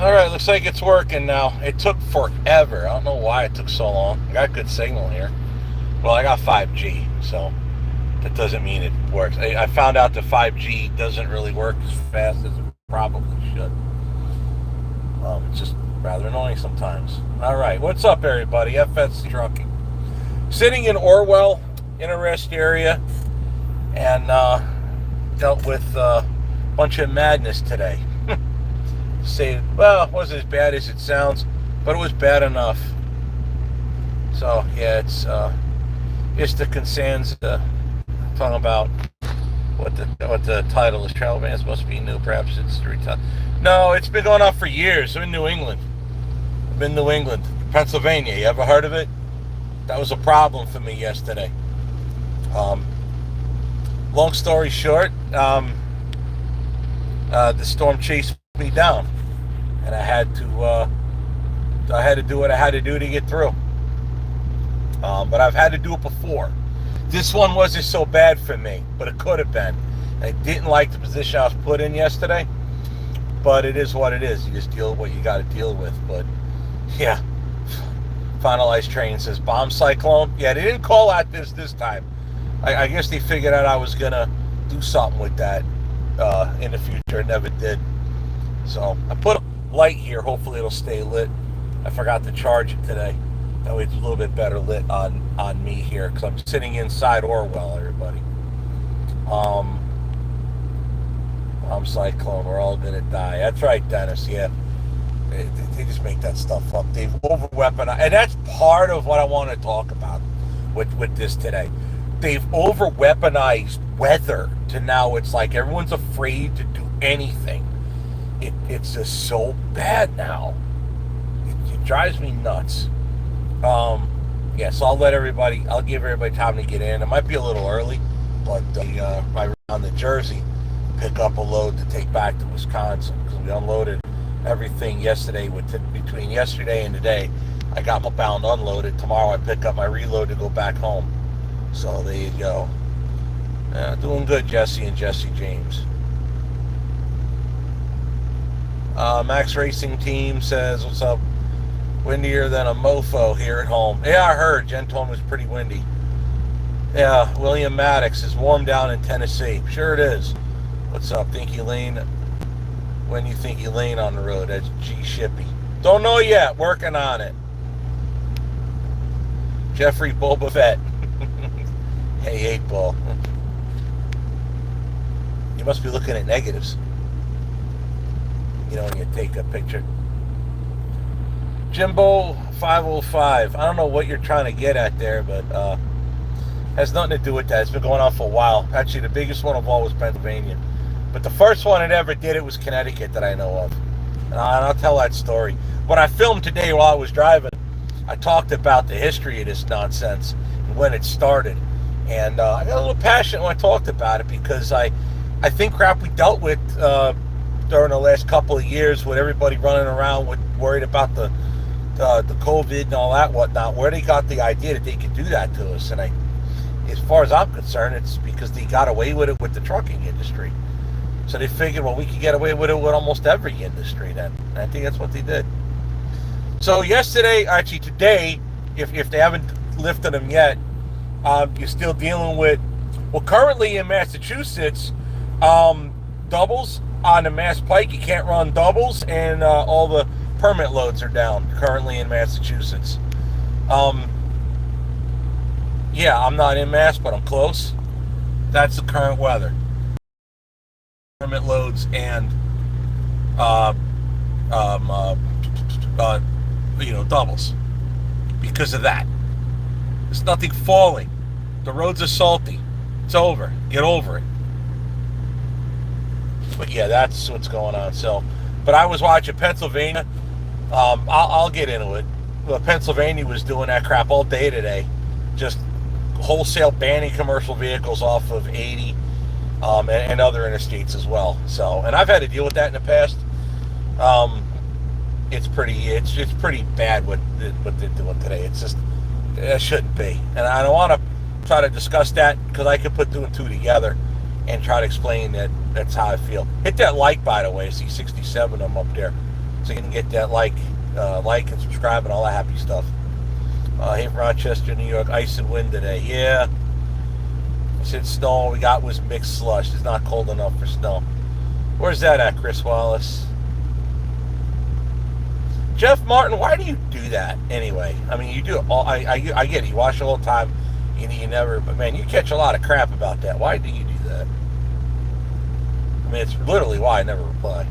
All right, looks like it's working now. It took forever. I don't know why it took so long. I got good signal here. Well, I got 5G, so that doesn't mean it works. I found out that 5G doesn't really work as fast as it probably should. It's just rather annoying sometimes. All right, what's up, everybody? FSC Trucking. Sitting in Orwell, in a rest area, and dealt with a bunch of madness today. Say, well, it wasn't as bad as it sounds, but it was bad enough. So yeah, it's the concerns talking about what the title is. Travel bans must be new. Perhaps it's the return. No, it's been going on for years. I'm in New England. I'm in New England, Pennsylvania. You ever heard of it? That was a problem for me yesterday. Long story short, the storm chased me down, and I had to do what I had to do to get through. But I've had to do it before. This one wasn't so bad for me, but it could have been. I didn't like the position I was put in yesterday, but it is what it is. You just deal with what you got to deal with. But yeah, finalized train says bomb cyclone. Yeah, they didn't call out this time. I guess they figured out I was gonna do something with that in the future. It never did. So I put a light here. Hopefully it'll stay lit. I forgot to charge it today. That way it's a little bit better lit on me here, because I'm sitting inside Orwell, everybody. Bomb cyclone, we're all gonna die. That's right, Dennis. Yeah, they just make that stuff up. They've over-weaponized, and that's part of what I want to talk about with this today. They've over-weaponized weather to now it's like everyone's afraid to do anything. It's just so bad now. It drives me nuts. Yeah, so I'll give everybody time to get in. It might be a little early, but right around the Jersey, pick up a load to take back to Wisconsin, because we unloaded everything yesterday. Between yesterday and today, I got my bound unloaded. Tomorrow I pick up my reload to go back home. So there you go. Doing good, Jesse and Jesse James. Max Racing Team says, what's up? Windier than a mofo here at home. Yeah, I heard. Gentone was pretty windy. Yeah, William Maddox is warm down in Tennessee. Sure it is. What's up, think Elaine? When you think Elaine on the road? That's G Shippy. Don't know yet. Working on it. Jeffrey Boba Fett. Hey, 8-ball. You must be looking at negatives. You know, when you take a picture. Jimbo 505. I don't know what you're trying to get at there, but has nothing to do with that. It's been going on for a while. Actually, the biggest one of all was Pennsylvania. But the first one that ever did it was Connecticut that I know of. And I'll tell that story. When I filmed today while I was driving, I talked about the history of this nonsense and when it started. And I got a little passionate when I talked about it, because I think crap we dealt with during the last couple of years with everybody running around worried about the COVID and all that whatnot, where they got the idea that they could do that to us. And as far as I'm concerned, it's because they got away with it with the trucking industry. So they figured, well, we could get away with it with almost every industry then. And I think that's what they did. So today, if they haven't lifted them yet, you're still dealing with, well, currently in Massachusetts, doubles on the Mass Pike, you can't run doubles, and all the permit loads are down currently in Massachusetts. Yeah, I'm not in Mass, but I'm close. That's the current weather. Permit loads and doubles because of that. There's nothing falling. The roads are salty. It's over. Get over it. But yeah, that's what's going on. So, but I was watching Pennsylvania. I'll get into it. Well, Pennsylvania was doing that crap all day today, just wholesale banning commercial vehicles off of 80 and other interstates as well. So, and I've had to deal with that in the past. It's pretty bad what they're doing today. It's just, it shouldn't be. And I don't want to try to discuss that, because I could put two and two together and try to explain that that's how I feel. Hit that like, by the way. I see 67 of them up there. so you can get that like and subscribe and all that happy stuff. Hey, Rochester, New York, ice and wind today. Yeah. I said snow. All we got was mixed slush. It's not cold enough for snow. Where's that at, Chris Wallace? Jeff Martin, why do you do that anyway? I mean, you do it all. I get it. You watch it all the time. You never, but man, you catch a lot of crap about that. Why do you do that? I mean, it's literally why I never reply.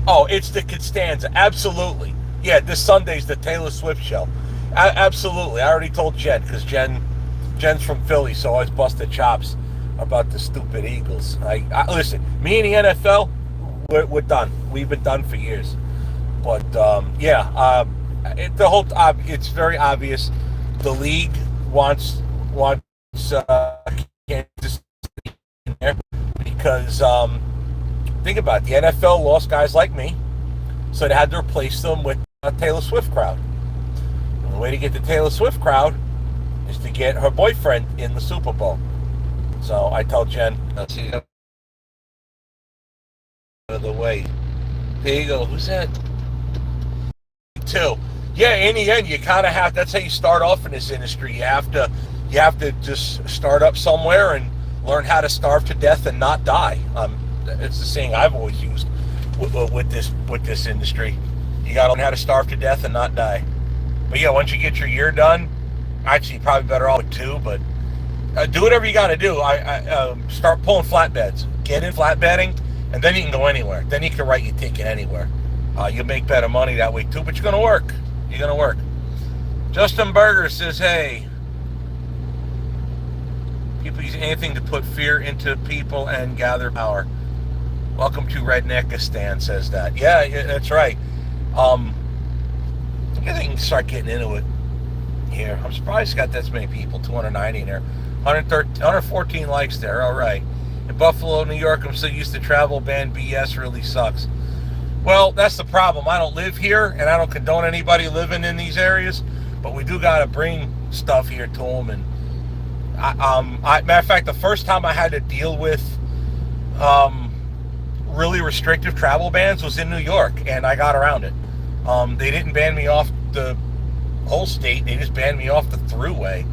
Oh, it's the Costanza. Absolutely. Yeah, this Sunday's the Taylor Swift show. Absolutely. I already told Jen, because Jen's from Philly, so I always busted chops about the stupid Eagles. Listen, me and the NFL, we're done. We've been done for years. But it's very obvious. The league wants Kansas City in there because think about it. The NFL lost guys like me, so they had to replace them with a Taylor Swift crowd. And the way to get the Taylor Swift crowd is to get her boyfriend in the Super Bowl. So I told Jen, let's see, out of the way. There you go. Who's that? Two. Yeah, in the end, you kind of have. That's how you start off in this industry. You have to just start up somewhere and learn how to starve to death and not die. It's the saying I've always used with this industry. You got to learn how to starve to death and not die. But yeah, once you get your year done, actually, you're probably better off with two. But do whatever you got to do. I start pulling flatbeds. Get in flatbedding, and then you can go anywhere. Then you can write your ticket anywhere. You'll make better money that way too. But you're gonna work. You're gonna work. Justin Berger says, "Hey, people use anything to put fear into people and gather power." Welcome to Redneckistan, says that. Yeah, that's right. I think I can start getting into it here. I'm surprised it's got this many people. 290 in there. 114 likes there. All right. In Buffalo, New York, I'm so used to travel ban. BS really sucks. Well, that's the problem. I don't live here, and I don't condone anybody living in these areas, but we do got to bring stuff here to them. And matter of fact, the first time I had to deal with really restrictive travel bans was in New York, and I got around it. They didn't ban me off the whole state. They just banned me off the thruway.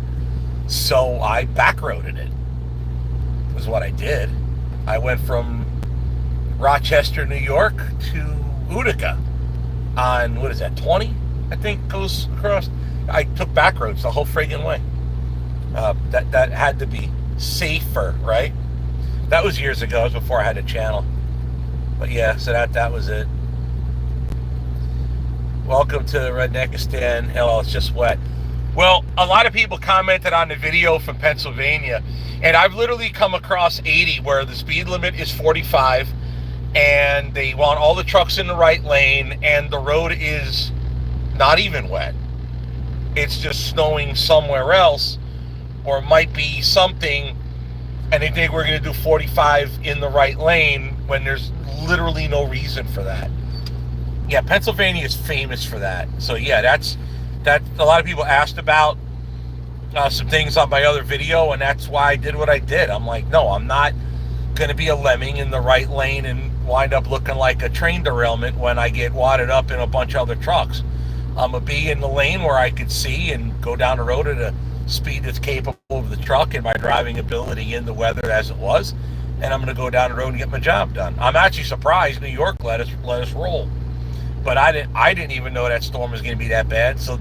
So I backroaded it. Was what I did. I went from Rochester, New York to Utica on, what is that, 20? I think goes across. I took back roads the whole friggin' way. That had to be safer, right? That was years ago. It was before I had a channel. But yeah, so that was it. Welcome to Redneckistan. Hello, it's just wet. Well, a lot of people commented on the video from Pennsylvania, and I've literally come across 80 where the speed limit is 45, and they want all the trucks in the right lane, and the road is not even wet. It's just snowing somewhere else, or it might be something, and they think we're going to do 45 in the right lane when there's literally no reason for that. Yeah, Pennsylvania is famous for that. So yeah, that a lot of people asked about some things on my other video, and that's why I did what I did. I'm like, no, I'm not going to be a lemming in the right lane and wind up looking like a train derailment when I get wadded up in a bunch of other trucks. I'm going to be in the lane where I could see and go down the road at a speed that's capable of the truck and my driving ability in the weather as it was, and I'm going to go down the road and get my job done. I'm actually surprised New York let us roll. But I didn't even know that storm was going to be that bad, so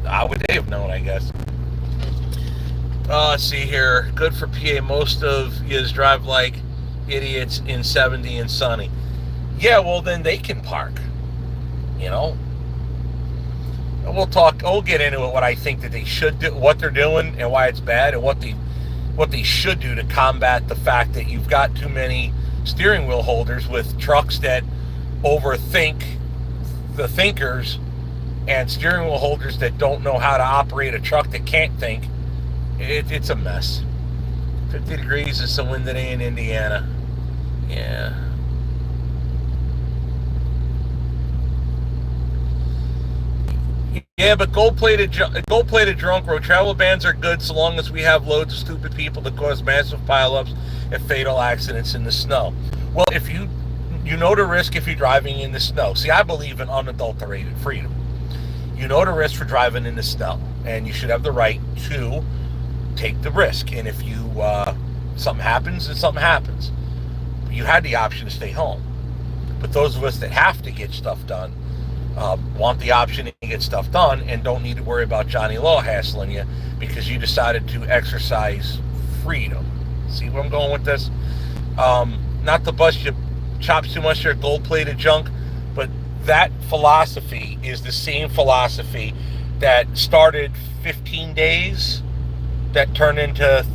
how would they have known, I guess? Let's see here. Good for PA. Most of yous drive like idiots in 70 and sunny. Yeah, well, then they can park. You know? We'll get into it, what I think that they should do, what they're doing, and why it's bad, and what they should do to combat the fact that you've got too many steering wheel holders with trucks that overthink the thinkers, and steering wheel holders that don't know how to operate a truck that can't think. It's a mess. 50 degrees is some wind today in Indiana. Yeah. Yeah, but gold plated drunk road travel bans are good so long as we have loads of stupid people that cause massive pileups and fatal accidents in the snow. Well, if you know the risk if you're driving in the snow. See, I believe in unadulterated freedom. You know the risk for driving in the snow, and you should have the right to take the risk. And if you something happens, then something happens. You had the option to stay home. But those of us that have to get stuff done want the option to get stuff done and don't need to worry about Johnny Law hassling you because you decided to exercise freedom. See where I'm going with this? Not to bust your chops too much, your gold-plated junk, but that philosophy is the same philosophy that started 15 days, that turned into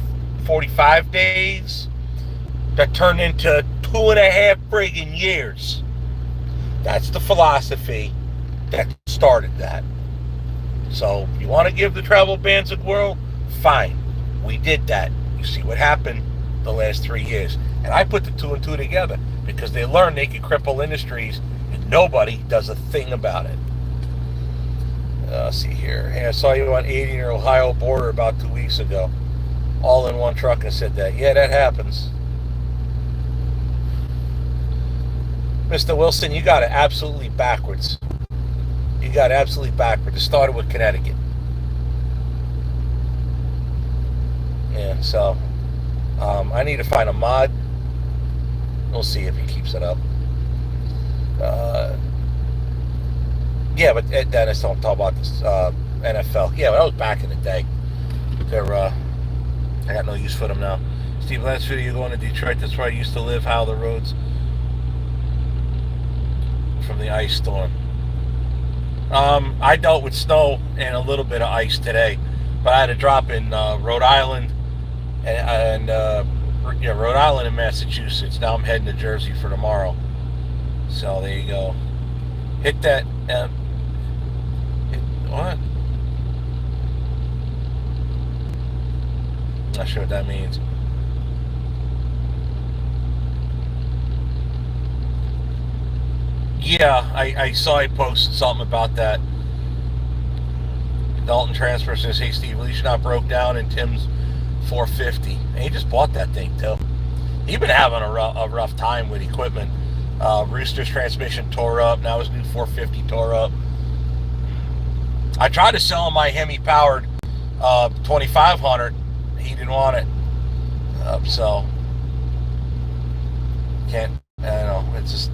45 days, that turned into 2.5 friggin' years. That's the philosophy that started that. So, you want to give the travel bans a whirl? Fine. We did that. You see what happened the last 3 years. And I put the 2 and 2 together because they learned they could cripple industries and nobody does a thing about it. Let's see here. Hey, I saw you on 80 near Ohio border about 2 weeks ago. All in one truck and said that. Yeah, that happens. Mr. Wilson, you got it absolutely backwards. You got it absolutely backwards. It started with Connecticut. Yeah, so I need to find a mod. We'll see if he keeps it up. Yeah, but Dennis, don't talk about this NFL. Yeah, but that was back in the day. I got no use for them now. Steve, last video going to Detroit. That's where I used to live. How the roads from the ice storm. I dealt with snow and a little bit of ice today, but I had a drop in Rhode Island and Rhode Island and Massachusetts. Now I'm heading to Jersey for tomorrow. So there you go. Hit that. What? Not sure what that means. Yeah, I saw he posted something about that. Dalton transfer says, hey Steve, at least not broke down in Tim's 450. And he just bought that thing too. He's been having a rough time with equipment. Rooster's transmission tore up. Now his new 450 tore up. I tried to sell him my Hemi powered 2500. He didn't want it. So can't. I don't know. It's just.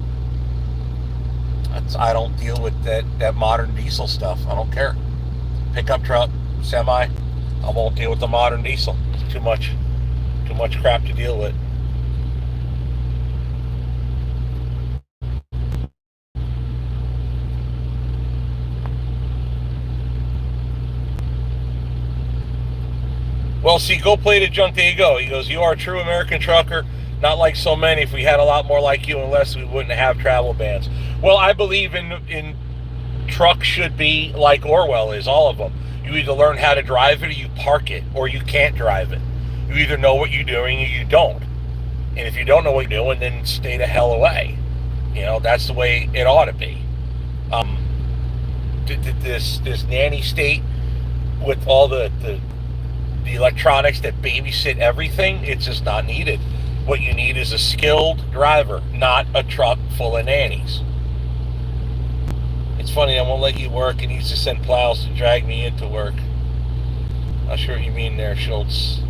I don't deal with that modern diesel stuff. I don't care. Pickup truck, semi. I won't deal with the modern diesel. It's too much crap to deal with. Well, see, Gold Plated Junk, there you go. He goes, you are a true American trucker, not like so many. If we had a lot more like you and less, we wouldn't have travel bans. Well, I believe in trucks should be like Orwell is, all of them. You either learn how to drive it or you park it, or you can't drive it. You either know what you're doing or you don't. And if you don't know what you're doing, then stay the hell away. You know, that's the way it ought to be. This nanny state with all the electronics that babysit everything, it's just not needed. What you need is a skilled driver, not a truck full of nannies. It's funny, I won't let you work and used to send plows to drag me into work. Not sure what you mean there, Schultz.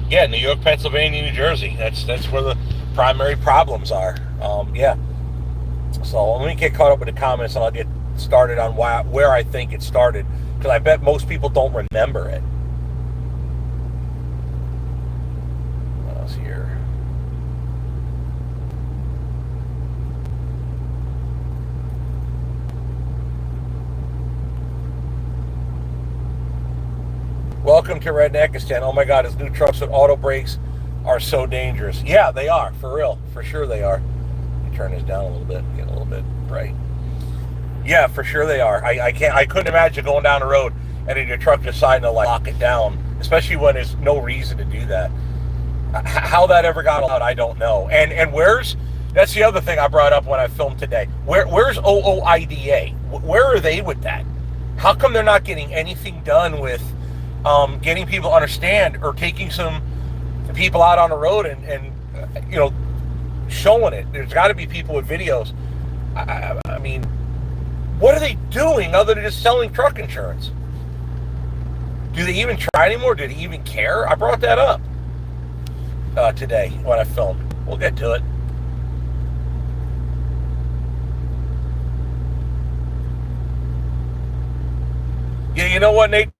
Yeah, New York, Pennsylvania, New Jersey. That's where the primary problems are. Yeah. So let me get caught up with the comments and I'll get started on where I think it started, because I bet most people don't remember it. What else here? Welcome to Redneckistan. Oh my God, his new trucks with auto brakes are so dangerous. Yeah, they are, for real. For sure they are. Let me turn this down a little bit, get a little bit bright. Yeah, for sure they are. I couldn't imagine going down the road and in your truck deciding to lock it down, especially when there's no reason to do that. How that ever got out, I don't know. And where's That's the other thing I brought up when I filmed today. Where's OOIDA? Where are they with that? How come they're not getting anything done with getting people to understand, or taking some people out on the road and showing it? There's got to be people with videos. I mean, what are they doing other than just selling truck insurance? Do they even try anymore? Do they even care? I brought that up today when I filmed. We'll get to it. Yeah, you know what, Nate?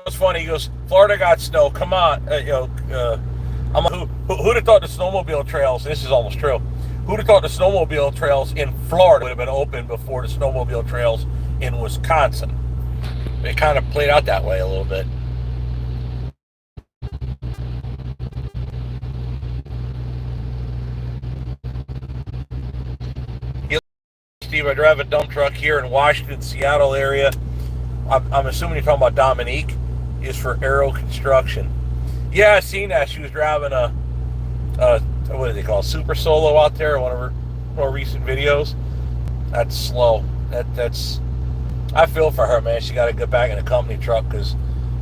It's funny. He goes, Florida got snow. Come on. I'm like, who'd have thought the snowmobile trails, this is almost true, who'd have thought the snowmobile trails in Florida would have been open before the snowmobile trails in Wisconsin? It kind of played out that way a little bit. Steve, I drive a dump truck here in Washington, Seattle area. I'm assuming you're talking about Dominique. Is for Aero Construction. Yeah, I seen that. She was driving a what do they call, Super Solo out there, one of her more recent videos. That's slow. That's I feel for her, man. She got to get back in a company truck because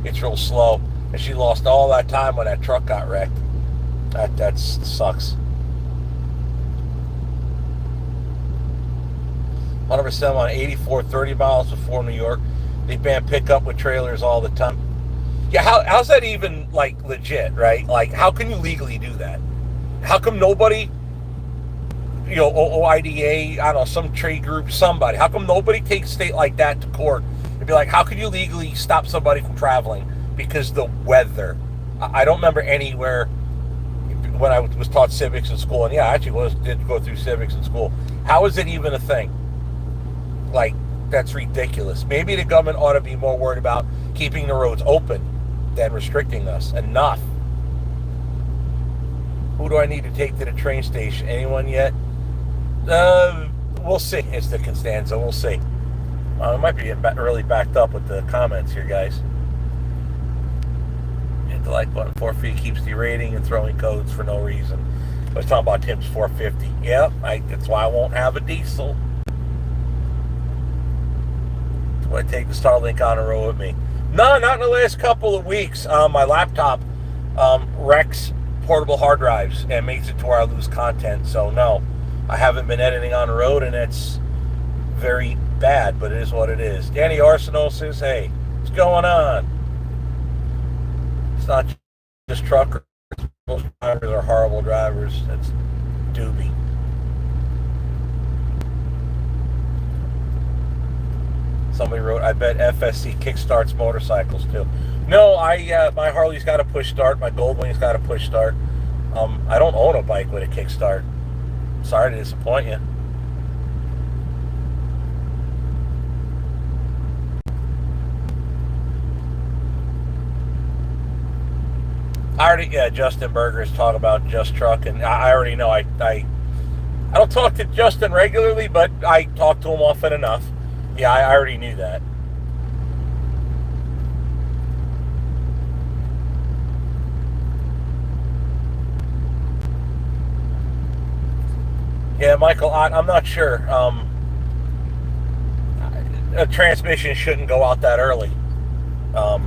it's real slow, and she lost all that time when that truck got wrecked. That sucks. 100% on 84, 30 miles before New York. They ban pickup with trailers all the time. Yeah, how's that even like legit, right? Like, how can you legally do that? How come nobody, OIDA, I don't know, some trade group, somebody, how come nobody takes a state like that to court and be like, how can you legally stop somebody from traveling because the weather? I don't remember anywhere when I was taught civics in school, and yeah, I actually did go through civics in school. How is it even a thing? Like, that's ridiculous. Maybe the government ought to be more worried about keeping the roads open than restricting us. Enough. Who do I need to take to the train station? Anyone yet? We'll see. It's the Constanza. We'll see. I might be really backed up with the comments here, guys. Hit the like button. 450 keeps derating and throwing codes for no reason. I was talking about Tim's 450. Yep, that's why I won't have a diesel. Do I take the Starlink on the road with me? No, not in the last couple of weeks. My laptop wrecks portable hard drives and makes it to where I lose content. So no, I haven't been editing on the road, and it's very bad, but it is what it is. Danny Arsenal says, hey, what's going on? It's not just truckers. Most drivers are horrible drivers. That's doobie. Somebody wrote, I bet FSC kickstarts motorcycles too. No, my Harley's got a push start. My Goldwing's got a push start. I don't own a bike with a kickstart. Sorry to disappoint you. Justin Berger's talking about Just Truck, and I already know. I don't talk to Justin regularly, but I talk to him often enough. Yeah, I already knew that. Yeah, Michael, I'm not sure. A transmission shouldn't go out that early. A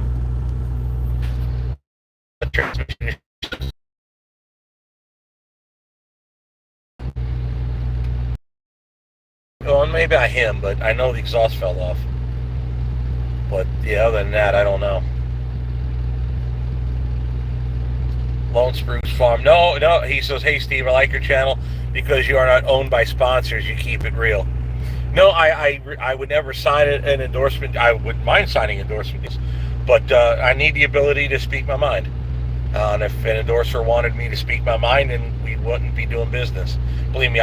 transmission. Well, maybe not him, but I know the exhaust fell off. But yeah, other than that, I don't know. Lone Spruce Farm. No, he says, hey, Steve, I like your channel because you are not owned by sponsors. You keep it real. No, I would never sign an endorsement. I wouldn't mind signing endorsements, but I need the ability to speak my mind. And if an endorser wanted me to speak my mind, then we wouldn't be doing business. Believe me,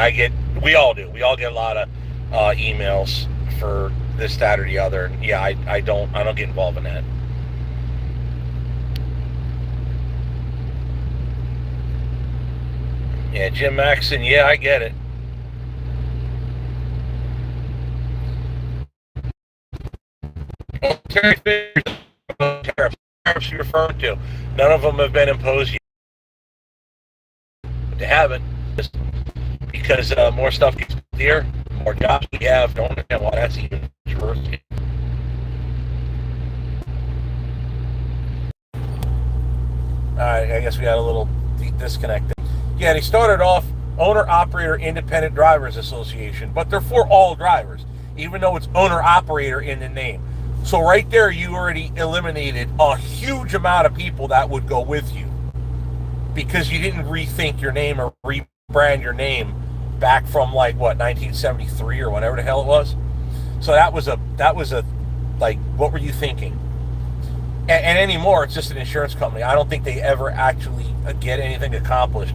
we all do. We all get a lot of emails for this, that, or the other. And yeah, I don't get involved in that. Yeah, Jim Maxson, yeah, I get it. Tariffs you're referring to, none of them have been imposed yet. But they haven't. because more stuff gets built here, more jobs we have. Don't understand why that's even true. Alright, I guess we got a little disconnect. Yeah, they started off Owner-Operator Independent Drivers Association, but they're for all drivers, even though it's owner-operator in the name. So right there, you already eliminated a huge amount of people that would go with you because you didn't rethink your name or rebrand your name back from like what 1973 or whatever the hell it was. So that was a like, what were you thinking? And anymore, it's just an insurance company. I don't think they ever actually get anything accomplished.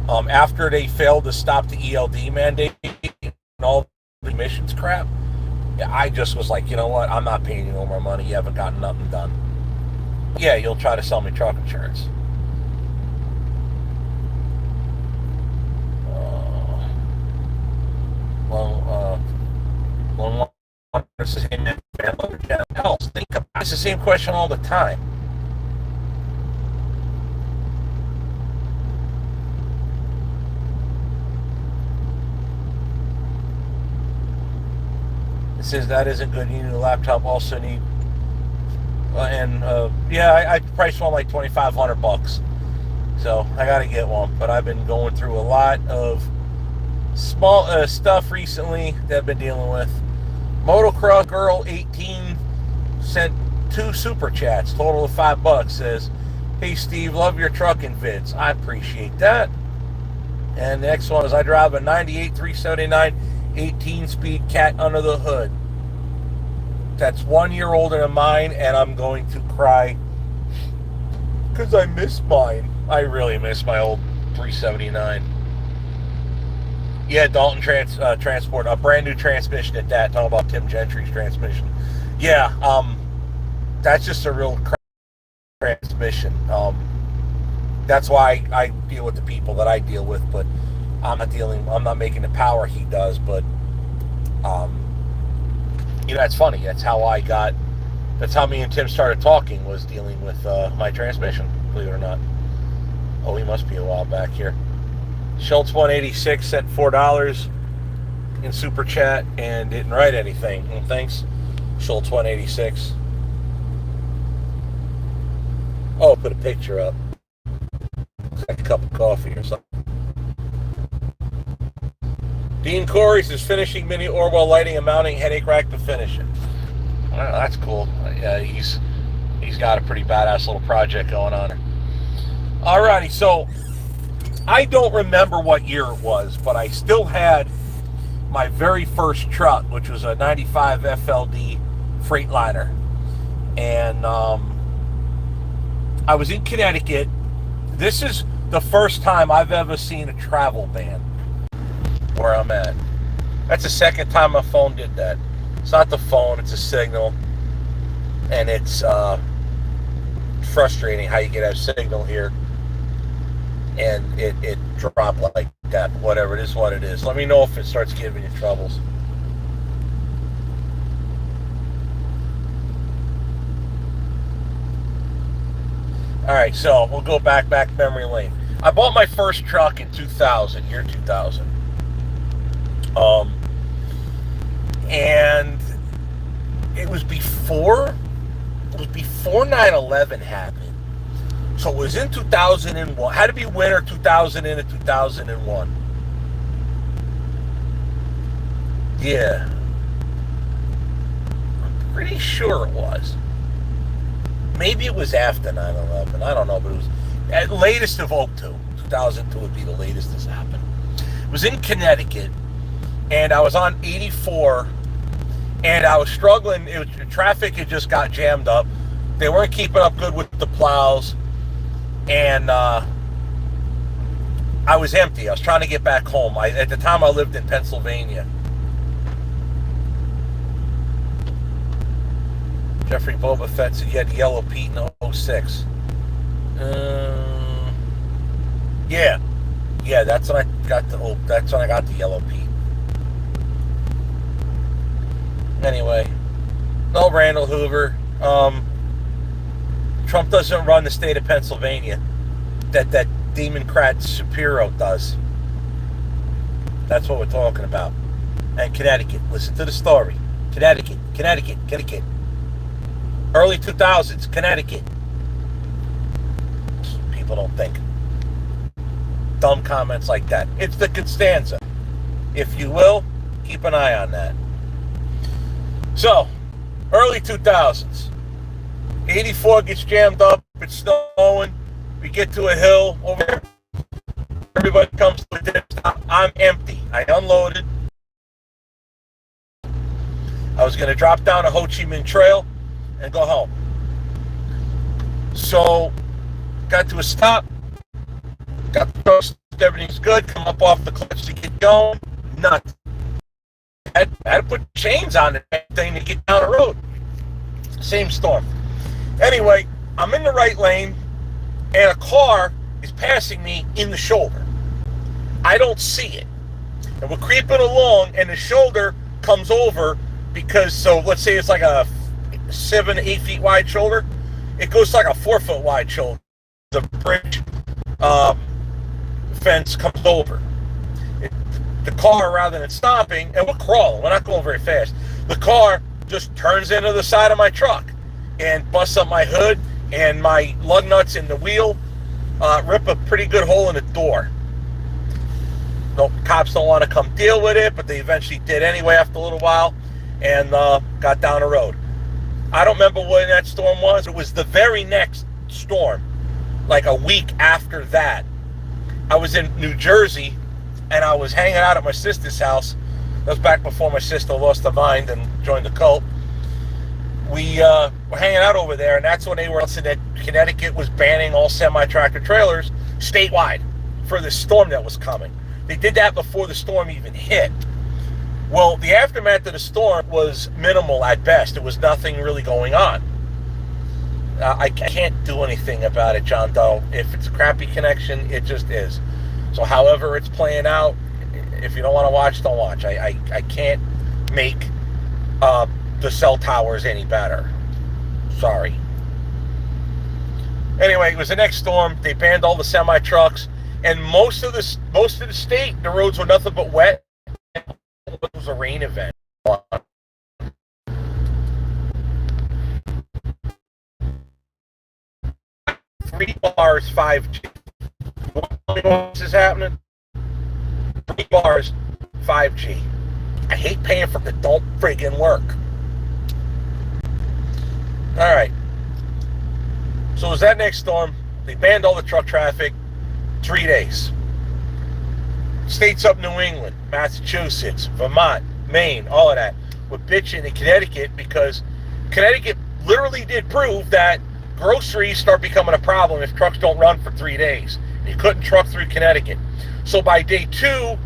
After they failed to stop the ELD mandate and all the emissions crap, I just was like, you know what? I'm not paying you no more money. You haven't gotten nothing done. Yeah, you'll try to sell me truck insurance. It's the same question all the time. It says that isn't good. You need a laptop. Also need, yeah, I priced one like $2,500. So I got to get one. But I've been going through a lot of small stuff recently that I've been dealing with. Motocross Girl 18 sent 2 super chats, total of $5. Says, "Hey Steve, love your trucking vids." I appreciate that. And the next one is, "I drive a 98 379 18-speed cat under the hood. That's 1 year older than mine, and I'm going to cry because I miss mine." I really miss my old 379. Yeah, Dalton Transport, a brand new transmission at that. Talking about Tim Gentry's transmission. Yeah, that's just a real transmission. That's why I deal with the people that I deal with, but I'm not making the power he does. But that's funny. That's how me and Tim started talking, was dealing with my transmission, believe it or not. Oh, he must be a while back here. Schultz 186 sent $4 in super chat and didn't write anything. Well, thanks, Schultz 186. Oh, put a picture up. Looks like a cup of coffee or something. Dean Corey is finishing Mini Orwell lighting and mounting headache rack to finish it. Well, that's cool. He's got a pretty badass little project going on. Alrighty, so I don't remember what year it was, but I still had my very first truck, which was a 95 FLD Freightliner. And I was in Connecticut. This is the first time I've ever seen a travel ban where I'm at. That's the second time my phone did that. It's not the phone, it's a signal. And it's frustrating how you get a signal here and it dropped like that. Whatever, it is what it is. Let me know if it starts giving you troubles. Alright, so we'll go back memory lane. I bought my first truck in 2000, year 2000. And it was before 9/11 happened. So it was in 2001. Had to be winter 2000 into 2001. Yeah. I'm pretty sure it was. Maybe it was after 9/11. I don't know, but it was at latest of 02. 2002 would be the latest this happened. It was in Connecticut, and I was on 84, and I was struggling. Traffic had just got jammed up. They weren't keeping up good with the plows, and I was empty. I was trying to get back home. At the time, I lived in Pennsylvania. Jeffrey Boba Fett said you had Yellow Pete in 06. Yeah, that's when I got the Yellow Pete. Anyway, no, Randall Hoover. Trump doesn't run the state of Pennsylvania. That Democrat Shapiro does. That's what we're talking about. And Connecticut. Listen to the story. Connecticut, Connecticut, Connecticut. Early 2000s, Connecticut. People don't think. Dumb comments like that. It's the Constanza. If you will, keep an eye on that. So, early 2000s. 84 gets jammed up. It's snowing. We get to a hill over there. Everybody comes to a dip stop. I'm empty. I unloaded. I was going to drop down a Ho Chi Minh Trail and go home. So, got to a stop. Got the toast. Everything's good. Come up off the cliffs to get going. Nuts. I had to put chains on the thing to get down the road. Same storm. Anyway, I'm in the right lane, and a car is passing me in the shoulder. I don't see it. And we're creeping along, and the shoulder comes over because, so let's say it's like a 7 to 8 feet wide shoulder. It goes to like a 4 foot wide shoulder. The bridge fence comes over. The car, rather than stopping, and we're crawling, we're not going very fast, the car just turns into the side of my truck and busts up my hood, and my lug nuts in the wheel rip a pretty good hole in the door. No, cops don't want to come deal with it, but they eventually did anyway after a little while, and got down the road. I don't remember when that storm was. It was the very next storm, like a week after that. I was in New Jersey, and I was hanging out at my sister's house. That was back before my sister lost her mind and joined the cult. We were hanging out over there, and that's when they were saying that Connecticut was banning all semi-tractor trailers statewide for the storm that was coming. They did that before the storm even hit. Well, the aftermath of the storm was minimal at best. There was nothing really going on. I can't do anything about it, John Doe. If it's a crappy connection, it just is. So however it's playing out, if you don't want to watch, don't watch. I can't make the cell towers any better. Sorry. Anyway, it was the next storm. They banned all the semi trucks, and most of the state, the roads were nothing but wet. It was a rain event. 3 bars, 5G. What is happening? 3 bars, 5G. I hate paying for it. Don't friggin' work. All right. So it was that next storm. They banned all the truck traffic. 3 days. States up New England, Massachusetts, Vermont, Maine, all of that were bitching in Connecticut because Connecticut literally did prove that groceries start becoming a problem if trucks don't run for 3 days. You couldn't truck through Connecticut. So by day 2,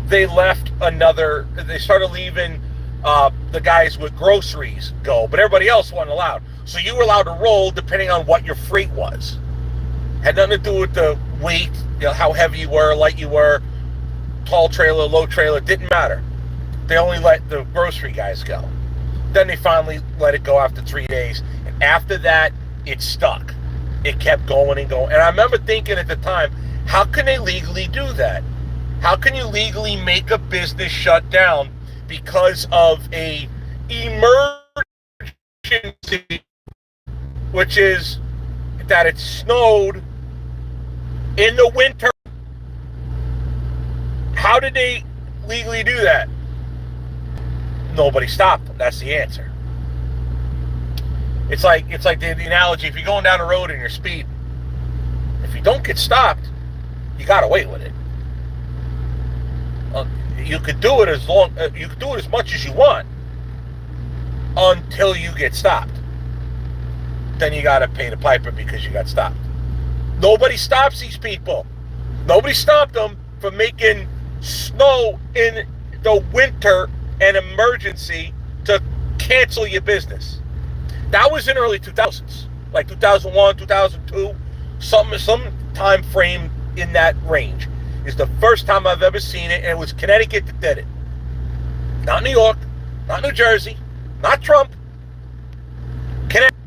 they started leaving the guys with groceries go, but everybody else wasn't allowed. So you were allowed to roll depending on what your freight was. Had nothing to do with the weight, how heavy you were, light you were, tall trailer, low trailer, didn't matter. They only let the grocery guys go. Then they finally let it go after 3 days. And after that, it stuck. It kept going and going. And I remember thinking at the time, how can they legally do that? How can you legally make a business shut down because of a emergency, which is that it snowed in the winter? How did they legally do that? Nobody stopped them. That's the answer. It's like the analogy, if you're going down the road and you're speeding, if you don't get stopped, you got away with it. You could do it you could do it as much as you want until you get stopped. Then you got to pay the piper because you got stopped. Nobody stops these people. Nobody stopped them from making snow in the winter an emergency to cancel your business. That was in early 2000s, like 2001, 2002, some time frame in that range. Is the first time I've ever seen it, and it was Connecticut that did it. Not New York, not New Jersey, not Trump. Connecticut.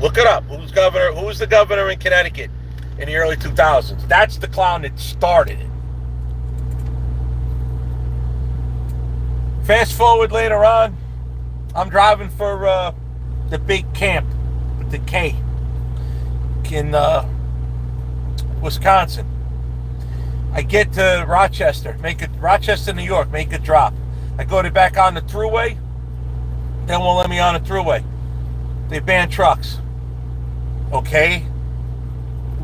Look it up. Who was the governor in Connecticut in the early 2000s? That's the clown that started it. Fast forward later on, I'm driving for the big camp with the K in Wisconsin. I get to Rochester, Rochester, New York, make a drop. I go to back on the thruway, they won't let me on the thruway. They ban trucks. Okay,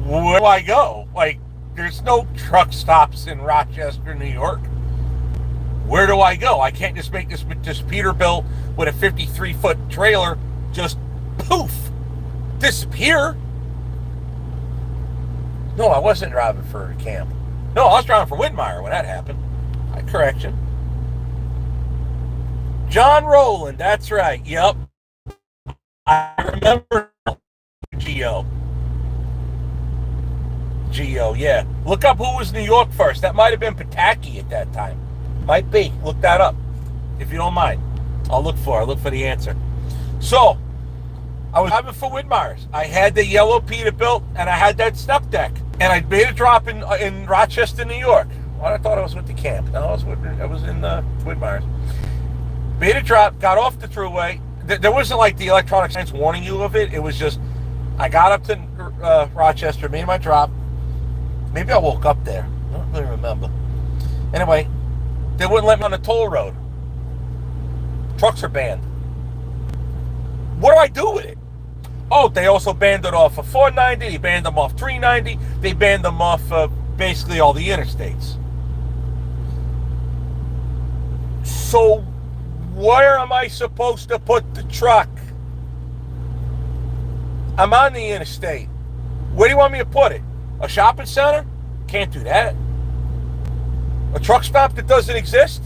where do I go? Like, there's no truck stops in Rochester, New York. Where do I go? I can't just make this Peterbilt with a 53-foot trailer just poof disappear. No, I wasn't driving for a camp. No, I was driving for Whitmire when that happened. Correction. John Rowland, that's right. Yep. I remember Geo, yeah. Look up who was New York first. That might have been Pataki at that time. Might be. Look that up, if you don't mind. I'll look for the answer. So, I was driving for Whitmire's. I had the yellow Peterbilt, and I had that step deck. And I made a drop in Rochester, New York. Well, I thought I was with the camp. No, I was in Whitmire's. Made a drop, got off the thruway. There wasn't like the electronic signs warning you of it. It was just, I got up to Rochester, made my drop. Maybe I woke up there. I don't really remember. Anyway, they wouldn't let me on the toll road. Trucks are banned. What do I do with it? Oh, they also banned it off of 490. They banned them off 390. They banned them off basically all the interstates. So where am I supposed to put the truck? I'm on the interstate. Where do you want me to put it? A shopping center? Can't do that. A truck stop that doesn't exist?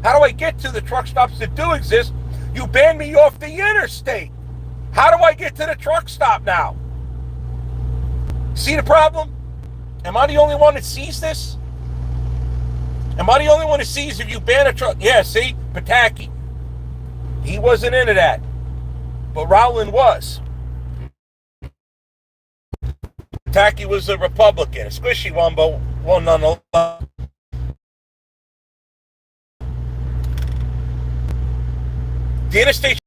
How do I get to the truck stops that do exist? You banned me off the interstate. How do I get to the truck stop now? See the problem? Am I the only one that sees this? Am I the only one that sees if you ban a truck? Yeah, see? Pataki. He wasn't into that. But Rowland was. Pataki was a Republican. A squishy one, but one nonetheless. The interstate,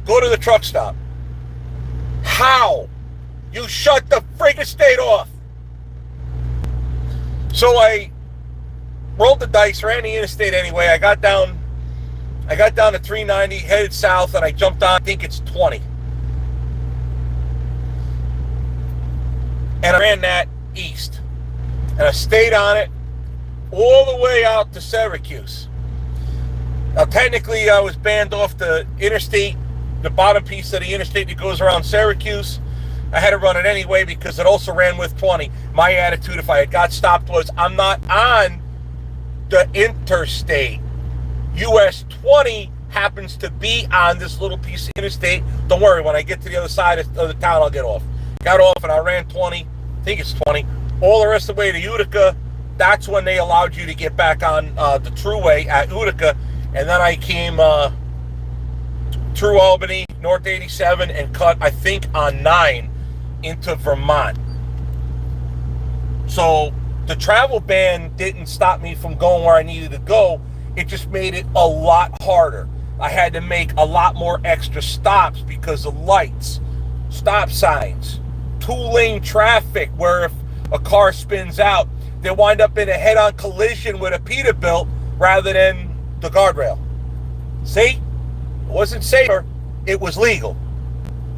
go to the truck stop. How? You shut the friggin' state off. So I rolled the dice, ran the interstate anyway. I got down to 390, headed south, and I jumped on, I think it's 20. And I ran that east. And I stayed on it all the way out to Syracuse. Now, technically, I was banned off the interstate, the bottom piece of the interstate that goes around Syracuse. I had to run it anyway because it also ran with 20. My attitude, if I had got stopped, was I'm not on the interstate. US 20 happens to be on this little piece of interstate. Don't worry, when I get to the other side of the town, I'll get off. Got off and I ran 20. I think it's 20. All the rest of the way to Utica. That's when they allowed you to get back on the thruway at Utica. And then I came through Albany, North 87, and cut, I think, on 9 into Vermont. So the travel ban didn't stop me from going where I needed to go. It just made it a lot harder. I had to make a lot more extra stops because of lights, stop signs, two-lane traffic where if a car spins out, they wind up in a head-on collision with a Peterbilt rather than the guardrail. See? It wasn't safer. It was legal,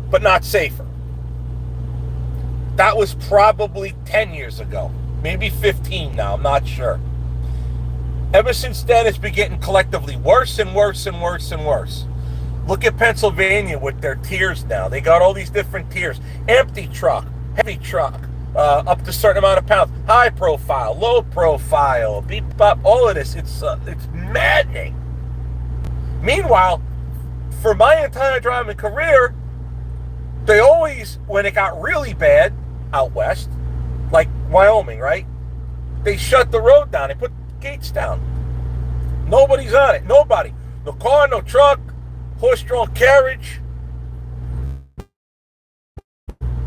but not safer. That was probably 10 years ago. Maybe 15 now. I'm not sure. Ever since then, it's been getting collectively worse and worse and worse and worse. Look at Pennsylvania with their tiers now. They got all these different tiers. Empty truck, heavy truck, up to a certain amount of pounds, high profile, low profile, beep up, all of this. It's maddening. Meanwhile, for my entire driving career, they always, when it got really bad out west, like Wyoming, right? They shut the road down. They put gates down. Nobody's on it. Nobody. No car, no truck, horse-drawn carriage.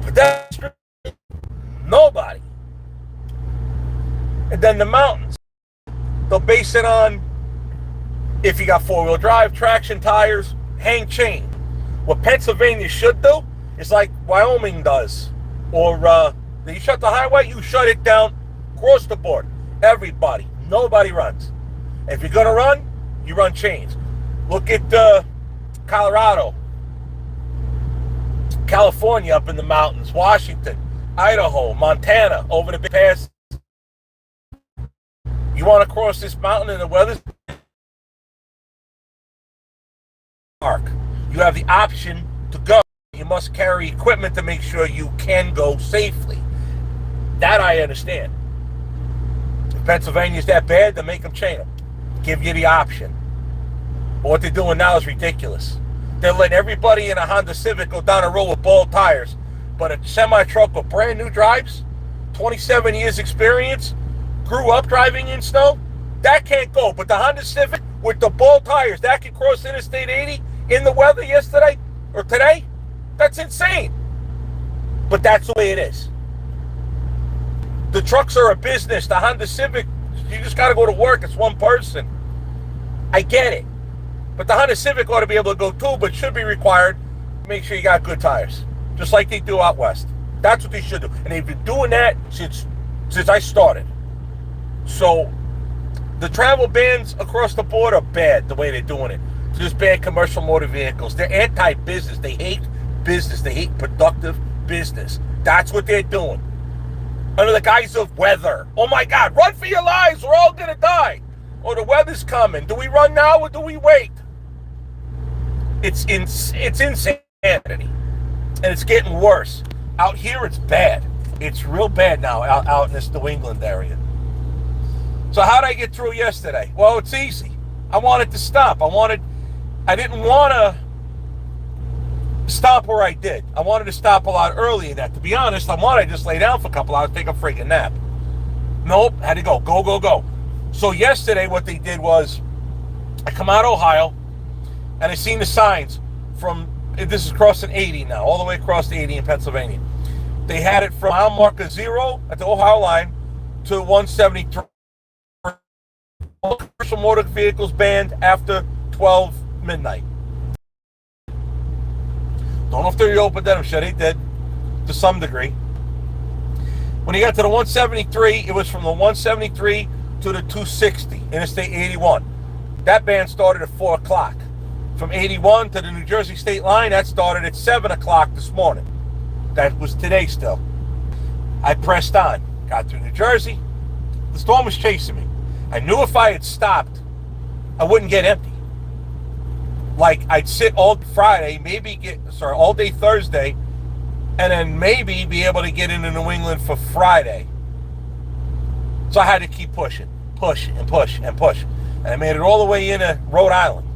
Pedestrian. Nobody. And then the mountains. They'll base it on If you got four-wheel drive, traction tires, hang chain. What Pennsylvania should do is like Wyoming does. Or you shut the highway, you shut it down across the board. Everybody. Nobody runs. If you're going to run, you run chains. Look at Colorado, California up in the mountains, Washington, Idaho, Montana, over the big pass. You want to cross this mountain and the weather's dark. You have the option to go. You must carry equipment to make sure you can go safely. That I understand. If Pennsylvania's that bad, then make them chain them. Give you the option. But what they're doing now is ridiculous. They're letting everybody in a Honda Civic go down a road with bald tires. But a semi-truck with brand new drives, 27 years experience, grew up driving in snow, that can't go. But the Honda Civic with the bald tires, that can cross Interstate 80 in the weather yesterday or today? That's insane. But that's the way it is. The trucks are a business. The Honda Civic, you just got to go to work. It's one person. I get it. But the Honda Civic ought to be able to go too, but should be required to make sure you got good tires. Just like they do out west. That's what they should do. And they've been doing that since I started. So the travel bans across the board are bad the way they're doing it. To just ban commercial motor vehicles. They're anti-business. They hate business. They hate productive business. That's what they're doing. Under the guise of weather. Oh my God, run for your lives. We're all going to die. Or the weather's coming. Do we run now or do we wait? It's insanity. And it's getting worse. Out here, it's bad. It's real bad now out in this New England area. So how did I get through yesterday? Well, it's easy. I wanted to stop. I didn't want to stop where I did. I wanted to stop a lot earlier than that. To be honest, I wanted to just lay down for a couple hours, take a freaking nap. Nope, had to go. Go. So yesterday what they did was, I come out of Ohio, and I seen the signs from, this is crossing 80 now, all the way across the 80 in Pennsylvania. They had it from mile marker 0 at the Ohio line to 173. All commercial motor vehicles banned after 12 midnight. Don't know if they reopened that. I'm sure they did to some degree. When you got to the 173, it was from the 173 to the 260, Interstate 81. That ban started at 4 o'clock. From 81 to the New Jersey state line, that started at 7 o'clock this morning. That was today still. I pressed on. Got through New Jersey. The storm was chasing me. I knew if I had stopped, I wouldn't get empty. Like, I'd sit all Friday, all day Thursday, and then maybe be able to get into New England for Friday. So I had to keep pushing. And I made it all the way into Rhode Island.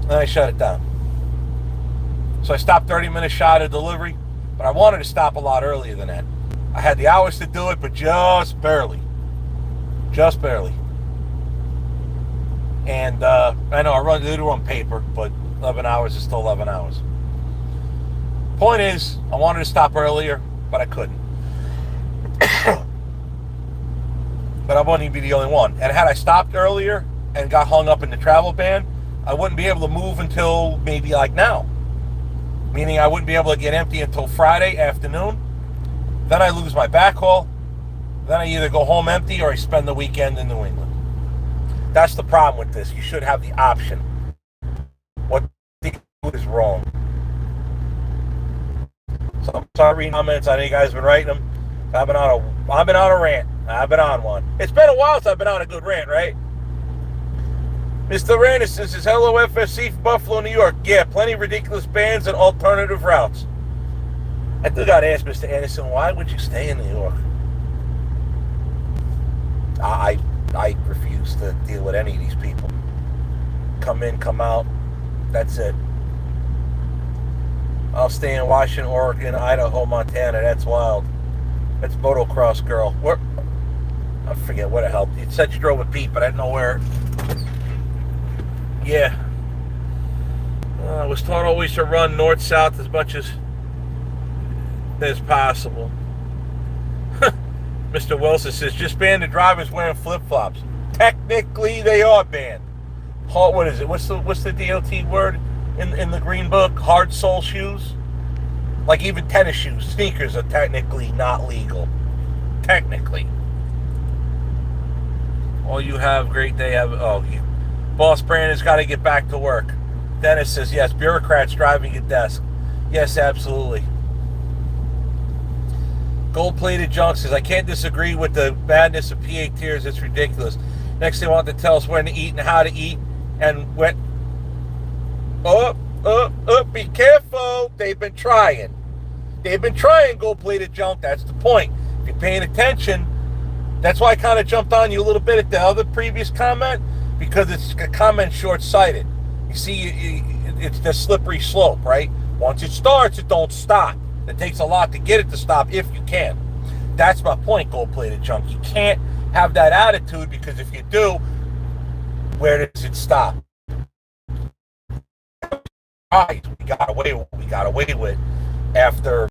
And I shut it down. So I stopped 30 minutes shy of delivery, but I wanted to stop a lot earlier than that. I had the hours to do it, but just barely. And I know I did it on paper, but 11 hours is still 11 hours. Point is, I wanted to stop earlier, but I couldn't. But I wouldn't even be the only one. And had I stopped earlier and got hung up in the travel ban, I wouldn't be able to move until maybe like now. Meaning I wouldn't be able to get empty until Friday afternoon. Then I lose my backhaul. Then I either go home empty or I spend the weekend in New England. That's the problem with this. You should have the option. What they do is wrong. So I'm sorry reading comments. I know you guys have been writing them. I've been on a rant. I've been on one. It's been a while since I've been on a good rant, right? Mr. Randerson says, hello FSC from Buffalo, New York. Yeah, plenty of ridiculous bans and alternative routes. I do got to ask Mr. Anderson, why would you stay in New York? I refuse to deal with any of these people. Come in, come out. That's it. I'll stay in Washington, Oregon, Idaho, Montana. That's wild. That's motocross girl. Where? I forget what the hell. It said you drove with Pete, but I didn't know where. Yeah. I was taught always to run north-south as much as possible. Mr. Wilson says, just ban the drivers wearing flip-flops. Technically, they are banned. What is it? What's the DOT word in the green book? Hard sole shoes. Like even tennis shoes, sneakers are technically not legal. Technically. Oh, you have great day. Boss Brandon's got to get back to work. Dennis says yes. Bureaucrats driving at desk. Yes, absolutely. Gold-plated junk says I can't disagree with the madness of PA tiers. It's ridiculous. Next, they want to tell us when to eat and how to eat, and when. Be careful. They've been trying. Gold-plated junk. That's the point. If you're paying attention, that's why I kind of jumped on you a little bit at the other previous comment, because it's a comment short-sighted. You see, it's the slippery slope, right? Once it starts, it don't stop. It takes a lot to get it to stop if you can. That's my point, gold-plated junk. You can't have that attitude, because if you do, where does it stop? We got away with after.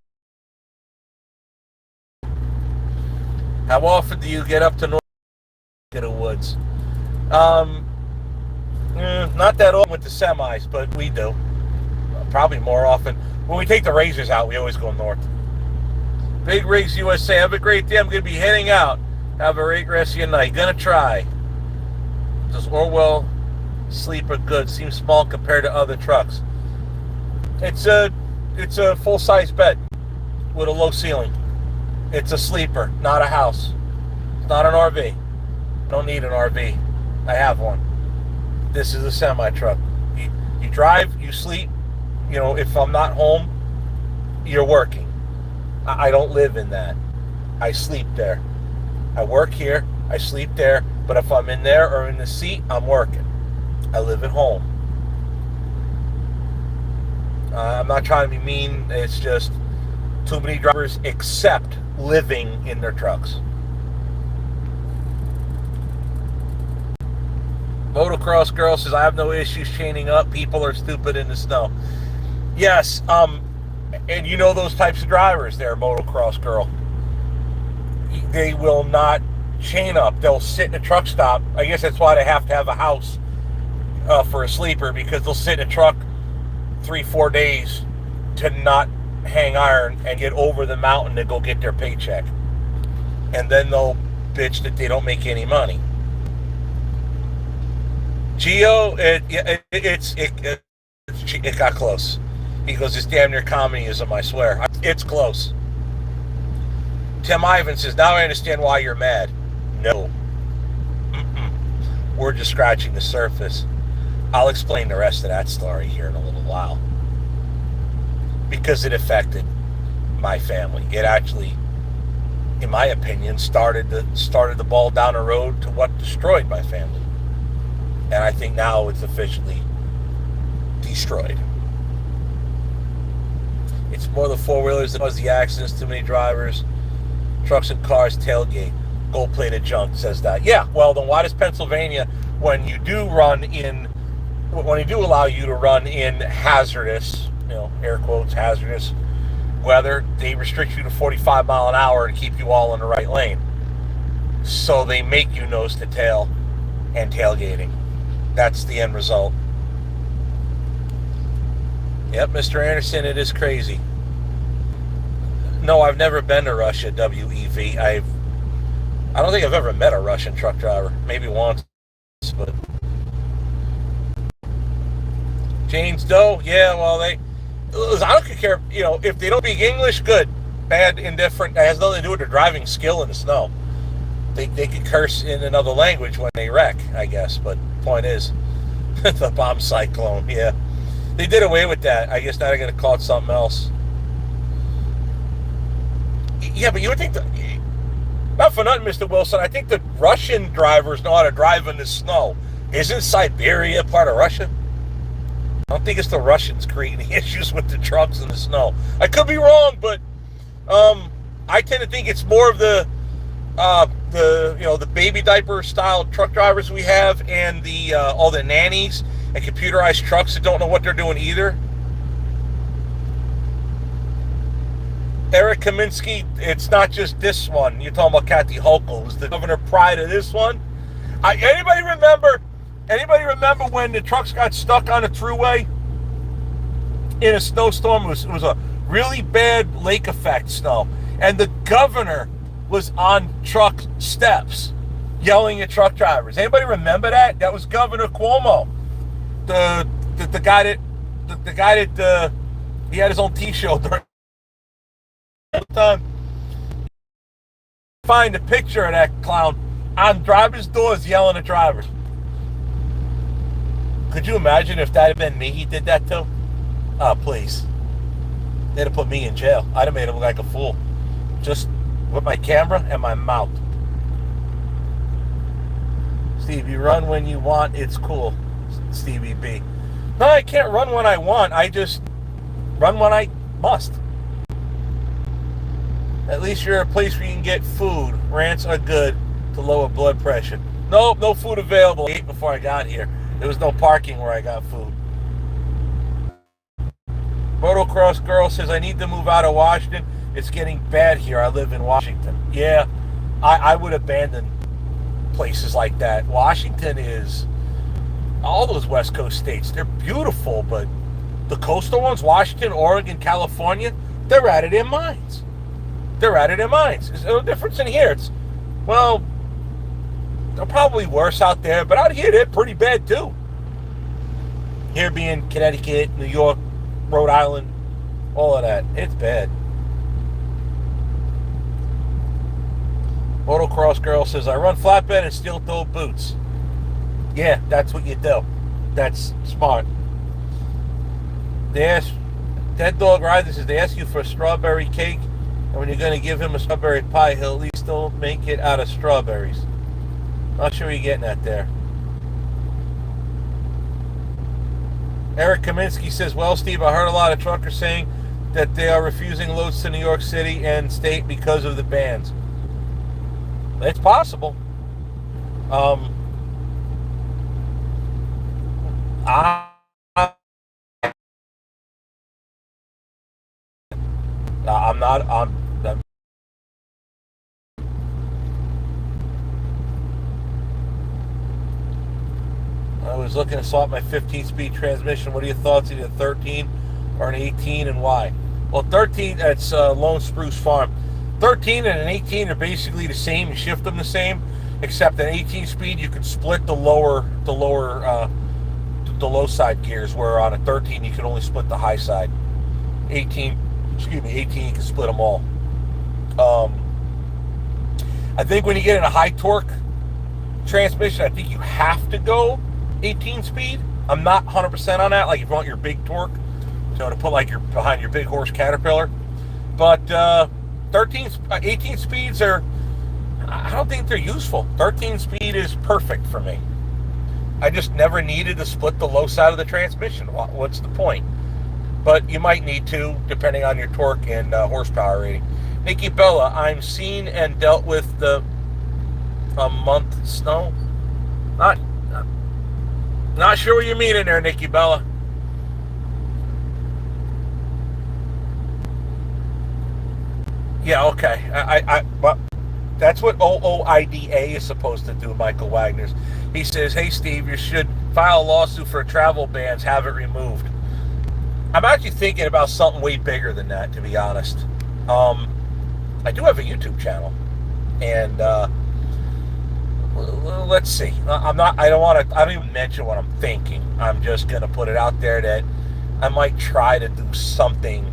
How often do you get up to North the Woods? Not that often with the semis, but we do. Probably more often. When we take the Razors out, we always go north. Big Rigs USA, have a great day. I'm going to be heading out. Have a great rest of your night. Gonna try. Does Orwell sleeper good? Seems small compared to other trucks. It's a full-size bed with a low ceiling. It's a sleeper, not a house. It's not an RV. Don't need an RV. I have one. This is a semi-truck. You drive, you sleep. You know, if I'm not home, you're working. I don't live in that. I sleep there. I work here, I sleep there, but if I'm in there or in the seat, I'm working. I live at home. I'm not trying to be mean. It's just too many drivers accept living in their trucks. Motocross girl says, I have no issues chaining up. People are stupid in the snow. Yes, and you know those types of drivers there, motocross girl. They will not chain up. They'll sit in a truck stop. I guess that's why they have to have a house for a sleeper, because they'll sit in a truck 3-4 days to not hang iron and get over the mountain to go get their paycheck. And then they'll bitch that they don't make any money. Geo, it got close. He goes, it's damn near communism, I swear. It's close. Tim Ivan says, now I understand why you're mad. No. We're just scratching the surface. I'll explain the rest of that story here in a little while. Because it affected my family. It actually, in my opinion, started the ball down the road to what destroyed my family. And I think now it's officially destroyed. It's more the four-wheelers that cause the accidents, too many drivers, trucks and cars, tailgate, gold-plated junk says that. Yeah, well, then why does Pennsylvania, when you do allow you to run in hazardous, air quotes, hazardous weather, they restrict you to 45 mile an hour to keep you all in the right lane. So they make you nose to tail and tailgating. That's the end result. Yep, Mr. Anderson, it is crazy. No, I've never been to Russia, WEV. I don't think I've ever met a Russian truck driver. Maybe once, but... James Doe, yeah, well, I don't care, if they don't speak English, good. Bad, indifferent, it has nothing to do with their driving skill in the snow. They could curse in another language when they wreck, I guess, but point is, the bomb cyclone, yeah. They did away with that. I guess now they're going to call it something else. Yeah, but you would think that, not for nothing, Mr. Wilson, I think the Russian drivers know how to drive in the snow. Isn't Siberia part of Russia? I don't think it's the Russians creating the issues with the trucks in the snow. I could be wrong, but I tend to think it's more of the baby diaper style truck drivers we have, and the all the nannies and computerized trucks that don't know what they're doing either. Eric Kaminsky, it's not just this one. You're talking about Kathy Hochul, who's the governor prior to this one. Anybody remember? Anybody remember when the trucks got stuck on the thruway in a snowstorm? It was a really bad lake effect snow, and the governor was on truck steps yelling at truck drivers. Anybody remember that? That was Governor Cuomo, the guy that he had his own tea show during the time. Find a picture of that clown on drivers' doors yelling at drivers. Could you imagine if that had been me he did that to? Oh, please. They'd have put me in jail. I'd have made him look like a fool. Just with my camera and my mouth. Steve, you run when you want. It's cool. Stevie B. No, I can't run when I want. I just run when I must. At least you're a place where you can get food. Rants are good to lower blood pressure. Nope, no food available. I ate before I got here. There was no parking where I got food. Motocross Girl says, I need to move out of Washington. It's getting bad here. I live in Washington. Yeah, I would abandon places like that. Washington is, all those West Coast states, they're beautiful, but the coastal ones, Washington, Oregon, California, they're out of their minds. They're out of their minds. There's no difference in here. It's, well, they're probably worse out there, but out here they're pretty bad too. Here being Connecticut, New York, Rhode Island, all of that. It's bad. Motocross Girl says, I run flatbed and steel-toed boots. Yeah, that's what you do. That's smart. They ask, Dead Dog Rider says, they ask you for a strawberry cake, and when you're going to give him a strawberry pie, he'll at least still make it out of strawberries. Not sure what you're getting at there. Eric Kaminsky says, well, Steve, I heard a lot of truckers saying that they are refusing loads to New York City and state because of the bans. It's possible. I'm not. I was looking to swap my 15-speed transmission. What are your thoughts? Either 13 or an 18, and why? Well, 13, that's Lone Spruce Farm. 13 and an 18 are basically the same. You shift them the same, except an 18 speed you can split the low side gears, where on a 13 you can only split the high side. 18 you can split them all. I think when you get in a high torque transmission, I think you have to go 18 speed. I'm not 100% on that. Like if you want your big torque, so to put like your behind your big horse Caterpillar, but 18 speeds are, I don't think they're useful. 13 speed is perfect for me. I just never needed to split the low side of the transmission. What's the point? But you might need to, depending on your torque and horsepower rating. Nikki Bella, I'm seen and dealt with a month snow. Not sure what you mean in there, Nikki Bella. Yeah, okay. But that's what OOIDA is supposed to do, Michael Wagner's. He says, hey, Steve, you should file a lawsuit for travel bans, have it removed. I'm actually thinking about something way bigger than that, to be honest. I do have a YouTube channel, and let's see. I don't even mention what I'm thinking. I'm just going to put it out there that I might try to do something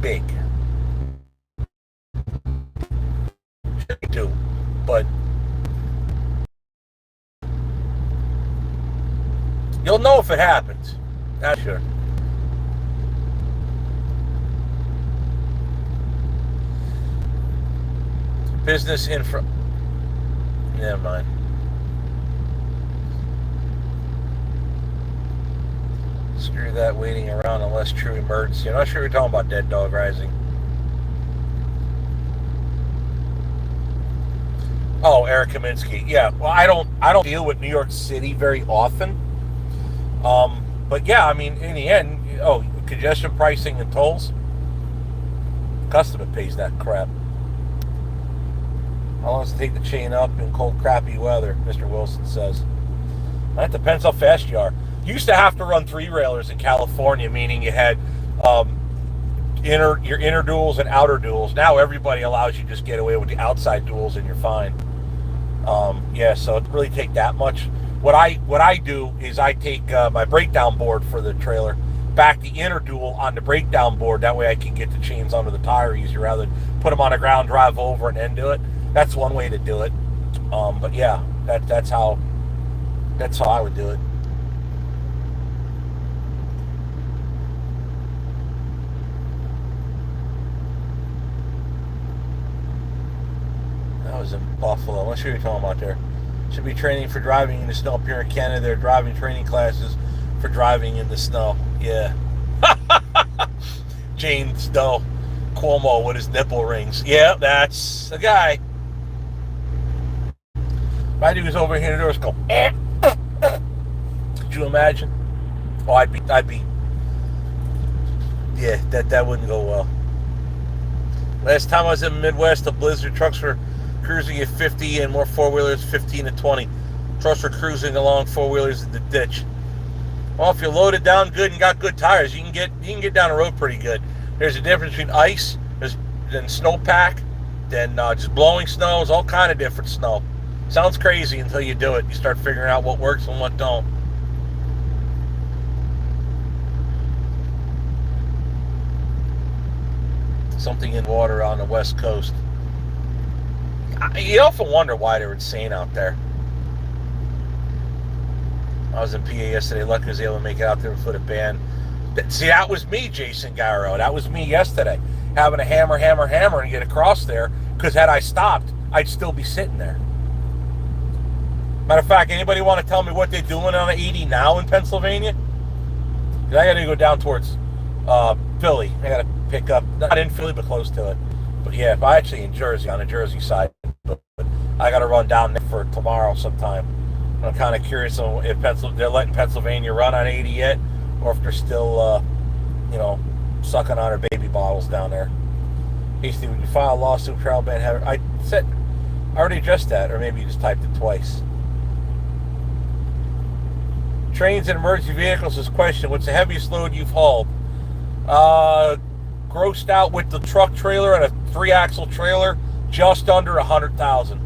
big. Do, but you'll know if it happens. That's sure. Business infra. Never mind. Screw that waiting around unless true emergency. I'm not sure you're talking about Dead Dog Rising. Oh, Eric Kaminsky. Yeah, well, I don't deal with New York City very often. But yeah, I mean, in the end, congestion pricing and tolls, customer pays that crap. How long does it take to chain up in cold, crappy weather? Mr. Wilson says. That depends how fast you are. You used to have to run three-railers in California, meaning you had your inner duals and outer duals. Now everybody allows you to just get away with the outside duals and you're fine. Yeah, so it doesn't really take that much. What I do is I take my breakdown board for the trailer, back the inner dual on the breakdown board. That way I can get the chains under the tire easier rather than put them on the ground, drive over, and then do it. That's one way to do it. But yeah, that's how I would do it. I was in Buffalo. I'm not sure what you're talking about there. Should be training for driving in the snow up here in Canada. They're driving training classes for driving in the snow. Yeah. Jane Snow Cuomo with his nipple rings. Yeah, that's the guy. If I do was over here in the doors go, could you imagine? Oh, I'd be, yeah, that wouldn't go well. Last time I was in the Midwest, the Blizzard trucks were cruising at 50 and more four-wheelers 15 to 20. Trucks were cruising along four-wheelers in the ditch. Well, if you load it down good and got good tires, you can get down the road pretty good. There's a difference between ice, then snowpack, then just blowing snow. There's all kind of different snow. Sounds crazy until you do it. You start figuring out what works and what don't. Something in water on the West Coast. You often wonder why they're insane out there. I was in PA yesterday. Lucky I was able to make it out there before the band. See, that was me, Jason Garrow. That was me yesterday. Having to hammer, and get across there. Because had I stopped, I'd still be sitting there. Matter of fact, anybody want to tell me what they're doing on the 80 now in Pennsylvania? Because I got to go down towards Philly. I got to pick up, not in Philly, but close to it. But yeah, if I actually in Jersey, on the Jersey side. But I got to run down there for tomorrow sometime. I'm kind of curious if they're letting Pennsylvania run on 80 yet, or if they're still, sucking on their baby bottles down there. Hey, Steve, would you file a lawsuit for Alabama? I already addressed that, or maybe you just typed it twice. Trains and emergency vehicles is question. What's the heaviest load you've hauled? Grossed out with the truck trailer and a 3-axle trailer, just under 100,000.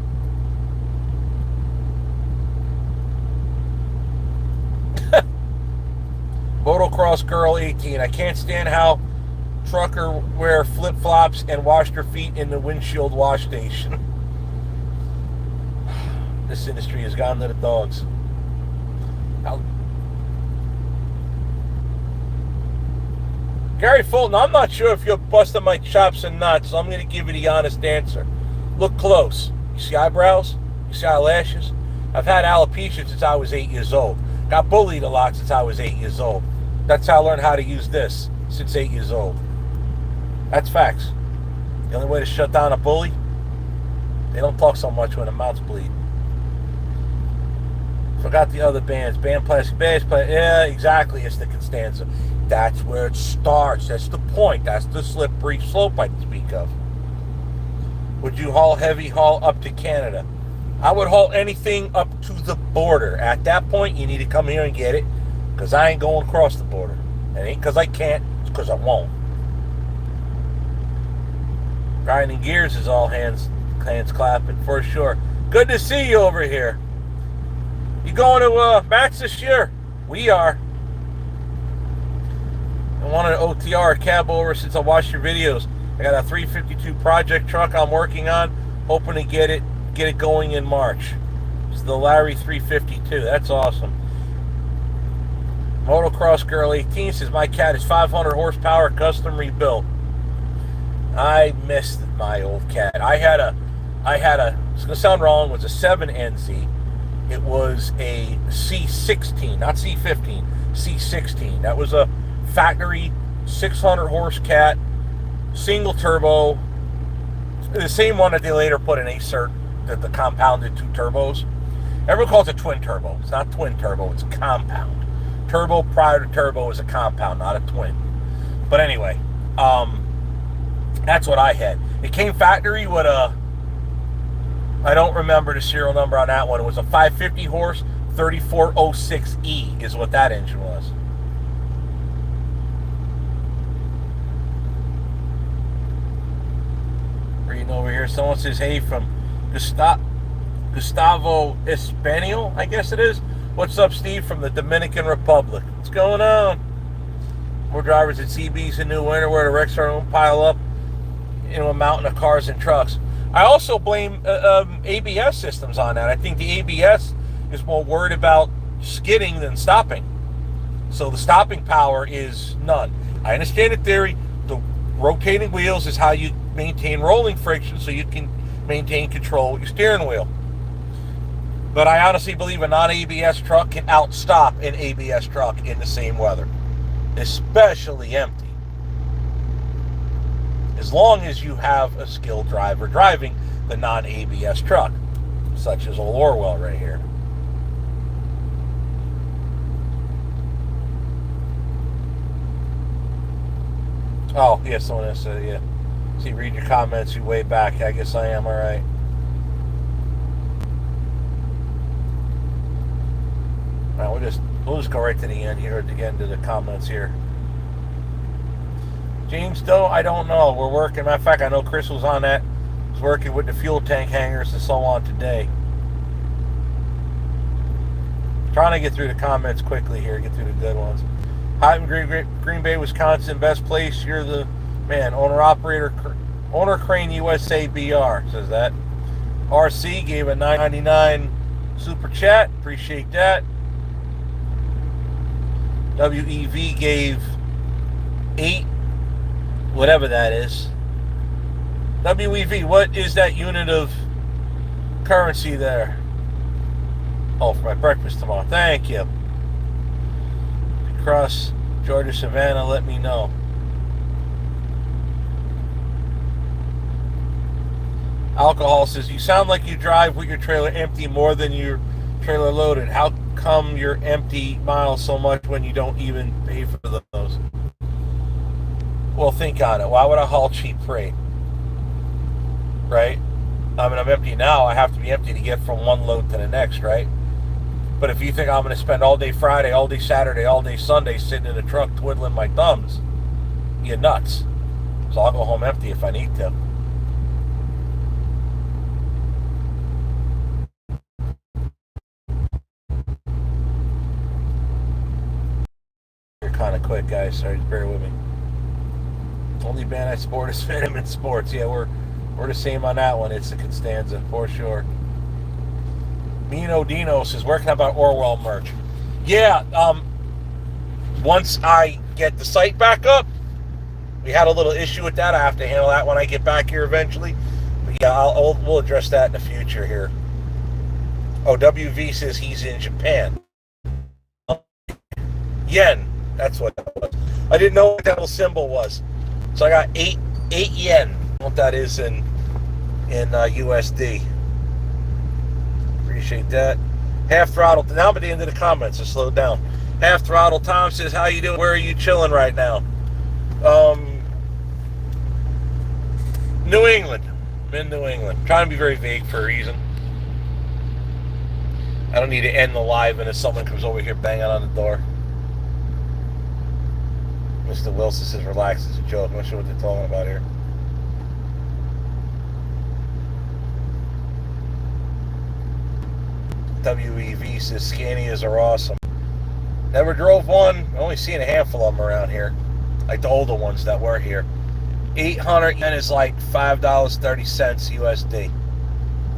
Motocross Girl 18. I can't stand how trucker wear flip-flops and wash their feet in the windshield wash station. This industry has gone to the dogs. Gary Fulton, I'm not sure if you're busting my chops or not, so I'm going to give you the honest answer. Look close. You see eyebrows? You see eyelashes? I've had alopecia since I was 8 years old. Got bullied a lot since I was 8 years old. That's how I learned how to use this since 8 years old. That's facts. The only way to shut down a bully, they don't talk so much when the mouths bleed. Forgot the other bands. Band Plastic Bags. Yeah, exactly. It's the Constanza. That's where it starts. That's the point. That's the slippery slope I speak of. Would you haul up to Canada? I would haul anything up to the border. At that point, you need to come here and get it, because I ain't going across the border. It ain't because I can't. It's because I won't. Grinding gears is all hands clapping for sure. Good to see you over here. You going to Max this year? We are. I wanted an OTR, a cab over since I watched your videos. I got a 352 project truck I'm working on, hoping to get it going in March. It's the Larry 352. That's awesome. Motocross Girl 18 says my cat is 500 horsepower, custom rebuilt. I missed my old cat. I had a. It's gonna sound wrong. It was a 7NZ. It was a C16, not C15. C16. That was a factory 600 horse cat, single turbo, the same one that they later put in Acert, the compounded 2 turbos. Everyone calls it twin turbo. It's not twin turbo, it's a compound. Turbo prior to turbo is a compound, not a twin. But anyway, that's what I had. It came factory with a I don't remember the serial number on that one. It was a 550 horse 3406E is what that engine was. Reading over here, someone says, hey, from Gustavo Espanol, I guess it is. What's up, Steve, from the Dominican Republic? What's going on? More drivers at CB's in New Winter where the wrecks are going to pile up into a mountain of cars and trucks. I also blame ABS systems on that. I think the ABS is more worried about skidding than stopping. So the stopping power is none. I understand the theory. The rotating wheels is how you maintain rolling friction so you can maintain control with your steering wheel. But I honestly believe a non-ABS truck can outstop an ABS truck in the same weather, especially empty. As long as you have a skilled driver driving the non-ABS truck, such as old Orwell right here. Oh, yeah, someone else said, yeah. See, read your comments, you way back. I guess I am, all right. All right, we'll just go right to the end here, again to the comments here. James Doe, I don't know. We're working. Matter of fact, I know Chris was on that. Was working with the fuel tank hangers and so on today. Trying to get through the comments quickly here, get through the good ones. Hi, Green Bay, Wisconsin, best place. You're the man. Owner Crane USA BR says that. RC gave a $9.99 super chat. Appreciate that. WEV gave 8, whatever that is. WEV, what is that unit of currency there? Oh, for my breakfast tomorrow. Thank you. Across Georgia Savannah, let me know. Alcohol says, you sound like you drive with your trailer empty more than your trailer loaded. How come you're empty miles so much when you don't even pay for those? Well, think on it. Why would I haul cheap freight? Right? I mean, I'm empty now. I have to be empty to get from one load to the next, right? But if you think I'm going to spend all day Friday, all day Saturday, all day Sunday sitting in the truck twiddling my thumbs, you're nuts. So I'll go home empty if I need to. You're kind of quick, guys. Sorry, just bear with me. Only band I sport is Venom in Sports. Yeah, we're the same on that one. It's a Constanza for sure. Mino Dino says, where can I buy Orwell merch? Yeah, once I get the site back up, we had a little issue with that. I have to handle that when I get back here eventually. But yeah, we'll address that in the future here. Oh, WV says he's in Japan. Yen, that's what that was. I didn't know what that little symbol was. So I got 8 yen. What that is in USD. Appreciate that. Half Throttle. Now I'm at the end of the comments, so slow down. Half Throttle Tom says, how you doing? Where are you chilling right now? New England. I'm in New England. I'm trying to be very vague for a reason. I don't need to end the live and if someone comes over here banging on the door. Mr. Wilson says, relax, it's a joke. I'm not sure what they're talking about here. WEV says, Scanias are awesome. Never drove one. Only seen a handful of them around here. Like the older ones that were here. 800 yen is like $5.30 USD.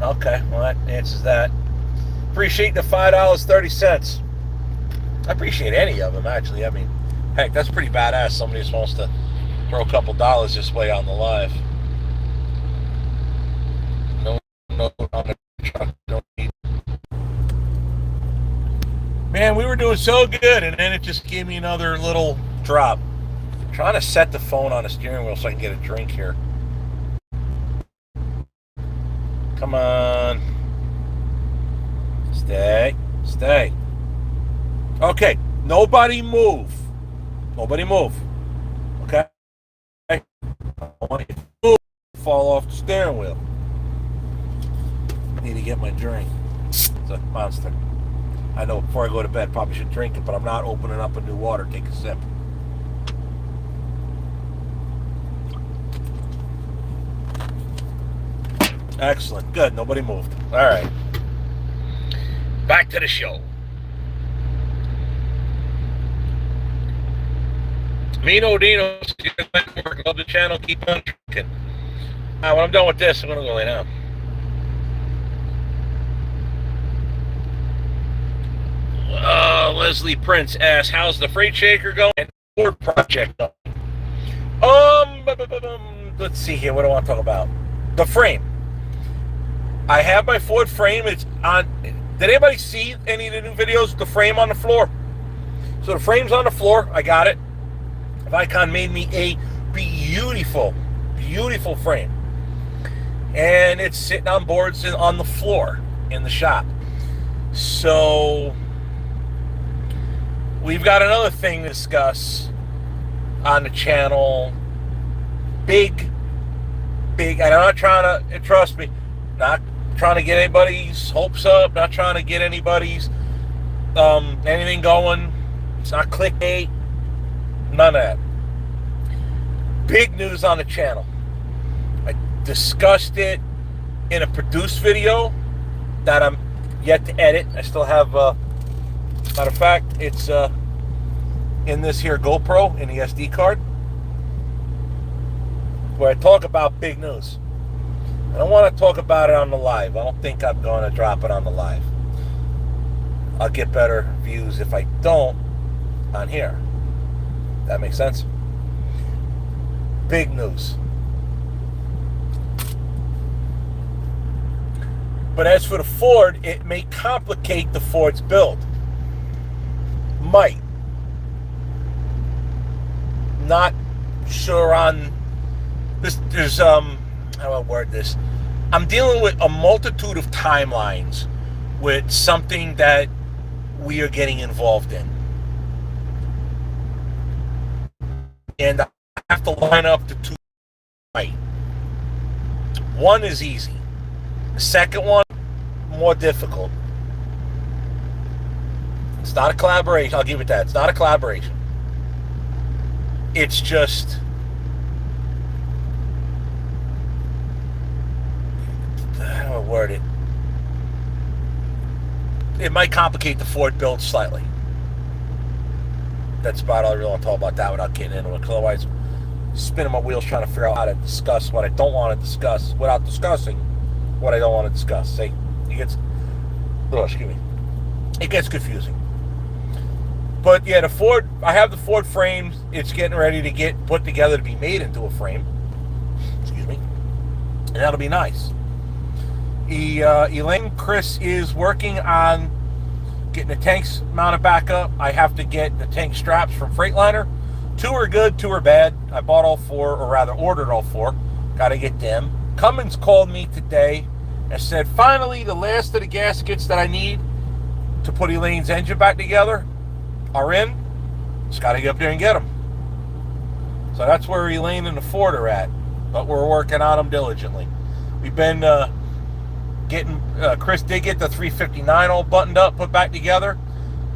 Okay, well that answers that. Appreciate the $5.30. I appreciate any of them, actually. I mean, heck, that's pretty badass. Somebody just wants to throw a couple dollars this way on the live. No, on the truck. Don't need. Man, we were doing so good, and then it just gave me another little drop. I'm trying to set the phone on the steering wheel so I can get a drink here. Come on. Stay. Okay, nobody move. Nobody move. Okay? I want you to move. Fall off the steering wheel. Need to get my drink. It's a Monster. I know before I go to bed, probably should drink it, but I'm not opening up a new water. Take a sip. Excellent. Good. Nobody moved. All right. Back to the show. Mino Dino, love the channel. Keep on drinking. Now, when I'm done with this, I'm going to go lay down. Leslie Prince asks, how's the freight shaker going? And Ford project going? Let's see here. What do I want to talk about? The frame. I have my Ford frame. It's on. Did anybody see any of the new videos? The frame on the floor. So the frame's on the floor. I got it. Vicon made me a beautiful, beautiful frame. And it's sitting on boards on the floor in the shop. So we've got another thing to discuss on the channel. Big, and I'm not trying to, trust me, not trying to get anybody's hopes up, not trying to get anybody's anything going. It's not clickbait, none of that. Big news on the channel. I discussed it in a produced video that I'm yet to edit. I still have, matter of fact, it's in this here GoPro in the SD card, where I talk about big news. I don't want to talk about it on the live. I don't think I'm going to drop it on the live. I'll get better views if I don't on here. That makes sense? Big news. But as for the Ford, it may complicate the Ford's build. Might. Not sure on this. There's how do I word this? I'm dealing with a multitude of timelines with something that we are getting involved in. And I have to line up the two right. One is easy. The second one, more difficult. It's not a collaboration. I'll give it that. It's not a collaboration. It's just how do I word it? It might complicate the Ford build slightly. That's about all I really want to talk about that without getting into it. Because otherwise, spinning my wheels trying to figure out how to discuss what I don't want to discuss without discussing what I don't want to discuss. See, it gets, excuse me, it gets confusing. But yeah, the Ford, I have the Ford frames. It's getting ready to get put together to be made into a frame. Excuse me, and that'll be nice. Elaine Chris is working on getting the tanks mounted back up. I have to get the tank straps from Freightliner. 2 are good, 2 are bad. I bought all 4, or rather ordered all 4. Got to get them. Cummins called me today and said, finally, the last of the gaskets that I need to put Elaine's engine back together are in. Just got to get up there and get them. So that's where Elaine and the Ford are at. But we're working on them diligently. We've been getting, Chris did get the 359 all buttoned up, put back together.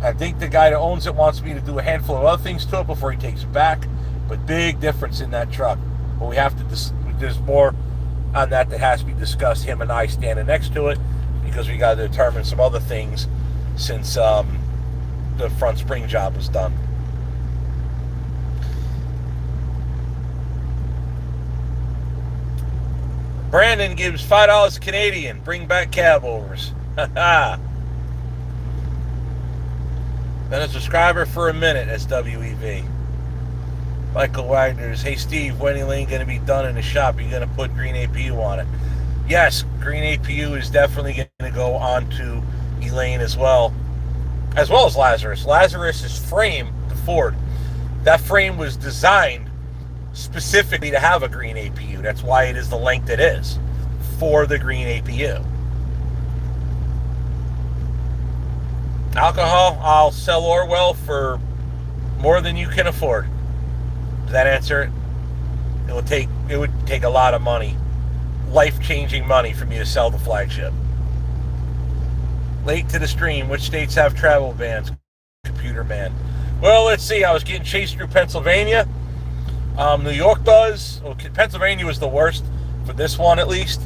I think the guy that owns it wants me to do a handful of other things to it before he takes it back. But big difference in that truck. But we have to, there's more on that has to be discussed, him and I standing next to it, because we got to determine some other things since the front spring job was done. Brandon gives $5 Canadian. Bring back cab overs. Been a subscriber for a minute, SWEV. Michael Wagner's, hey Steve, when Elaine going to be done in the shop? Are you going to put green APU on it? Yes, green APU is definitely going to go on to Elaine as well as Lazarus. Lazarus's frame, the Ford, that frame was designed specifically to have a green APU. That's why it is the length it is for the green APU. Alcohol, I'll sell Orwell for more than you can afford. Does that answer it? It would take a lot of money, life-changing money, for me to sell the flagship. Late to the stream. Which states have travel bans? Computer man. Well, let's see. I was getting chased through Pennsylvania. New York does. Well, Pennsylvania was the worst for this one, at least.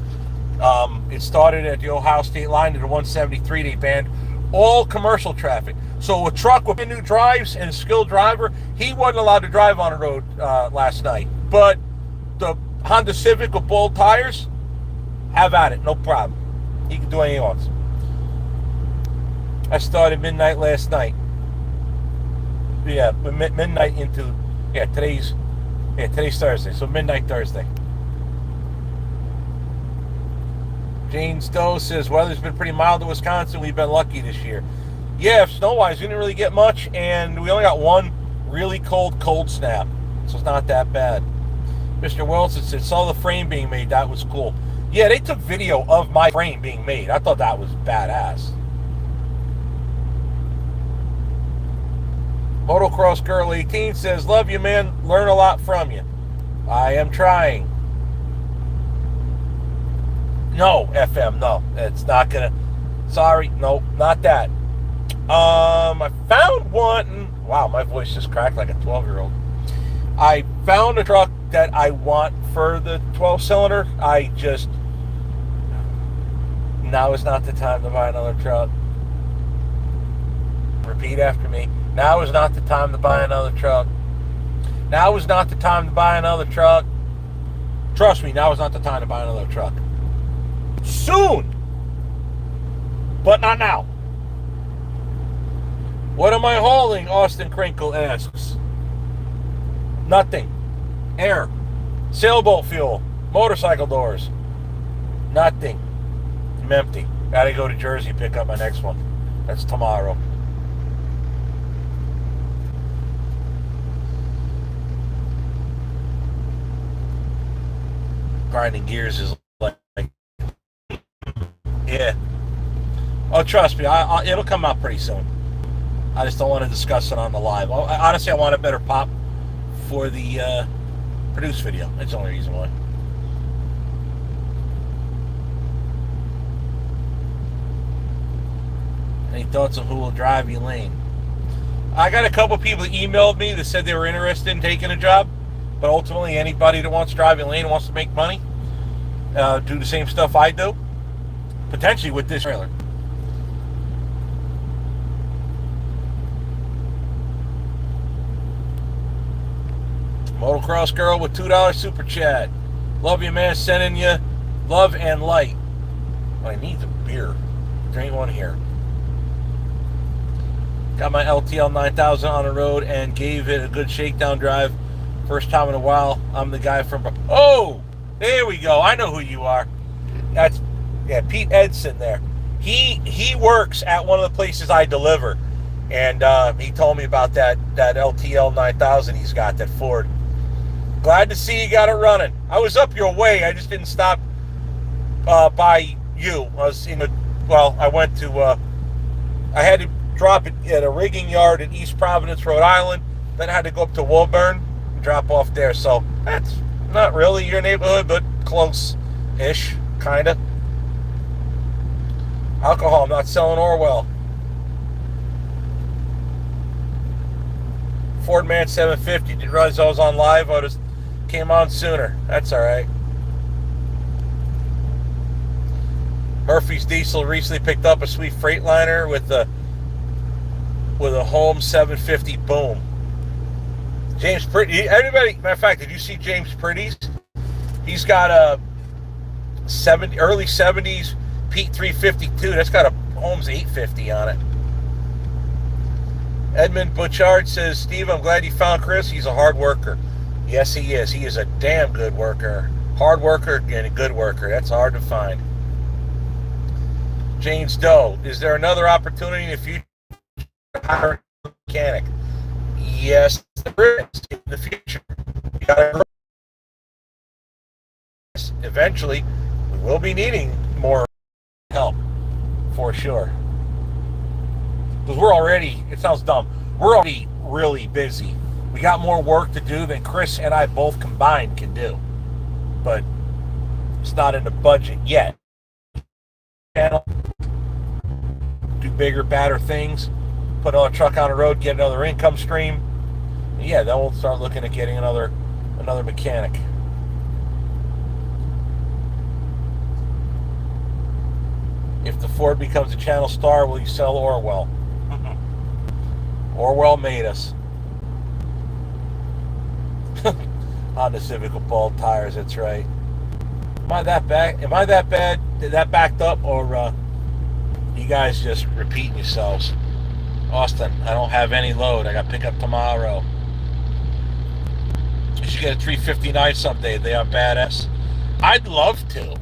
It started at the Ohio State line at the 173. They banned all commercial traffic. So a truck with new drives and a skilled driver, he wasn't allowed to drive on the road last night. But the Honda Civic with bald tires, have at it, no problem. He can do anything he wants. I started midnight last night. Yeah, midnight into today's Thursday, so midnight Thursday. Jane Stowe says weather's been pretty mild in Wisconsin. We've been lucky this year. Yeah, snow-wise, we didn't really get much, and we only got one really cold snap, so it's not that bad. Mr. Wilson said, saw the frame being made. That was cool. Yeah, they took video of my frame being made. I thought that was badass. Motocross Girl 18 says, love you, man. Learn a lot from you. I am trying. No, FM, no. It's not going to. Sorry, no, not that. I found one. Wow, my voice just cracked like a 12-year-old. I found a truck that I want for the 12-cylinder. Now is not the time to buy another truck. Repeat after me. Now is not the time to buy another truck. Now is not the time to buy another truck. Trust me, now is not the time to buy another truck. Soon, but not now. What am I hauling? Austin Crinkle asks. Nothing. Air. Sailboat fuel. Motorcycle doors. Nothing. I'm empty. Gotta go to Jersey, pick up my next one. That's tomorrow. Grinding gears is like, yeah. Oh, trust me, it'll come out pretty soon. I just don't want to discuss it on the live. Honestly, I want a better pop for the produce video. That's the only reason why. Any thoughts on who will drive Elaine? I got a couple people that emailed me that said they were interested in taking a job, but ultimately anybody that wants to drive Elaine wants to make money, do the same stuff I do, potentially with this trailer. Motocross Girl with $2 super chat. Love you, man. Sending you love and light. I need a beer. There ain't one here. Got my LTL 9000 on the road and gave it a good shakedown drive. First time in a while. I'm the guy from... Oh! There we go. I know who you are. That's... Yeah, Pete Edson there. He works at one of the places I deliver. And he told me about that LTL 9000 he's got, that Ford. Glad to see you got it running. I was up your way. I just didn't stop by you. I was in I went to... I had to drop it at a rigging yard in East Providence, Rhode Island. Then I had to go up to Woburn and drop off there. So that's not really your neighborhood, but close-ish, kind of. Alcohol, I'm not selling Orwell. Ford Man 750. Didn't realize I was on live. I just came on sooner. That's all right. Murphy's Diesel recently picked up a sweet Freightliner with a Holmes 750 boom. James Pretty. Everybody, matter of fact, did you see James Pretty's? He's got a early 70s Pete 352. That's got a Holmes 850 on it. Edmund Butchard says, Steve, I'm glad you found Chris. He's a hard worker. Yes, he is. He is a damn good worker. Hard worker and a good worker. That's hard to find. James Doe, is there another opportunity in the future to hire a mechanic? Yes, there is in the future. You gotta eventually, we will be needing more help, for sure. Because we're already, it sounds dumb, we're already really busy. We got more work to do than Chris and I both combined can do. But it's not in the budget yet. do bigger, badder things, put another truck on the road, get another income stream. Yeah, then we'll start looking at getting another mechanic. If the Ford becomes a channel star, will you sell Orwell? Orwell made us. On the Civic with bald tires, that's right. Am I that bad? Did that backed up, or you guys just repeating yourselves? Austin, I don't have any load. I got to pick up tomorrow. You should get a 359 someday. They are badass. I'd love to.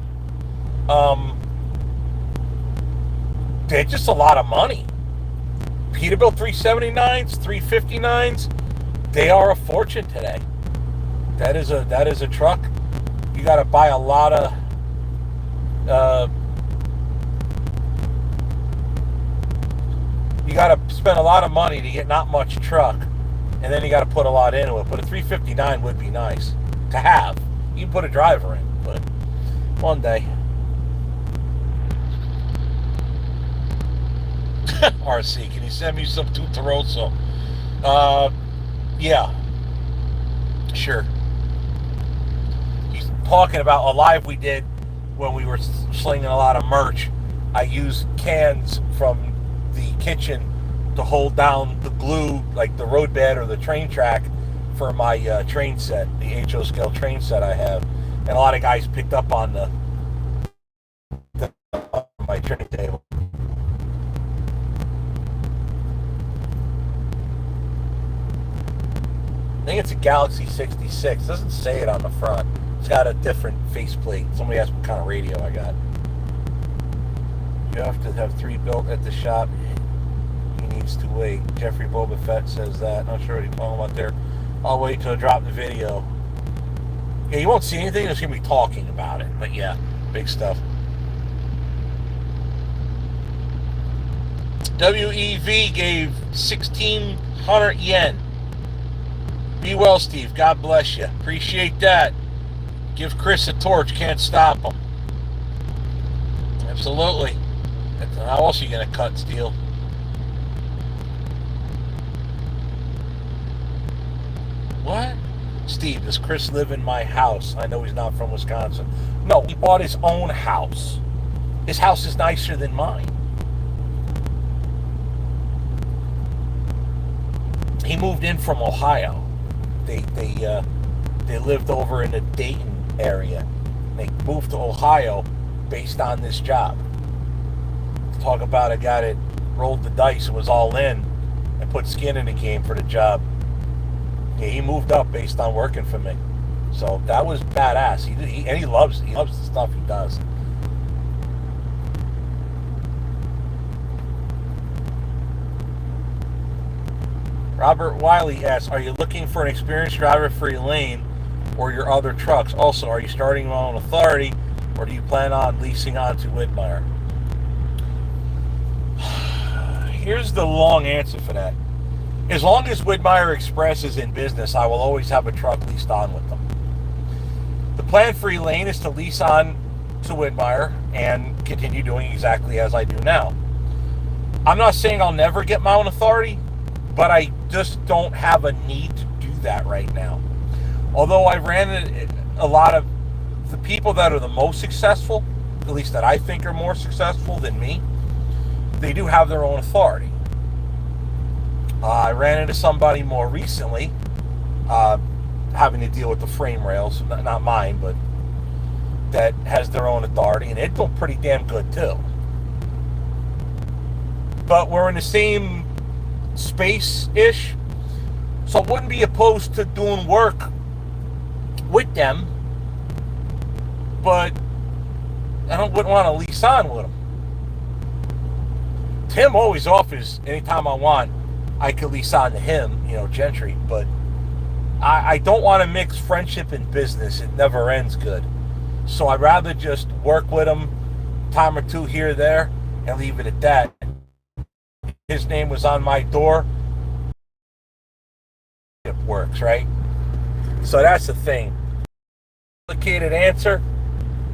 They're just a lot of money. Peterbilt 379s, 359s, they are a fortune today. That is a truck. You got to buy a lot of you got to spend a lot of money to get not much truck, and then you got to put a lot into it. But a 359 would be nice to have. You can put a driver in, but one day. RC, can you send me some Tutarosso? Yeah, sure. He's talking about a live we did when we were slinging a lot of merch. I used cans from the kitchen to hold down the glue, like the road bed or the train track, for my train set, the HO scale train set I have. And a lot of guys picked up on my train table. I think it's a Galaxy 66. It doesn't say it on the front. It's got a different faceplate. Somebody asked what kind of radio I got. You have to have 3 built at the shop. He needs to wait. Jeffrey Boba Fett says that. Not sure what he's talking about there. I'll wait till I drop the video. Yeah, you won't see anything. It's going to be talking about it. But yeah, big stuff. WEV gave 1,600 yen. Be well, Steve. God bless you. Appreciate that. Give Chris a torch. Can't stop him. Absolutely. How else are you going to cut steel? What? Steve, does Chris live in my house? I know he's not from Wisconsin. No, he bought his own house. His house is nicer than mine. He moved in from Ohio. They lived over in the Dayton area. They moved to Ohio based on this job. Talk about a guy that rolled the dice and was all in and put skin in the game for the job. Yeah, he moved up based on working for me. So that was badass. He loves the stuff he does. Robert Wiley asks, are you looking for an experienced driver for Elaine or your other trucks? Also, are you starting your own authority, or do you plan on leasing onto Widmeyer? Here's the long answer for that. As long as Widmeyer Express is in business, I will always have a truck leased on with them. The plan for Elaine is to lease on to Widmeyer and continue doing exactly as I do now. I'm not saying I'll never get my own authority, but I just don't have a need to do that right now. Although I ran a lot of the people that are the most successful, at least that I think are more successful than me, they do have their own authority. I ran into somebody more recently having to deal with the frame rails, not mine, but that has their own authority, and it's doing pretty damn good too. But we're in the same space-ish, so I wouldn't be opposed to doing work with them, but I wouldn't want to lease on with them. Tim always offers anytime I want, I could lease on to him, Gentry, but I don't want to mix friendship and business. It never ends good. So I'd rather just work with him time or two here or there and leave it at that. His name was on my door. It works, right? So that's the thing. Complicated answer,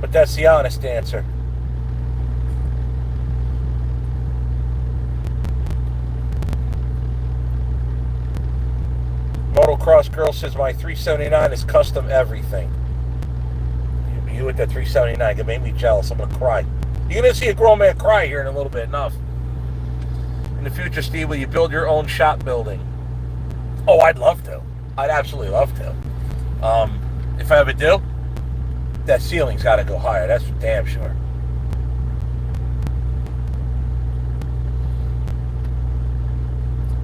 but that's the honest answer. Motocross girl says my 379 is custom everything. You with that 379 can make me jealous. I'm gonna cry. You're gonna see a grown man cry here in a little bit. Enough. In the future, Steve, will you build your own shop building? Oh, I'd love to. I'd absolutely love to. If I ever do, that ceiling's got to go higher. That's for damn sure.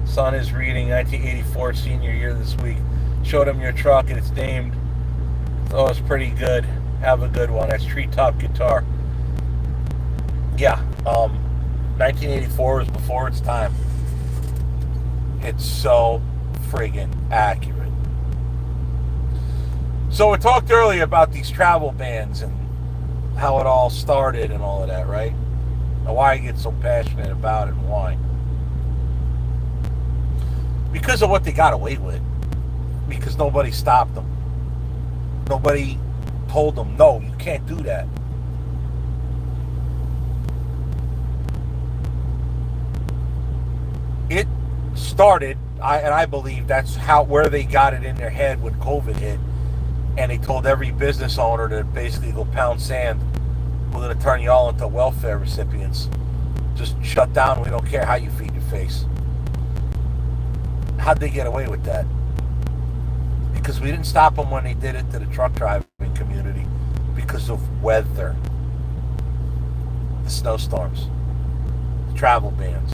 Son is reading 1984 senior year this week. Showed him your truck and it's named. Oh, it's pretty good. Have a good one. That's Treetop Guitar. Yeah. 1984 was before its time. It's so friggin' accurate. So we talked earlier about these travel bans and how it all started and all of that, right? And why I get so passionate about it and why. Because of what they got away with. Because nobody stopped them. Nobody told them, no, you can't do that. It started, and I believe that's where they got it in their head when COVID hit. And they told every business owner to basically go pound sand. We're going to turn you all into welfare recipients. Just shut down. We don't care how you feed your face. How'd they get away with that? Because we didn't stop them when they did it to the truck driving community because of weather. The snowstorms. The travel bans.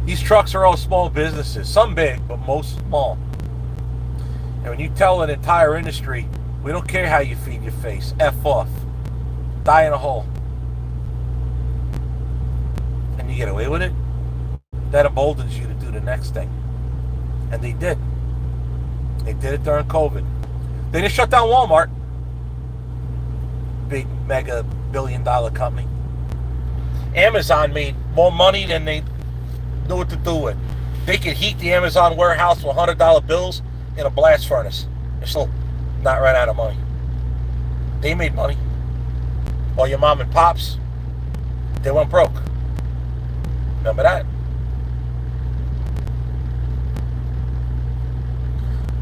These trucks are all small businesses. Some big, but most small. And when you tell an entire industry, we don't care how you feed your face, F off, die in a hole, and you get away with it, that emboldens you to do the next thing. And they did. They did it during COVID. They didn't shut down Walmart, big mega billion-dollar company. Amazon made more money than they knew what to do with. They could heat the Amazon warehouse with $100 bills in a blast furnace. They're still not run out of money. They made money. While your mom and pops, they went broke. Remember that?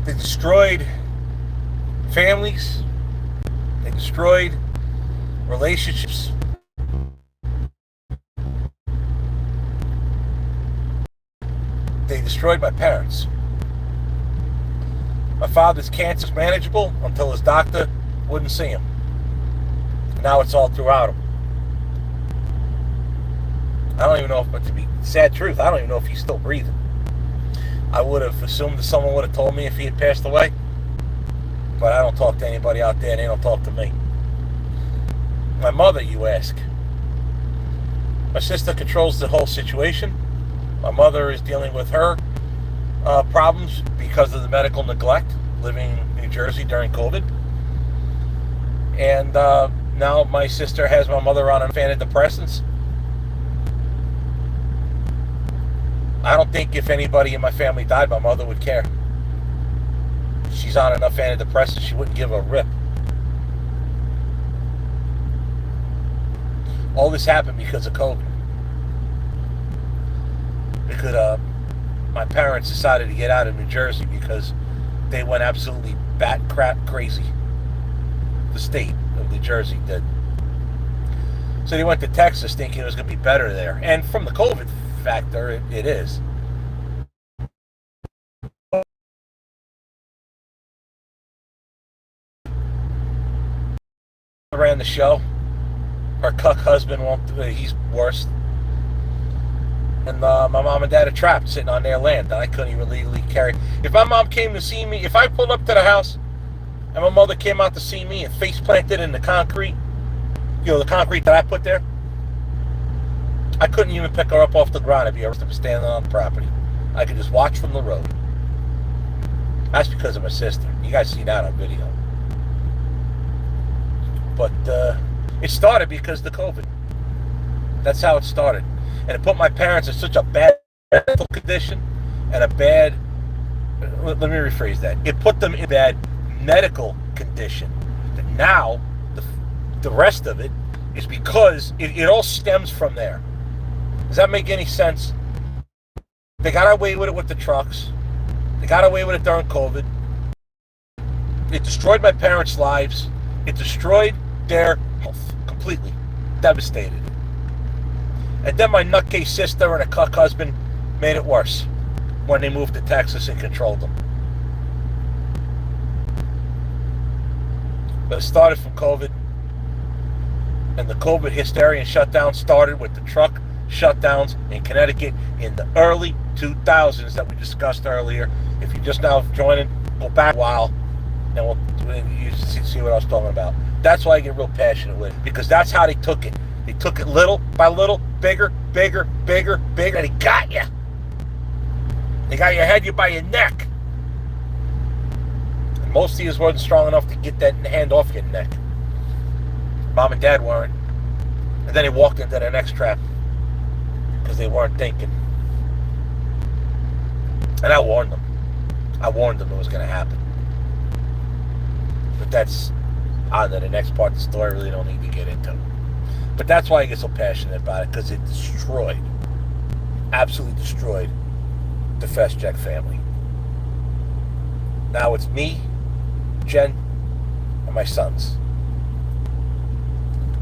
They destroyed families. They destroyed relationships. They destroyed my parents. My father's cancer was manageable until his doctor wouldn't see him. Now it's all throughout him. I don't even know if, but to be sad truth, I don't even know if he's still breathing. I would have assumed that someone would have told me if he had passed away. But I don't talk to anybody out there, and they don't talk to me. My mother, you ask. My sister controls the whole situation. My mother is dealing with her problems because of the medical neglect, living in New Jersey during COVID. And now my sister has my mother on antidepressants. I don't think if anybody in my family died, my mother would care. She's on enough antidepressants, she wouldn't give a rip. All this happened because of COVID. Because my parents decided to get out of New Jersey because they went absolutely bat crap crazy. The state of New Jersey did. So they went to Texas thinking it was going to be better there. And from the COVID factor, it is. Ran the show. Her cuck husband won't do it. He's worse. And my mom and dad are trapped sitting on their land that I couldn't even legally carry. If my mom came to see me, if I pulled up to the house and my mother came out to see me and face planted in the concrete, the concrete that I put there, I couldn't even pick her up off the ground. I'd be arrested for standing on the property. I could just watch from the road. That's because of my sister. You guys see that on video. But it started because of the COVID. That's how it started. And it put my parents in such a bad mental condition and a bad, let me rephrase that. It put them in a bad medical condition. That now, the rest of it is because it all stems from there. Does that make any sense? They got away with it with the trucks. They got away with it during COVID. It destroyed my parents' lives. It destroyed their health completely. Devastated. And then my nutcase sister and a cuck husband made it worse when they moved to Texas and controlled them. But it started from COVID. And the COVID hysteria and shutdown started with the truck shutdowns in Connecticut in the early 2000s that we discussed earlier. If you're just now joining, go back a while and you see what I was talking about. That's why I get real passionate with it, because that's how they took it. They took it little by little, bigger, bigger, bigger, bigger, and he got you. They got your head, you by your neck. And most of you wasn't strong enough to get that hand off your neck. Mom and Dad weren't. And then they walked into the next trap because they weren't thinking. And I warned them. I warned them it was going to happen. But that's on to the next part of the story I really don't need to get into. But that's why I get so passionate about it, because it destroyed, absolutely destroyed the Feschek family. Now it's me, Jen, and my sons.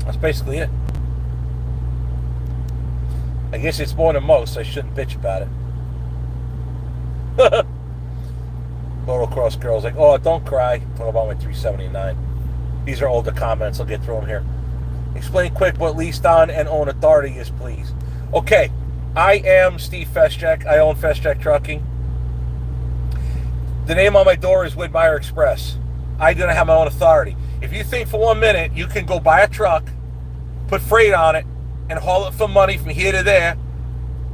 That's basically it. I guess it's more than most. I shouldn't bitch about it. Motocross girls like, oh, don't cry. Talk about my 379. These are older comments. I'll get through them here. Explain quick what leased on and own authority is, please. Okay, I am Steve Feschek. I own Feschek Trucking. The name on my door is Widmeyer Express. I didn't have my own authority. If you think for 1 minute you can go buy a truck, put freight on it, and haul it for money from here to there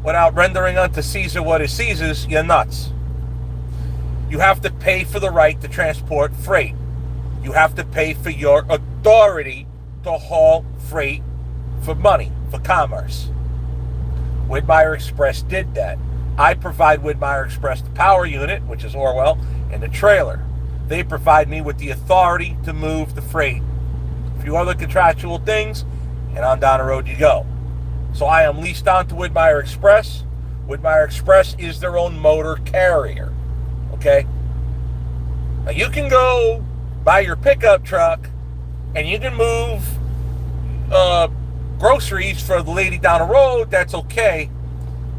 without rendering unto Caesar what is Caesar's, you're nuts. You have to pay for the right to transport freight. You have to pay for your authority to haul freight for money, for commerce. Widmeyer Express did that. I provide Widmeyer Express the power unit, which is Orwell, and the trailer. They provide me with the authority to move the freight. A few other contractual things, and on down the road you go. So I am leased on to Widmeyer Express. Widmeyer Express is their own motor carrier. Okay? Now you can go buy your pickup truck and you can move groceries for the lady down the road, that's okay.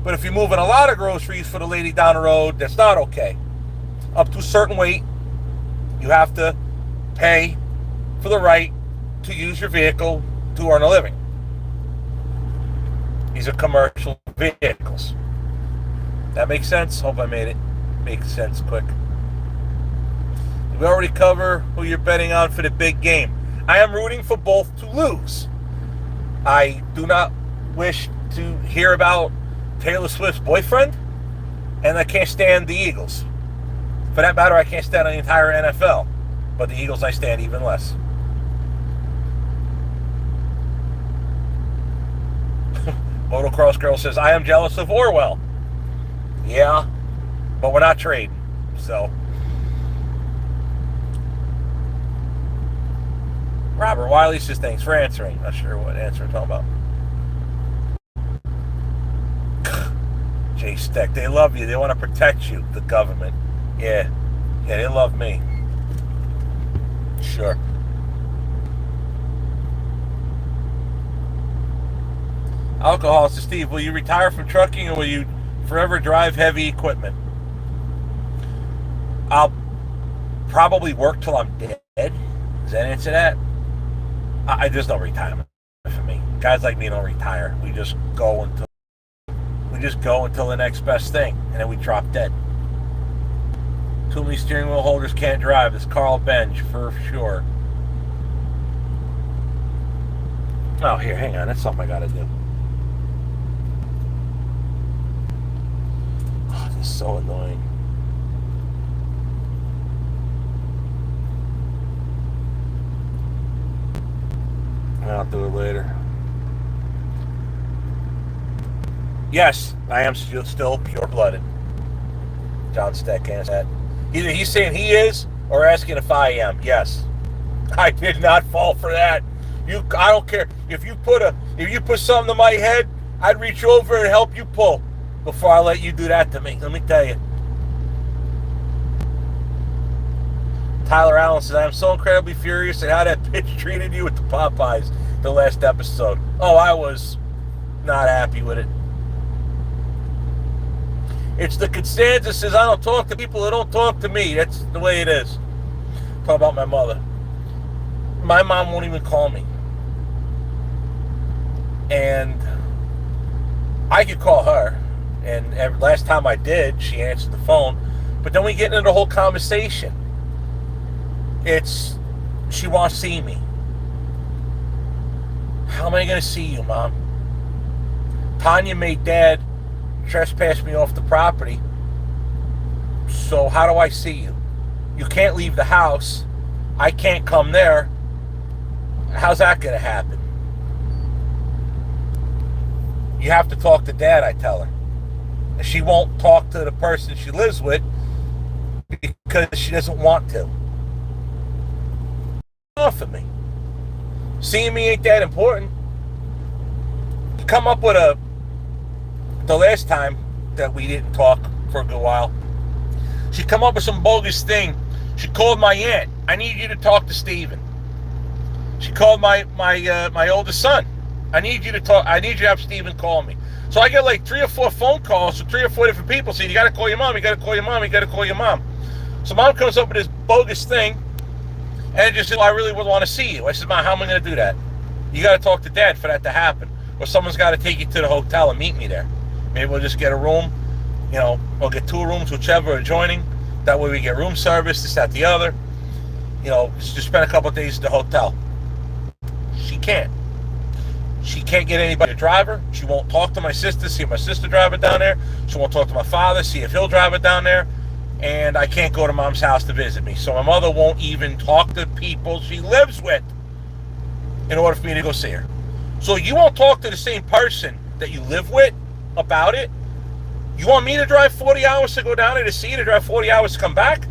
But if you're moving a lot of groceries for the lady down the road, that's not okay. Up to a certain weight, you have to pay for the right to use your vehicle to earn a living. These are commercial vehicles. That makes sense? Hope I made it make sense quick. Did we already cover who you're betting on for the big game? I am rooting for both to lose. I do not wish to hear about Taylor Swift's boyfriend, and I can't stand the Eagles. For that matter, I can't stand the entire NFL, but the Eagles I stand even less. Motocross girl says, I am jealous of Orwell. Yeah, but we're not trading, so. Robert Wiley says, thanks for answering. Not sure what answer I'm talking about. Jay Steck, they love you. They want to protect you, the government. Yeah, they love me. Sure. Alcohol says, Steve, will you retire from trucking or will you forever drive heavy equipment? I'll probably work till I'm dead. Does that answer that? There's no retirement for me. Guys like me don't retire. We just go until the next best thing, and then we drop dead. Too many steering wheel holders can't drive. It's Carl Benj for sure. Oh, here, hang on. That's something I gotta do. Oh, this is so annoying. I'll do it later. Yes, I am still pure-blooded. John Steck answers that. Either he's saying he is or asking if I am. Yes. I did not fall for that. I don't care. If you put something to my head, I'd reach over and help you pull before I let you do that to me. Let me tell you. Tyler Allen says, I'm so incredibly furious at how that bitch treated you with the Popeyes the last episode. Oh, I was not happy with it. It's the Constanza says, I don't talk to people who don't talk to me. That's the way it is. Talk about my mother. My mom won't even call me. And I could call her. And last time I did, she answered the phone. But then we get into the whole conversation. She wants to see me. How am I going to see you, Mom? Tanya made Dad trespass me off the property. So how do I see you? You can't leave the house. I can't come there. How's that going to happen? You have to talk to Dad, I tell her. And she won't talk to the person she lives with because she doesn't want to. Off of me. Seeing me ain't that important. Come up with the last time that we didn't talk for a good while, she come up with some bogus thing. She called my aunt. I need you to talk to Steven. She called my oldest son. I need you to talk. I need you to have Steven call me. So I get like 3 or 4 phone calls from 3 or 4 different people saying, you got to call your mom, you got to call your mom, you got to call your mom. So Mom comes up with this bogus thing and just said, I really would want to see you. I said, Mom, how am I going to do that? You got to talk to Dad for that to happen. Or someone's got to take you to the hotel and meet me there. Maybe we'll just get a room, we'll get 2 rooms, whichever are adjoining. That way we get room service, this, that, the other. Just spend a couple of days at the hotel. She can't. She can't get anybody to drive her. She won't talk to my sister, see if my sister drive it down there. She won't talk to my father, see if he'll drive it down there. And I can't go to Mom's house to visit me. So my mother won't even talk to people she lives with in order for me to go see her. So you won't talk to the same person that you live with about it? You want me to drive 40 hours to go down there to see you, to drive 40 hours to come back?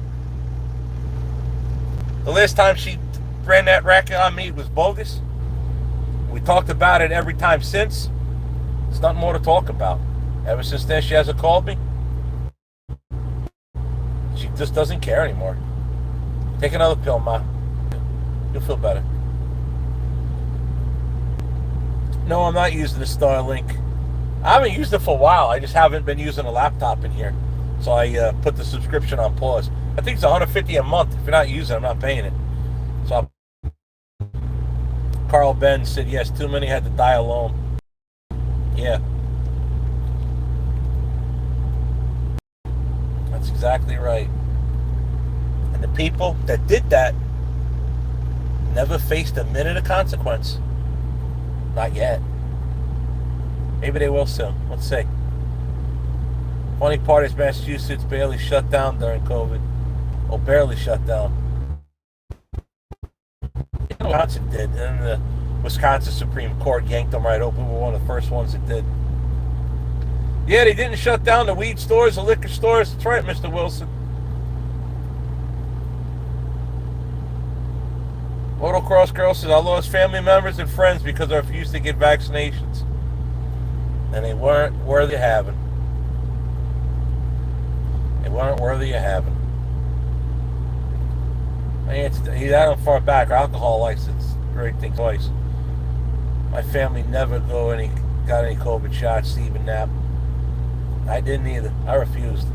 The last time she ran that racket on me was bogus. We talked about it every time since. There's nothing more to talk about. Ever since then, she hasn't called me. She just doesn't care anymore. Take another pill, Ma. You'll feel better. No, I'm not using the Starlink. I haven't used it for a while. I just haven't been using a laptop in here. So I put the subscription on pause. I think it's $150 a month. If you're not using it, I'm not paying it. So Carl Ben said, yes, too many had to die alone. Yeah. That's exactly right. And the people that did that never faced a minute of consequence. Not yet. Maybe they will soon. Let's see. Funny part is Massachusetts barely shut down during COVID. Oh, barely shut down. Wisconsin did, and the Wisconsin Supreme Court yanked them right open. We were one of the first ones that did. Yeah, they didn't shut down the weed stores, the liquor stores. That's right, Mr. Wilson. Motocross girl says, I lost family members and friends because I refused to get vaccinations. And they weren't worthy of having. They weren't worthy of having. He's out on far back. Alcohol license. Great thing twice. My family never got any COVID shots, Stephen Knapp. I didn't either. I refused.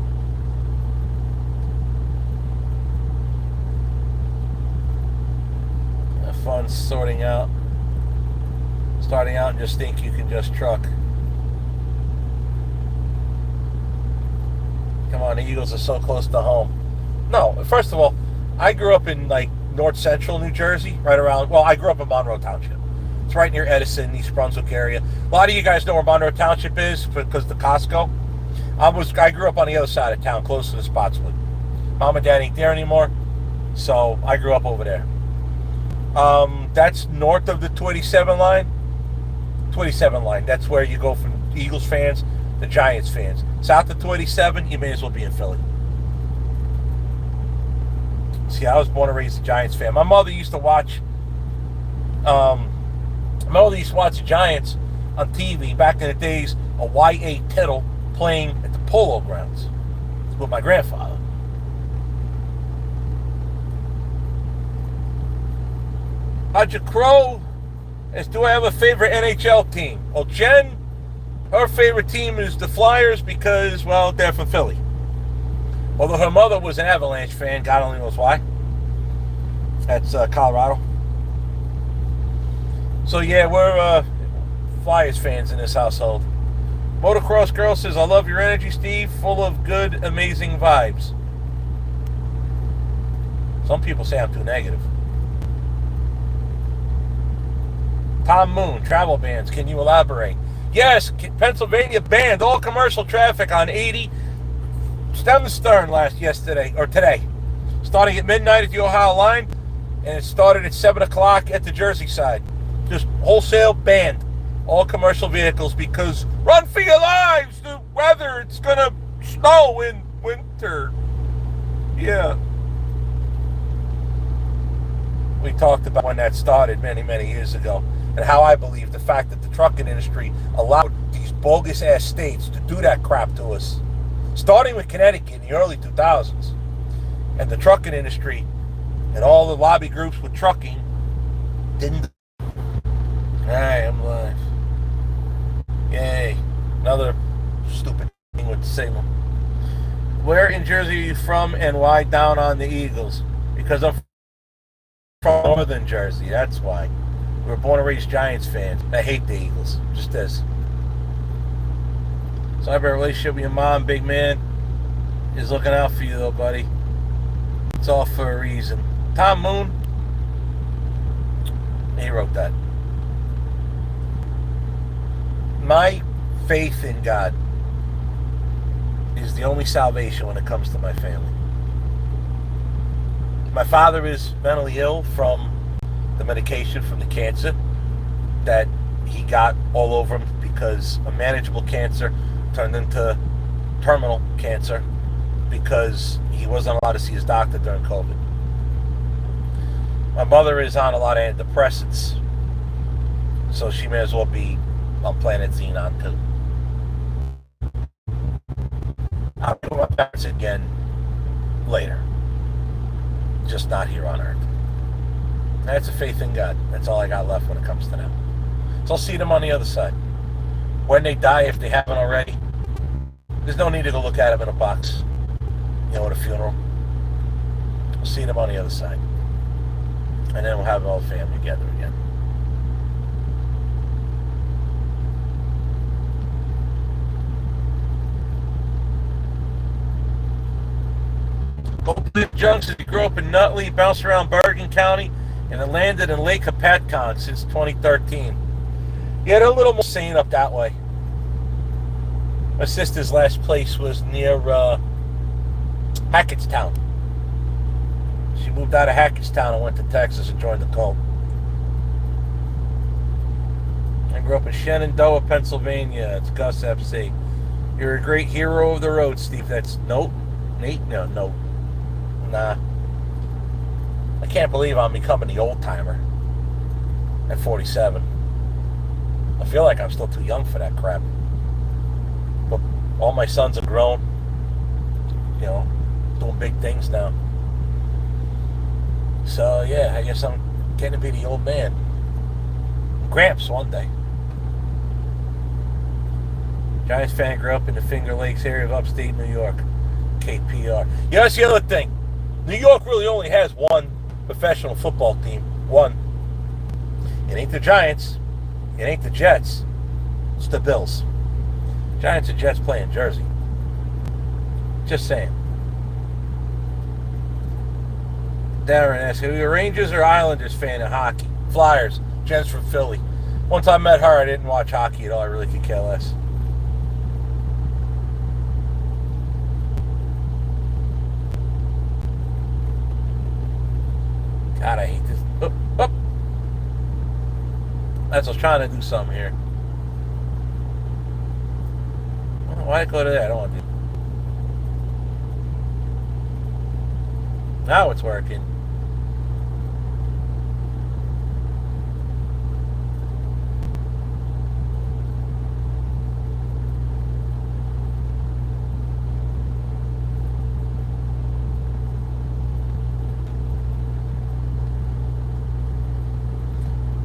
Have fun starting out and just think you can just truck. Come on, the Eagles are so close to home. No, first of all, I grew up in north central New Jersey, right around, I grew up in Monroe Township. It's right near Edison, East Brunswick area. A lot of you guys know where Monroe Township is because the Costco. I grew up on the other side of town, close to the Spotswood. Mom and Dad ain't there anymore, so I grew up over there. That's north of the 287 line. 287 line, that's where you go from Eagles fans to Giants fans. South of 287, you may as well be in Philly. See, I was born and raised a Giants fan. My mother used to watch the Giants on TV back in the days of Y.A. Tittle playing at the Polo Grounds with my grandfather. Roger Crow is, do I have a favorite NHL team? Well, Jen, her favorite team is the Flyers because, well, they're from Philly. Although her mother was an Avalanche fan, God only knows why. That's Colorado. So yeah, we're Flyers fans in this household. Motocross Girl says, I love your energy, Steve. Full of good, amazing vibes. Some people say I'm too negative. Tom Moon, travel bans. Can you elaborate? Yes, Pennsylvania banned all commercial traffic on 80 stem to stern today. Starting at midnight at the Ohio line, and it started at 7 o'clock at the Jersey side. Just wholesale banned all commercial vehicles because run for your lives, the weather, it's gonna snow in winter. Yeah. We talked about when that started many, many years ago, and how I believe the fact that the trucking industry allowed these bogus ass states to do that crap to us, starting with Connecticut in the early 2000s, and the trucking industry and all the lobby groups with trucking didn't. Alright, I'm live. Yay. Another stupid thing with the signal. Where in Jersey are you from and why down on the Eagles? Because I'm from northern Jersey, that's why. We were born and raised Giants fans. I hate the Eagles. Just this. So I have a relationship with your mom, big man. Is looking out for you though, buddy. It's all for a reason. Tom Moon. He wrote that. My faith in God is the only salvation when it comes to my family. My father is mentally ill from the medication from the cancer that he got all over him because a manageable cancer turned into terminal cancer because he wasn't allowed to see his doctor during COVID. My mother is on a lot of antidepressants, so she may as well be on Planet Xenon too. I'll do my parents again later. Just not here on Earth. That's a faith in God. That's all I got left when it comes to them. So I'll see them on the other side. When they die, if they haven't already, there's no need to go look at them in a box, at a funeral. We'll see them on the other side. And then we'll have all the family together again. Oakland Junction, he grew up in Nutley, bounced around Bergen County, and then landed in Lake Hopatcong since 2013. Yeah, they're a little more sane up that way. My sister's last place was near Hackettstown. She moved out of Hackettstown and went to Texas and joined the cult. I grew up in Shenandoah, Pennsylvania. It's Gus FC. You're a great hero of the road, Steve. That's nope. Nate? No. Nah. I can't believe I'm becoming the old timer at 47. I feel like I'm still too young for that crap. But all my sons are grown. Doing big things now. So yeah, I guess I'm getting to be the old man. Gramps one day. Giants fan, grew up in the Finger Lakes area of upstate New York. KPR. Yeah, that's the other thing. New York really only has one professional football team. One. It ain't the Giants. It ain't the Jets. It's the Bills. Giants and Jets play in Jersey. Just saying. Darren asks, are you a Rangers or Islanders fan of hockey? Flyers. Jen's from Philly. Once I met her, I didn't watch hockey at all. I really could care less. God, I hate this. Up. That's what I was trying to do something here. Why go to that? I don't want to do it. Now it's working.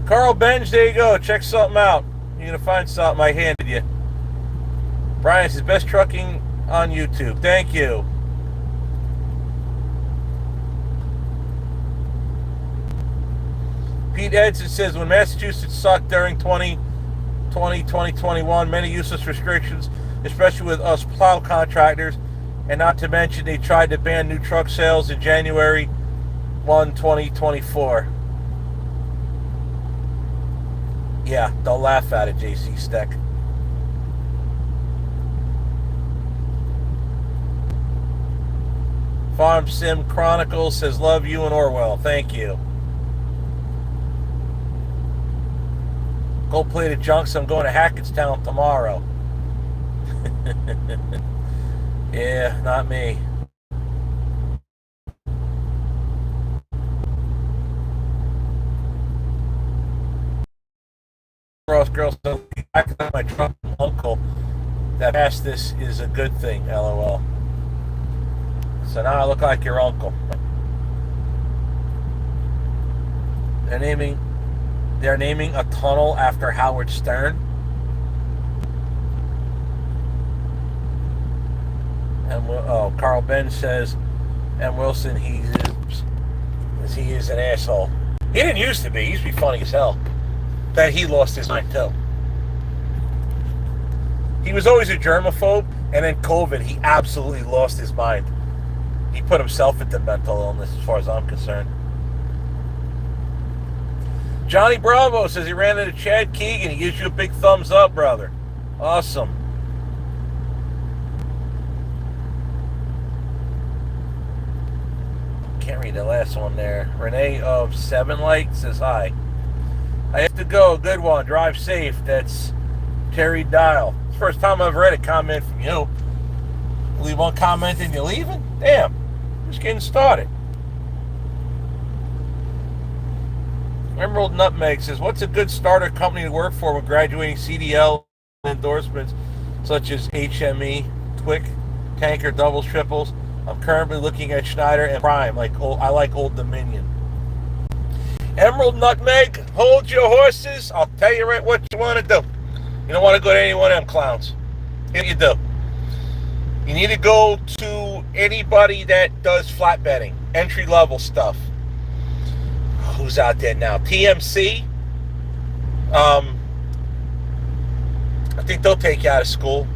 Carl Benj, there you go. Check something out. You're going to find something I handed you. Brian says, best trucking on YouTube. Thank you. Pete Edson says, when Massachusetts sucked during 2020, 2021, many useless restrictions, especially with us plow contractors, and not to mention they tried to ban new truck sales in January 1, 2024. Yeah, don't laugh at it, JC Steck. Farm Sim Chronicles says, love you and Orwell. Thank you. Gold plated junks, I'm going to Hackettstown tomorrow. Yeah, not me. Ross girls, I can my drunk uncle that past this is a good thing, LOL. So now I look like your uncle. They're naming a tunnel after Howard Stern. And Carl Ben says, and Wilson, he is an asshole. He didn't used to be. He used to be funny as hell. That he lost his mind too. He was always a germaphobe, and then COVID, he absolutely lost his mind. He put himself into mental illness, as far as I'm concerned. Johnny Bravo says he ran into Chad Keegan. He gives you a big thumbs up, brother. Awesome. Can't read the last one there. Renee of Seven Light says hi. I have to go. Good one. Drive safe. That's Terry Dial. It's the first time I've read a comment from you. Leave one comment and you're leaving? Damn. Just getting started. Emerald Nutmeg says, what's a good starter company to work for when graduating CDL endorsements such as HME, Twick, Tanker, Doubles, Triples? I'm currently looking at Schneider and Prime. I like Old Dominion. Emerald Nutmeg, hold your horses. I'll tell you right what you want to do. You don't want to go to any one of them clowns. Here you do. You need to go to anybody that does flatbedding, entry-level stuff. Who's out there now? TMC. I think they'll take you out of school.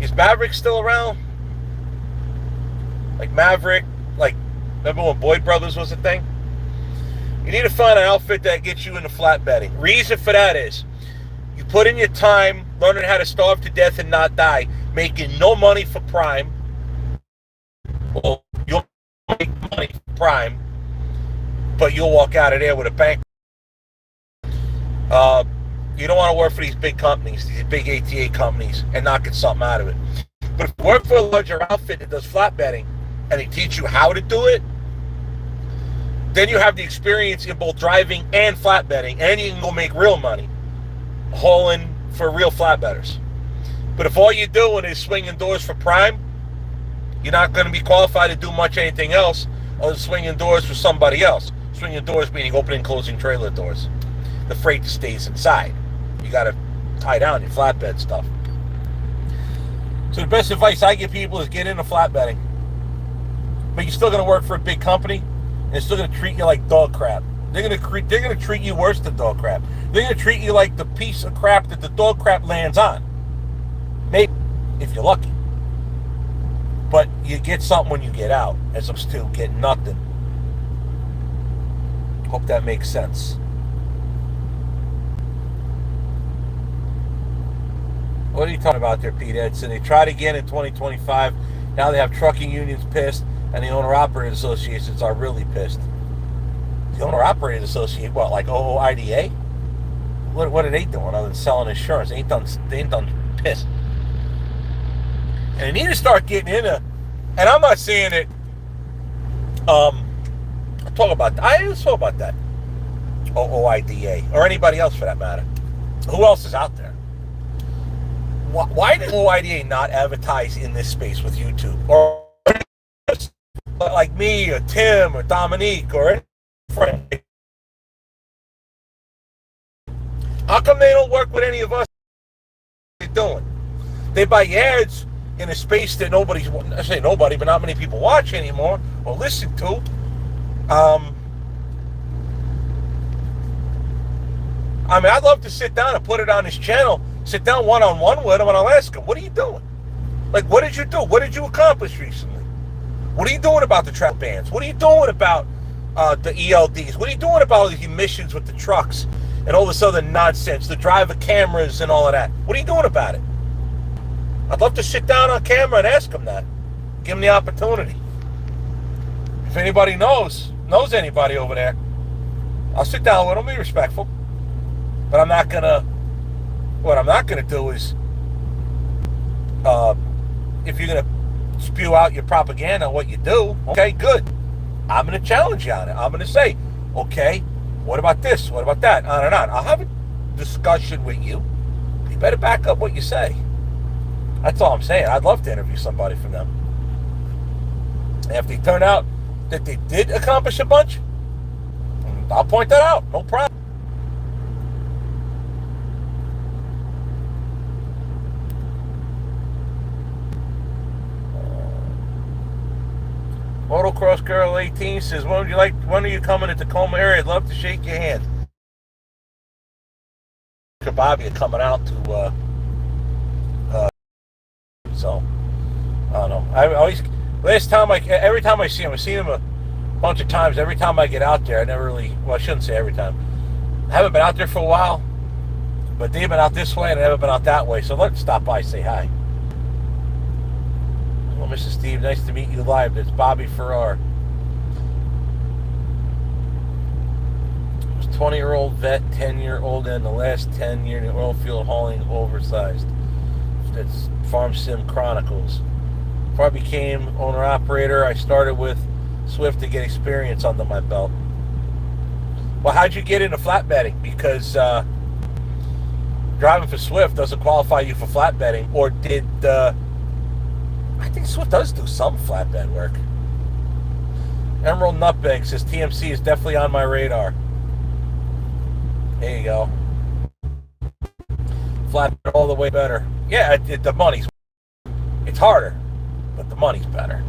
Is Maverick still around? Like Maverick, remember when Boyd Brothers was a thing? You need to find an outfit that gets you into flatbedding. Reason for that is, you put in your time learning how to starve to death and not die, making no money for Prime. Well, you'll make money for Prime, but you'll walk out of there with a bank. You don't want to work for these big companies, these big ATA companies, and not get something out of it. But if you work for a larger outfit that does flatbedding, and they teach you how to do it, then you have the experience in both driving and flatbedding, and you can go make real money hauling for real flatbedders. But if all you're doing is swinging doors for Prime, you're not going to be qualified to do much anything else other than swinging doors for somebody else. Swinging doors meaning opening and closing trailer doors. The freight stays inside. You got to tie down your flatbed stuff. So the best advice I give people is get into flatbedding. But you're still going to work for a big company, and they're still going to treat you like dog crap. They're going to treat you worse than dog crap. They're going to treat you like the piece of crap that the dog crap lands on. Maybe, if you're lucky. But you get something when you get out, as opposed to getting nothing. Hope that makes sense. What are you talking about there, Pete Edson? They tried again in 2025. Now they have trucking unions pissed, and the owner-operator associations are really pissed. The owner-operator association, what, like OOIDA? What are they doing other than selling insurance? They ain't done pissed. And they need to start getting into, and I'm not saying it, let's talk about that. OOIDA, or anybody else for that matter. Who else is out there? Why did OOIDA not advertise in this space with YouTube? Or like me, or Tim, or Dominique, or any friend How come they don't work with any of us? What are they doing? They buy ads in a space that nobody's, I say nobody, but not many people watch anymore or listen to. I mean, I'd love to sit down and put it on his channel, sit down one-on-one with him, and I'll ask him, what are you doing? Like, what did you do? What did you accomplish recently? What are you doing about the travel bans? What are you doing about the ELDs? What are you doing about the emissions with the trucks and all this other nonsense, the driver cameras and all of that? What are you doing about it? I'd love to sit down on camera and ask him that. Give him the opportunity. If anybody knows anybody over there, I'll sit down with him, be respectful. But I'm not gonna, what I'm not gonna do is, if you're gonna spew out your propaganda on what you do, okay, good. I'm gonna challenge you on it. I'm gonna say, okay, what about this? What about that? On and on. I'll have a discussion with you. You better back up what you say. That's all I'm saying. I'd love to interview somebody from them. And if they turn out that they did accomplish a bunch, I'll point that out. No problem. Motocross Girl 18 says, when are you coming to Tacoma area? I'd love to shake your hand. Bobby are coming out to so I don't know. I always, every time I see him, I've seen him a bunch of times. Every time I get out there, I never really, well, I shouldn't say every time. I haven't been out there for a while, but they've been out this way and I haven't been out that way. So let's stop by, say hi. Well, Mrs. Steve, nice to meet you live. It's Bobby Farrar. It was 20-year-old vet, 10-year-old, and the last 10-year in the oil field hauling oversized. It's Farm Sim Chronicles. Before I became owner-operator, I started with Swift to get experience under my belt. Well, how'd you get into flatbedding? Because driving for Swift doesn't qualify you for flatbedding. Or did... I think Swift does do some flatbed work. Emerald Nutbag says TMC is definitely on my radar. There you go. Flatbed all the way better. Yeah, the money's... It's harder, but the money's better.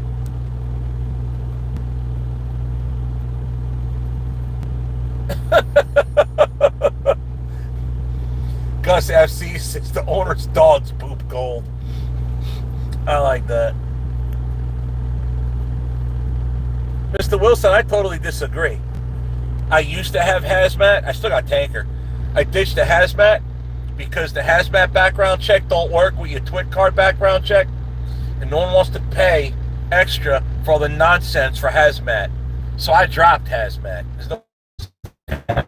Gus FC says the owner's dog's poop gold. I like that. Mr. Wilson, I totally disagree. I used to have hazmat. I still got tanker. I ditched the hazmat because the hazmat background check don't work with your TWIC card background check, and no one wants to pay extra for all the nonsense for hazmat. So I dropped hazmat. I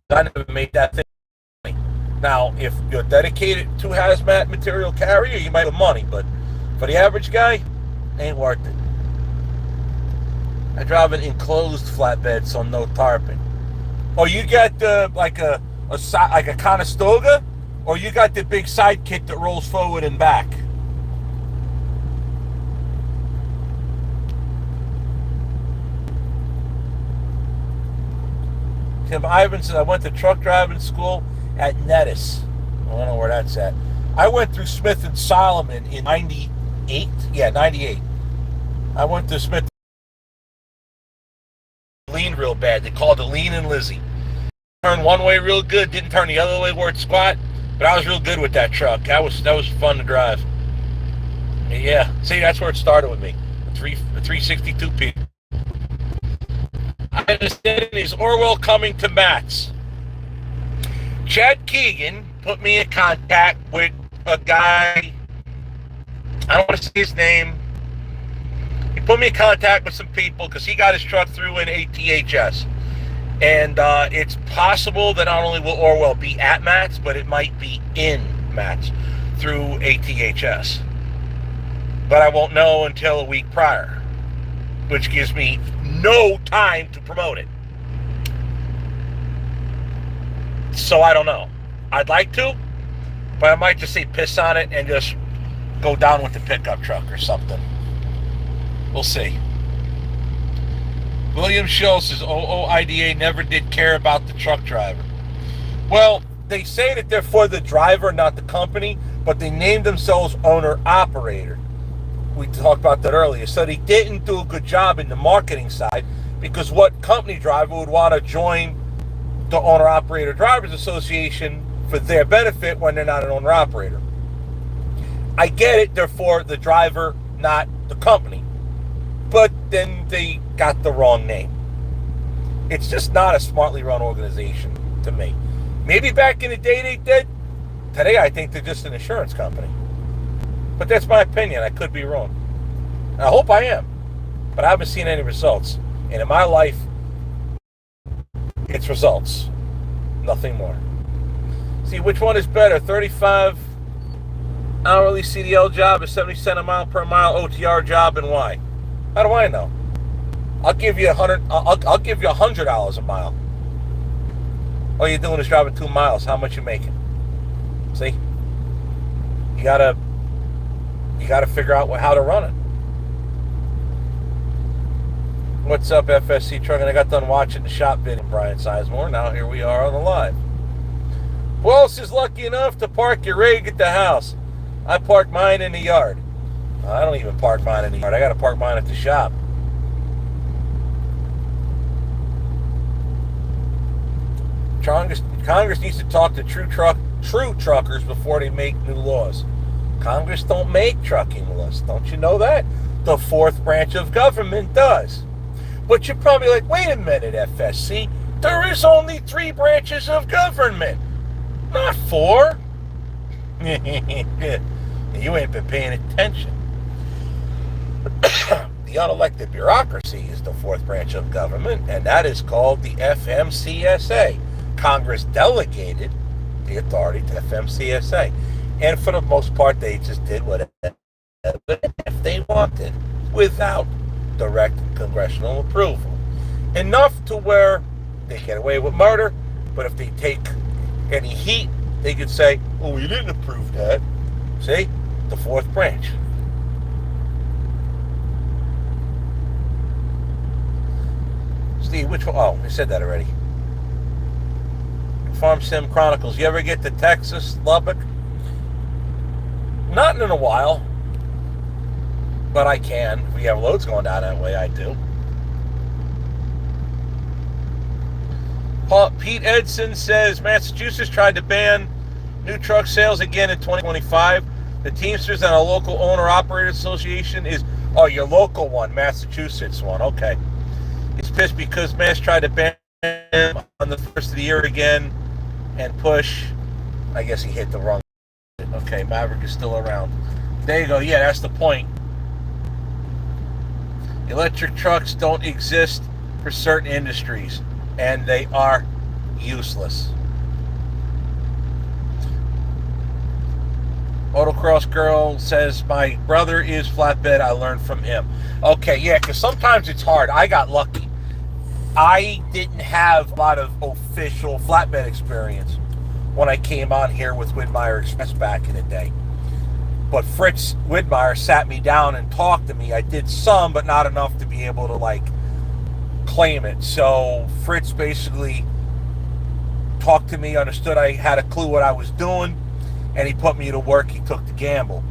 never made that thing. Now, if you're dedicated to hazmat material carrier, you might have money, but for the average guy, ain't worth it. I drive an enclosed flatbed, so no tarping. Or you got like a Conestoga, or you got the big side kit that rolls forward and back. Tim Ivan says, I went to truck driving school at Nettis. I don't know where that's at. I went through Smith and Solomon in 98. Yeah, 98. I went to Smith. Lean real bad. They called it Lean and Lizzie. Turned one way real good, didn't turn the other way where it squat, but I was real good with that truck. That was fun to drive. Yeah, see, that's where it started with me. A 362P. I understand is Orwell coming to Matt's. Chad Keegan put me in contact with a guy, I don't want to say his name. He put me in contact with some people because he got his truck through in ATHS. And it's possible that not only will Orwell be at Matt's, but it might be in Matt's through ATHS. But I won't know until a week prior, which gives me no time to promote it. So I don't know. I'd like to, but I might just say piss on it and just go down with the pickup truck or something. We'll see. William Schill says OOIDA never did care about the truck driver. Well, they say that they're for the driver, not the company, but they named themselves owner-operator. We talked about that earlier. So they didn't do a good job in the marketing side, because what company driver would want to join the Owner-Operator Drivers Association for their benefit when they're not an owner-operator? I get it, they're for the driver, not the company. But then they got the wrong name. It's just not a smartly run organization to me. Maybe back in the day they did. Today I think they're just an insurance company. But that's my opinion. I could be wrong. And I hope I am. But I haven't seen any results. And in my life, it's results. Nothing more. See, which one is better? 35 hourly CDL job, a 70 cent a mile per mile OTR job, and why? How do I know? I'll give you I'll give you $100 a mile. All you're doing is driving 2 miles. How much you making? See? You gotta figure out how to run it. What's up, FSC Trucking? I got done watching the shop video, Brian Sizemore. Now here we are on the live. Who else is lucky enough to park your rig at the house? I park mine in the yard. I don't even park mine in the yard. I got to park mine at the shop. Congress needs to talk to true truckers before they make new laws. Congress don't make trucking laws. Don't you know that? The fourth branch of government does. But you're probably like, wait a minute, FSC. There is only 3 branches of government, not 4. You ain't been paying attention. The unelected bureaucracy is the fourth branch of government, and that is called the FMCSA. Congress delegated the authority to FMCSA. And for the most part, they just did whatever if they wanted without direct congressional approval. Enough to where they get away with murder, but if they take any heat, they could say, oh, we didn't approve that. See? The fourth branch. Steve, which one? Oh, I said that already. Farm Sim Chronicles. You ever get to Texas, Lubbock? Not in a while. But I can. If we have loads going down that way, I do. Pete Edson says Massachusetts tried to ban new truck sales again in 2025. The Teamsters and a local owner-operator association is, oh, your local one, Massachusetts one. Okay. He's pissed because Mass tried to ban him on the first of the year again and push. I guess he hit the wrong. Okay, Maverick is still around. There you go. Yeah, that's the point. Electric trucks don't exist for certain industries, and they are useless. Autocross Girl says, my brother is flatbed. I learned from him. Okay, yeah, because sometimes it's hard. I got lucky. I didn't have a lot of official flatbed experience when I came on here with Widmeyer Express back in the day. But Fritz Widmeyer sat me down and talked to me. I did some, but not enough to be able to, claim it. So Fritz basically talked to me, understood I had a clue what I was doing, and he put me to work. He took the gamble.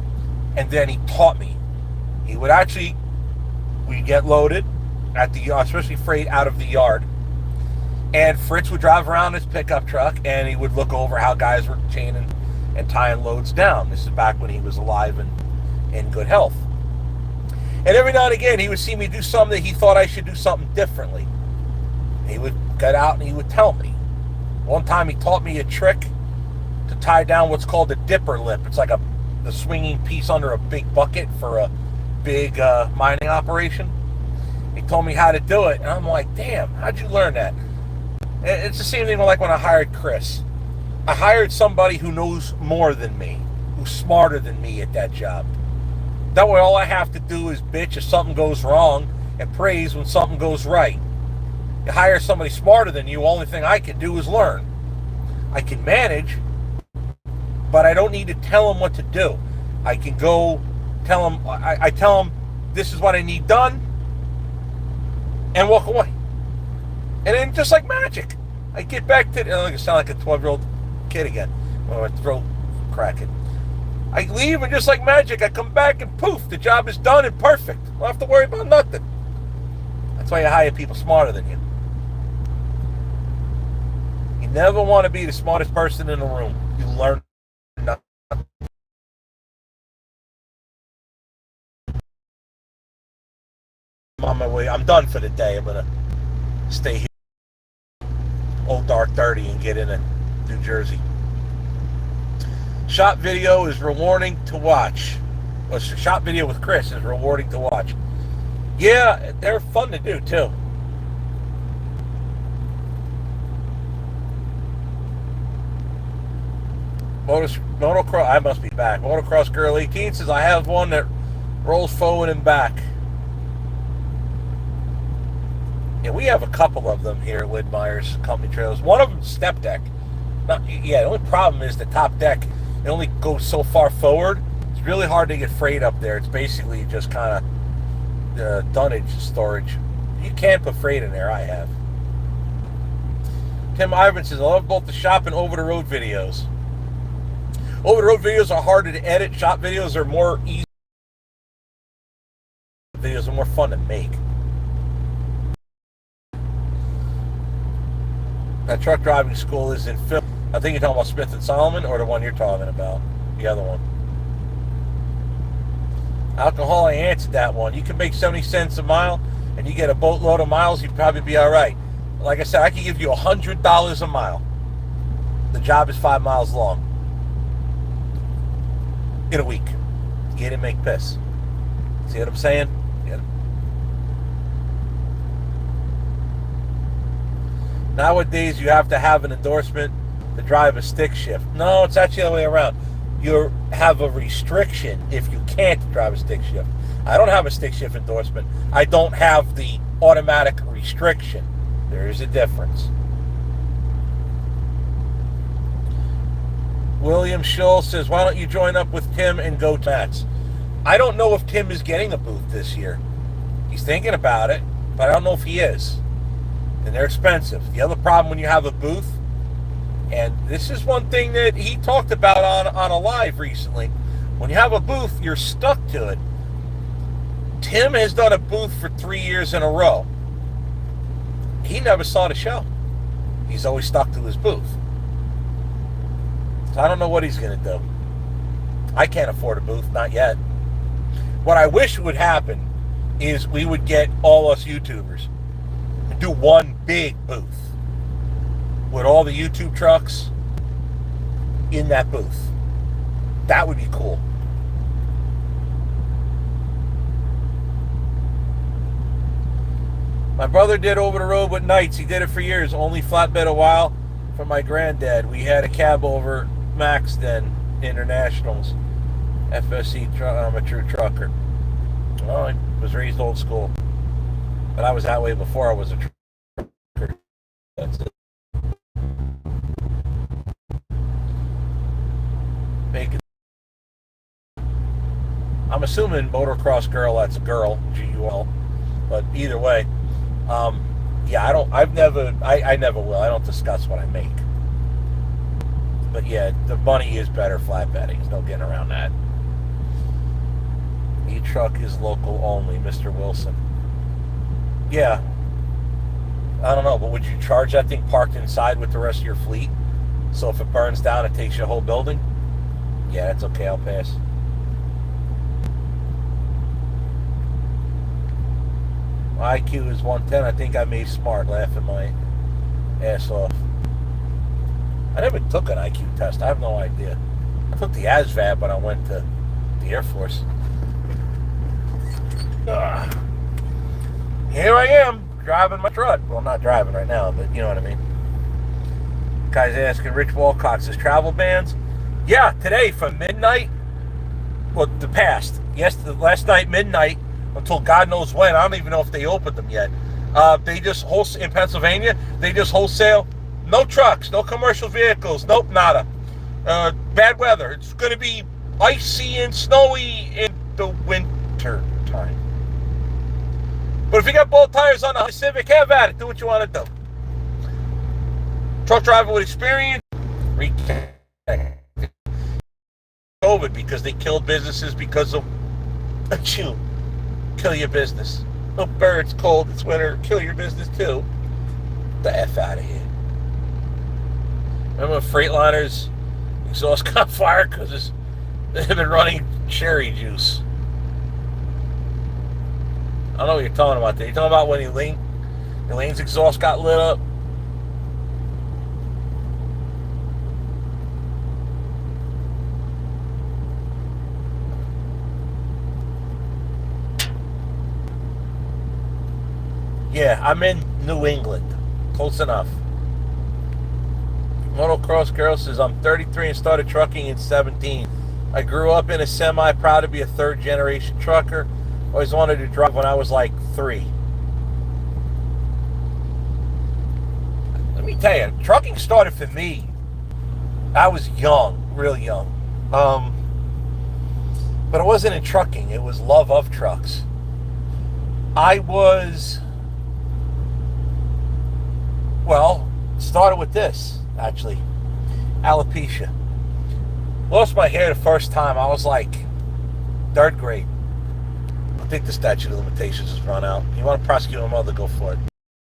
And then he taught me. He would actually, we'd get loaded at the yard, especially freight out of the yard. And Fritz would drive around his pickup truck, and he would look over how guys were chaining and tying loads down. This is back when he was alive and in good health. And every now and again, he would see me do something that he thought I should do something differently. He would get out and he would tell me. One time he taught me a trick to tie down what's called a dipper lip. It's like the swinging piece under a big bucket for a big mining operation. He told me how to do it, and I'm like, damn, how'd you learn that? It's the same thing like when I hired Chris. I hired somebody who knows more than me, who's smarter than me at that job. That way all I have to do is bitch if something goes wrong and praise when something goes right. You hire somebody smarter than you, only thing I can do is learn. I can manage, but I don't need to tell them what to do. I can go tell them, I tell them this is what I need done, and walk away. And then just like magic, I get back to, I sound like a 12-year-old kid again. My throat cracking. I leave and just like magic, I come back and poof, the job is done and perfect. I don't have to worry about nothing. That's why you hire people smarter than you. You never want to be the smartest person in the room. You learn nothing. I'm on my way. I'm done for the day. I'm going to stay here. Old Dark 30 and get in New Jersey. Shop video is rewarding to watch. Well, shop video with Chris is rewarding to watch. Yeah, they're fun to do too. Motocross, I must be back. Motocross Girl 18 says, I have one that rolls forward and back. Yeah, we have a couple of them here at Widmeyer's Company Trailers. One of them's step deck. The only problem is the top deck, it only goes so far forward. It's really hard to get freight up there. It's basically just kind of dunnage storage. You can put freight in there, I have. Tim Ivan says, I love both the shop and over-the-road videos. Over-the-road videos are harder to edit. Shop videos are more easy. Videos are more fun to make. That truck driving school is in Philly. I think you're talking about Smith and Solomon, or the one you're talking about, the other one. Alcohol, I answered that one. You can make 70 cents a mile, and you get a boatload of miles, you'd probably be all right. Like I said, I can give you $100 a mile. The job is 5 miles long. In a week. You didn't make piss. See what I'm saying? Yeah. Nowadays, you have to have an endorsement to drive a stick shift. No, it's actually the other way around. You have a restriction if you can't drive a stick shift. I don't have a stick shift endorsement. I don't have the automatic restriction. There is a difference. William Schull says, why don't you join up with Tim and go to Matt's? I don't know if Tim is getting a booth this year. He's thinking about it, but I don't know if he is. And they're expensive. The other problem when you have a booth, and this is one thing that he talked about on a live recently, when you have a booth, you're stuck to it. Tim has done a booth for 3 years in a row. He never saw the show. He's always stuck to his booth. So I don't know what he's going to do. I can't afford a booth, not yet. What I wish would happen is we would get all us YouTubers and do one big booth with all the YouTube trucks in that booth. That would be cool. My brother did over the road with Knights. He did it for years. Only flatbed a while for my granddad. We had a cab over Max then, Internationals. FSC, I'm a true trucker. Well, I was raised old school. But I was that way before I was a trucker. That's it. I'm assuming Motocross Girl, that's a girl, G-U-L. But either way, yeah, I never will. I don't discuss what I make. But yeah, the money is better flatbedding. There's no getting around that. E-truck is local only, Mr. Wilson. Yeah. I don't know, but would you charge that thing parked inside with the rest of your fleet? So if it burns down, it takes your whole building? Yeah, that's okay. I'll pass. My IQ is 110. I think I made smart laughing my ass off. I never took an IQ test. I have no idea. I took the ASVAB when I went to the Air Force. Here I am, driving my truck. Well, I'm not driving right now, but you know what I mean. Guy's asking, Rich Walcott says, travel bans? Yeah, today from midnight, well, the past. Yes, the last night, midnight, until God knows when. I don't even know if they opened them yet. They just wholesale, in Pennsylvania, they just wholesale. No trucks, no commercial vehicles, nope, nada. Bad weather. It's going to be icy and snowy in the winter time. But if you got both tires on the Civic, have at it. Do what you want to do. Truck driver with experience, COVID because they killed businesses because of you. Kill your business. Oh, birds, cold, it's winter. Kill your business too. Get the F out of here. Remember when Freightliner's exhaust caught fire because they've been running cherry juice? I don't know what you're talking about there. You're talking about when Elaine's exhaust got lit up? Yeah, I'm in New England. Close enough. Motocross Girl says, I'm 33 and started trucking in 17. I grew up in a semi, proud to be a third generation trucker. Always wanted to drive when I was like 3. Let me tell you, trucking started for me. I was young, real young. But it wasn't in trucking, it was love of trucks. Started with this, actually. Alopecia. Lost my hair the first time. I was like 3rd grade. I think the statute of limitations has run out. You want to prosecute my mother, go for it.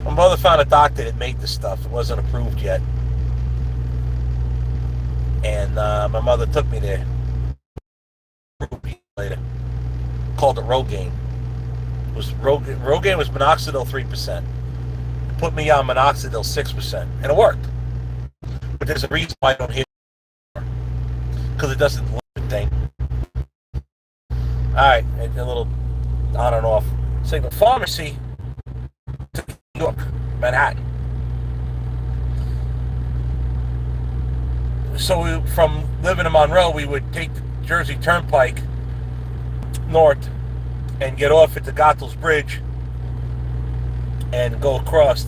My mother found a doctor that made the stuff. It wasn't approved yet. And my mother took me there. Later. Called it Rogaine. Rogaine was minoxidil 3%. Put me on minoxidil 6%. And it worked. But there's a reason why I don't hit it. Because it doesn't look a thing. Alright, a little on and off. Signal Pharmacy, New York, Manhattan. So from living in Monroe, we would take the Jersey Turnpike north and get off at the Goethals Bridge and go across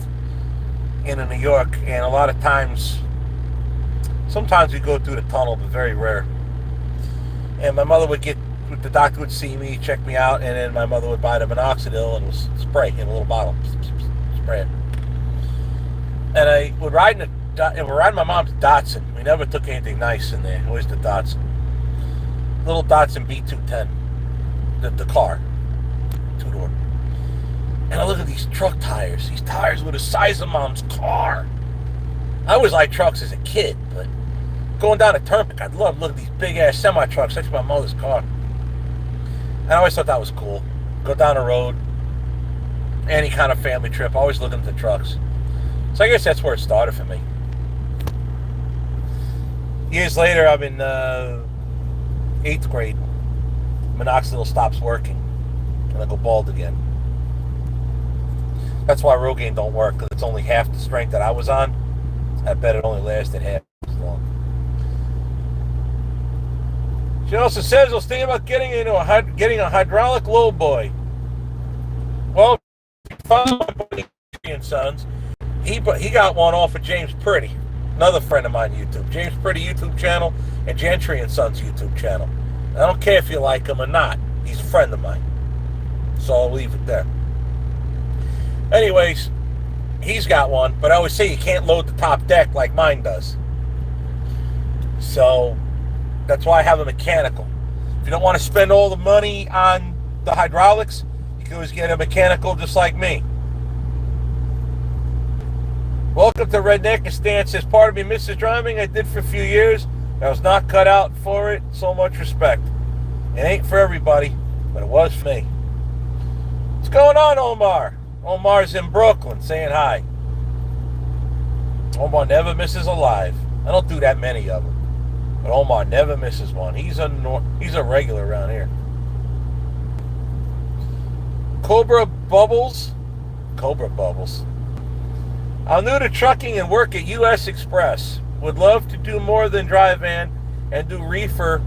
into New York. And a lot of times, sometimes we go through the tunnel, but very rare. And my mother would the doctor would see me, check me out, and then my mother would buy the minoxidil and was spray in a little bottle, spray it. And I would ride my mom's Datsun. We never took anything nice in there. Always the Datsun, little Datsun B210, the car, 2-door. And I look at these truck tires. These tires were the size of Mom's car. I always liked trucks as a kid, but going down the turnpike, I'd love to look at these big-ass semi-trucks next to my mother's car. And I always thought that was cool. Go down the road, any kind of family trip, always looking at the trucks. So I guess that's where it started for me. Years later, I'm in 8th grade. Minoxidil stops working, and I go bald again. That's why Rogaine don't work, because it's only half the strength that I was on. I bet it only lasted half as long. She also says, I was thinking about getting a hydraulic lowboy. Well, if you follow my buddy and Sons, he got one off of James Pretty, another friend of mine on YouTube. James Pretty YouTube channel and Gentry and Sons YouTube channel. I don't care if you like him or not. He's a friend of mine. So I'll leave it there. Anyways, he's got one, but I always say you can't load the top deck like mine does. So that's why I have a mechanical. If you don't want to spend all the money on the hydraulics, you can always get a mechanical just like me. Welcome to Redneck. A stance says, part of me misses driving. I did for a few years. I was not cut out for it. So much respect. It ain't for everybody, but it was for me. What's going on, Omar? Omar's in Brooklyn saying hi. Omar never misses a live. I don't do that many of them. But Omar never misses one. He's a regular around here. Cobra Bubbles. I'm new to trucking and work at U.S. Express. Would love to do more than dry van and do reefer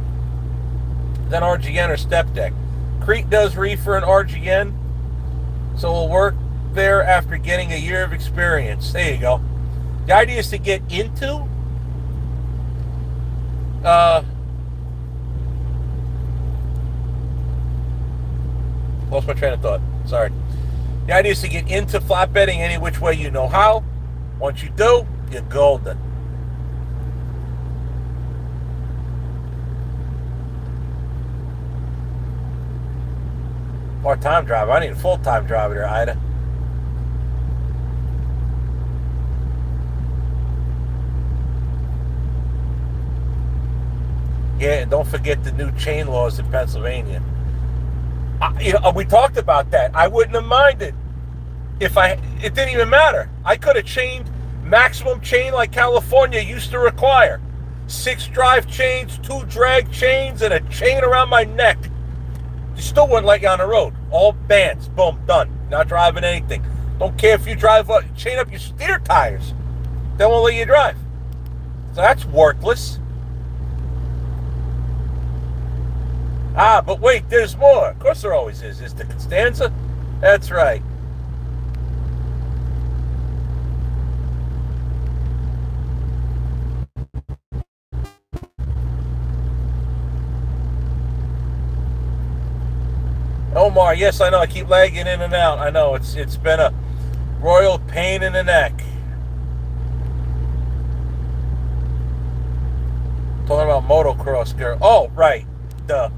than RGN or step deck. Crete does reefer and RGN, so we'll work there after getting a year of experience. There you go. The idea is to get into lost my train of thought. Sorry. The idea is to get into flatbedding any which way you know how. Once you do, you're golden. Part-time driver. I need a full-time driver there, Ida. Yeah, and don't forget the new chain laws in Pennsylvania. We talked about that. I wouldn't have minded if it didn't even matter. I could have chained maximum chain like California used to require. 6 drive chains, 2 drag chains, and a chain around my neck. You still wouldn't let you on the road. All bands. Boom, done. Not driving anything. Don't care if you drive up, chain up your steer tires. They won't let you drive. So that's worthless. But wait, there's more. Of course there always is. Is the Costanza? That's right. Omar, yes, I know. I keep lagging in and out. I know. It's been a royal pain in the neck. Talking about motocross girl. Oh, right. The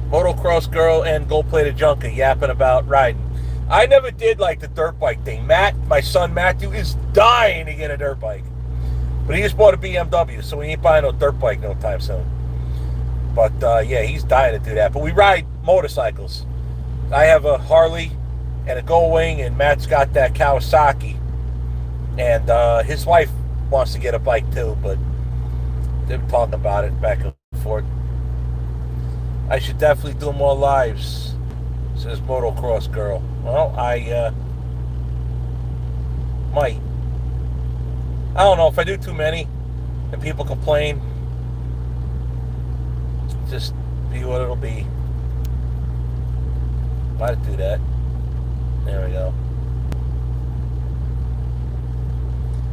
motocross girl and gold-plated junkie yapping about riding. I never did like the dirt bike thing. Matt, my son Matthew, is dying to get a dirt bike. But he just bought a BMW, so we ain't buying no dirt bike no time soon. But, yeah, he's dying to do that. But we ride motorcycles. I have a Harley and a Goldwing, and Matt's got that Kawasaki. And his wife wants to get a bike, too, but they've been talking about it back and forth. I should definitely do more lives, says Motocross Girl. Well, I might. I don't know, if I do too many and people complain, just be what it'll be. Might do that. There we go.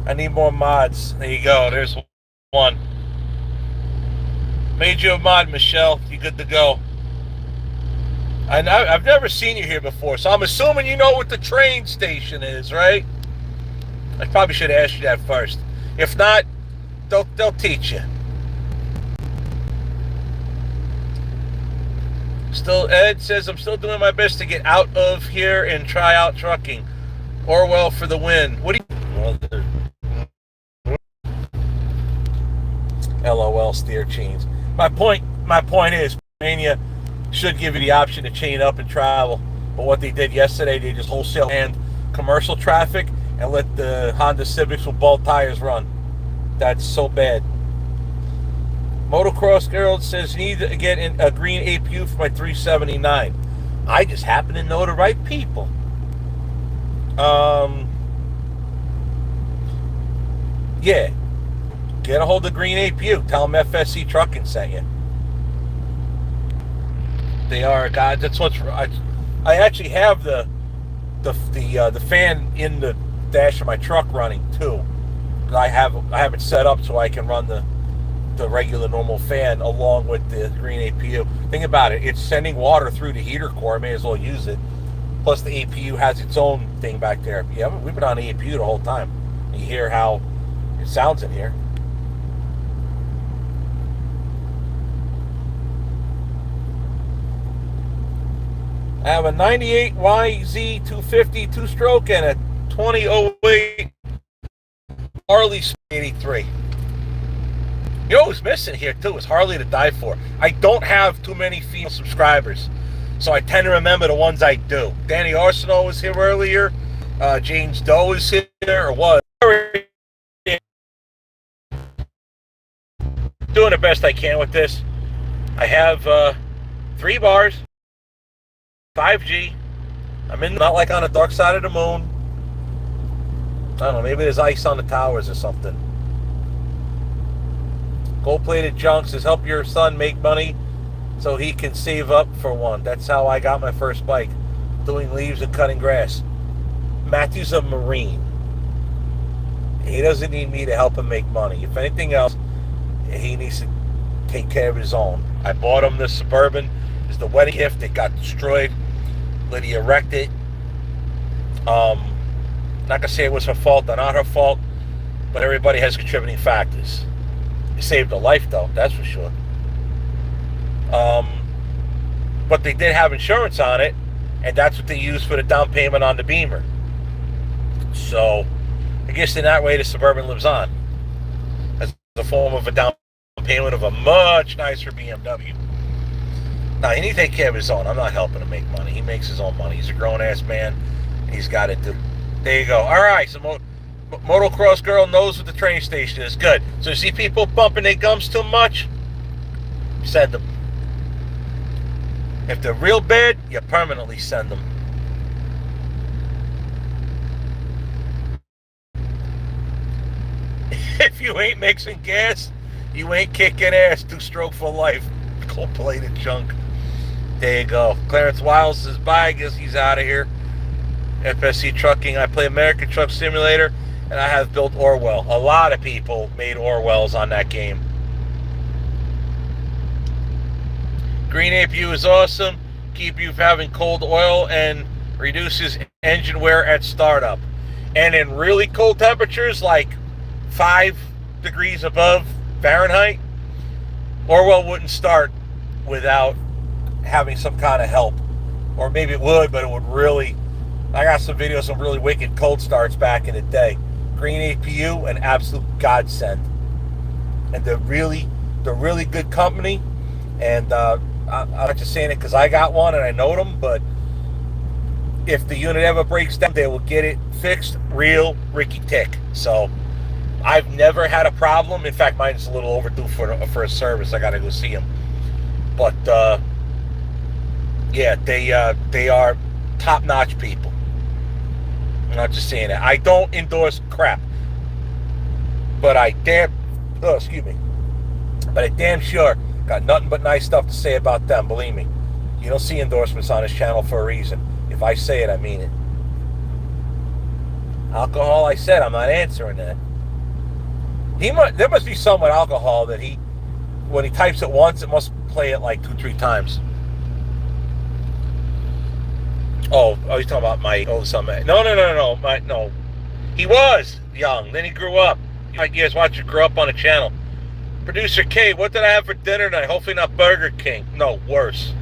I need more mods. There you go. There's one. Made you a mod, Michelle. You good to go. I've never seen you here before, so I'm assuming you know what the train station is, right? I probably should have asked you that first. If not, they'll teach you. Still, Ed says, I'm still doing my best to get out of here and try out trucking. Orwell for the win. What do you... LOL, steer chains. My point is, Pennsylvania should give you the option to chain up and travel. But what they did yesterday, they just wholesale and commercial traffic and let the Honda Civics with bald tires run. That's so bad. Motocross Girl says, you need to get a green APU for my 379. I just happen to know the right people. Yeah. Get a hold of Green APU. Tell them FSC Trucking sent you. They are, God. That's what's. I actually have the fan in the dash of my truck running too. I have it set up so I can run the regular normal fan along with the Green APU. Think about it. It's sending water through the heater core. I may as well use it. Plus the APU has its own thing back there. Yeah, we've been on the APU the whole time. You hear how it sounds in here. I have a 98 YZ 250 two-stroke and a 2008 Harley 83. You know who's missing here too is Harley to die for. I don't have too many female subscribers, so I tend to remember the ones I do. Danny Arsenault was here earlier. James Doe is here, or was. Doing the best I can with this. I have 3 bars, 5G. I'm not like on the dark side of the moon. I don't know, maybe there's ice on the towers or something. Gold-plated junk says, help your son make money so he can save up for one. That's how I got my first bike, doing leaves and cutting grass. Matthew's a Marine. He doesn't need me to help him make money. If anything else, he needs to take care of his own. I bought him this Suburban. It's the wedding gift. It got destroyed. Lydia wrecked it. Not gonna say it was her fault or not her fault, but everybody has contributing factors. It saved a life though, that's for sure. But they did have insurance on it, and that's what they use for the down payment on the Beamer. So I guess in that way the Suburban lives on as a form of a down payment of a much nicer BMW. Now he needs to take care of his own. I'm not helping him make money. He makes his own money. He's a grown ass man. He's got it. There you go. All right. So motocross girl knows what the train station is. Good. So you see people bumping their gums too much? Send them. If they're real bad, you permanently send them. If you ain't mixing gas, you ain't kicking ass. 2-stroke for life. Cold-plated junk. There you go. Clarence Wiles says bye. I guess he's out of here. FSC Trucking. I play American Truck Simulator, and I have built Orwell. A lot of people made Orwells on that game. Green APU is awesome. Keep you from having cold oil and reduces engine wear at startup. And in really cold temperatures, like 5 degrees above Fahrenheit, Orwell wouldn't start without having some kind of help. Or maybe it would, but it would really... I got some videos of some really wicked cold starts back in the day. Green APU, an absolute godsend. And they're really good company. And I'm not just saying it because I got one and I know them, but if the unit ever breaks down, they will get it fixed real Ricky Tick. So I've never had a problem. In fact, mine's a little overdue for a service. I got to go see him. But yeah, they are top-notch people. I'm not just saying that. I don't endorse crap, but I damn sure got nothing but nice stuff to say about them. Believe me, you don't see endorsements on this channel for a reason. If I say it, I mean it. Alcohol, I said I'm not answering that. There must be some with alcohol that when he types it once, it must play it like 2-3 times. Oh, he's talking about my oldest son. No. He was young. Then he grew up. You guys watch it grow up on the channel. Producer K, what did I have for dinner tonight? Hopefully not Burger King. No, worse.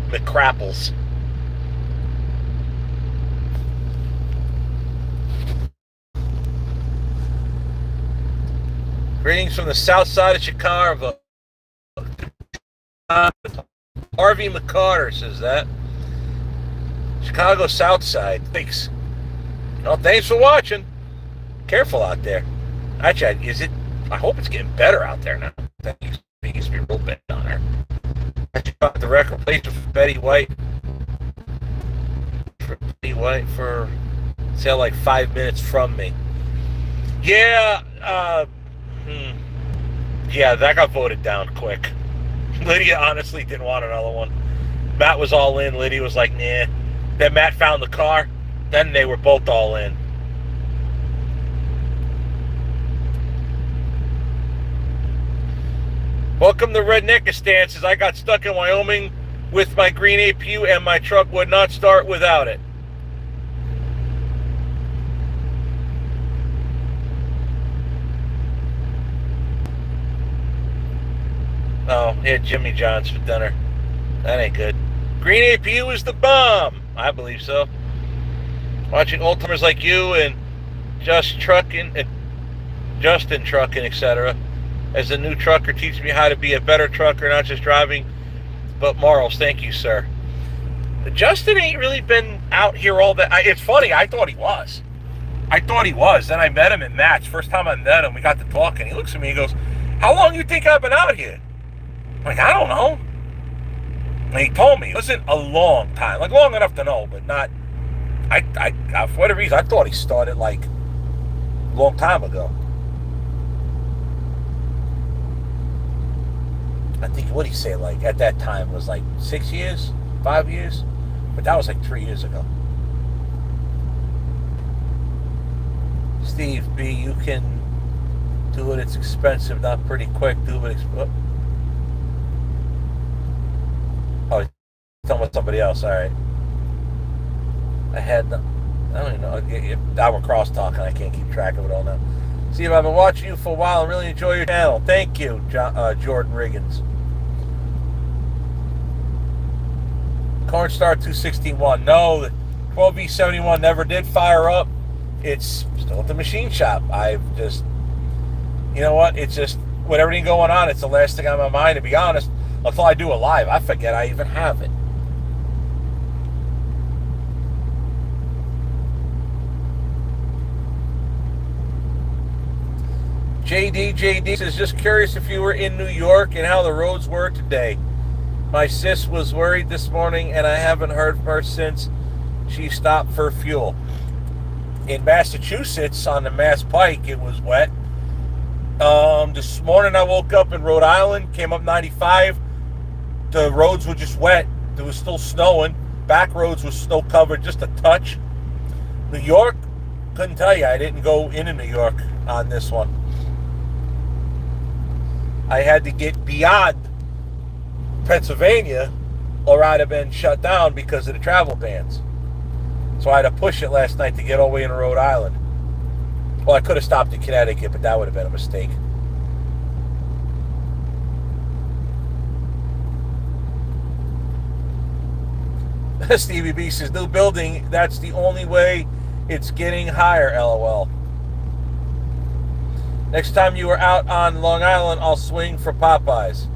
McCrapples. Greetings from the south side of Chicago. Harvey McCarter says that. Chicago South Side. Thanks. Well, thanks for watching. Careful out there. Actually, I hope it's getting better out there now. That used to be real bad down there. I got the record placement for Betty White. For sale like 5 minutes from me. Yeah, yeah, that got voted down quick. Lydia honestly didn't want another one. Matt was all in. Lydia was like, nah. Then Matt found the car. Then they were both all in. Welcome to Redneckistan. Says I got stuck in Wyoming with my green APU and my truck would not start without it. Oh, yeah, Jimmy John's for dinner. That ain't good. Green APU is the bomb. I believe so. Watching old timers like you and Justin Trucking, etc. As a new trucker, teach me how to be a better trucker, not just driving, but morals. Thank you, sir. Justin ain't really been out here all that. It's funny. I thought he was. Then I met him at Match. First time I met him, we got to talking. He looks at me and goes, "How long you think I've been out here?" I'm like, "I don't know." And he told me it wasn't a long time, like long enough to know, but not. I for whatever reason, I thought he started like a long time ago. I think what he say like at that time was like 6 years, 5 years, but that was like 3 years ago. Steve B, you can do it. It's expensive, not pretty quick. Do it. Oh, he's talking about somebody else. All right. I don't even know. Now we're cross talking. I can't keep track of it all now. Steve, I've been watching you for a while and really enjoy your channel. Thank you, Jordan Riggins. Cornstar 261. No, the 12V71 never did fire up. It's still at the machine shop. I've just, you know what? It's just, with everything going on, it's the last thing on my mind, to be honest. Until I do a live, I forget I even have it. JD says, just curious if you were in New York and how the roads were today. My sis was worried this morning, and I haven't heard from her since she stopped for fuel. In Massachusetts, on the Mass Pike, it was wet. This morning I woke up in Rhode Island, came up 95. The roads were just wet. There was still snowing. Back roads were snow covered, just a touch. New York, couldn't tell you. I didn't go into New York on this one. I had to get beyond Pennsylvania or I'd have been shut down because of the travel bans. So I had to push it last night to get all the way into Rhode Island. Well, I could have stopped in Connecticut, but that would have been a mistake. Stevie B says, new building, that's the only way it's getting higher, LOL. Next time you are out on Long Island, I'll swing for Popeyes.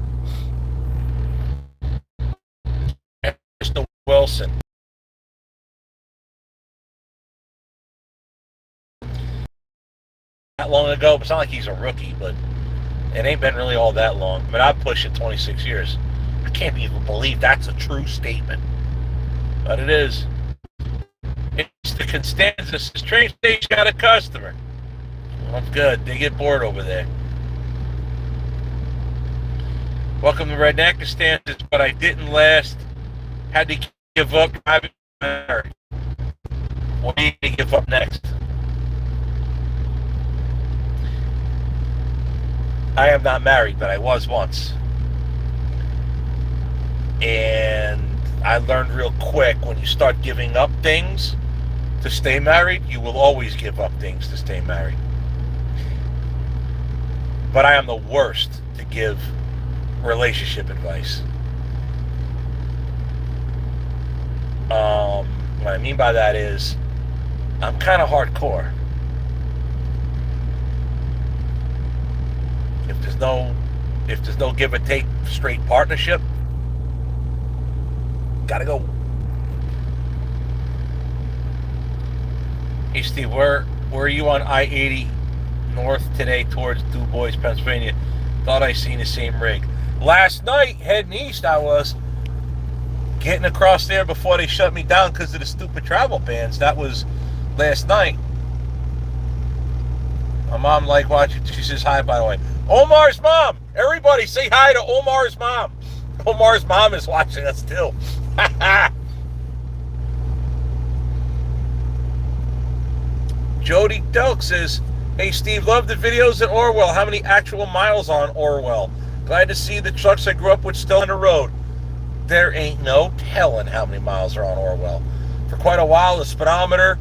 Mr. Wilson. Not long ago, it's not like he's a rookie, but it ain't been really all that long. I mean, I've pushed it 26 years. I can't even believe that's a true statement. But it is. It's the Constanza. This train station got a customer. Well, good. They get bored over there. Welcome to Redneck Costanza, but I didn't last. Had to give up driving. What are you going to give up next? I am not married, but I was once. And I learned real quick, when you start giving up things to stay married, you will always give up things to stay married. But I am the worst to give relationship advice. What I mean by that is, I'm kind of hardcore. If there's no give and take, straight partnership, gotta go. Hey Steve, where are you on I-80 north today towards Du Bois, Pennsylvania? Thought I seen the same rig. Last night, heading east, I was getting across there before they shut me down because of the stupid travel bans. That was last night. My mom like watching. She says hi, by the way. Omar's mom. Everybody say hi to Omar's mom. Omar's mom is watching us too. Jody Delk says, hey Steve, love the videos at Orwell. How many actual miles on Orwell? Glad to see the trucks I grew up with still on the road. There ain't no telling how many miles are on Orwell. For quite a while, the speedometer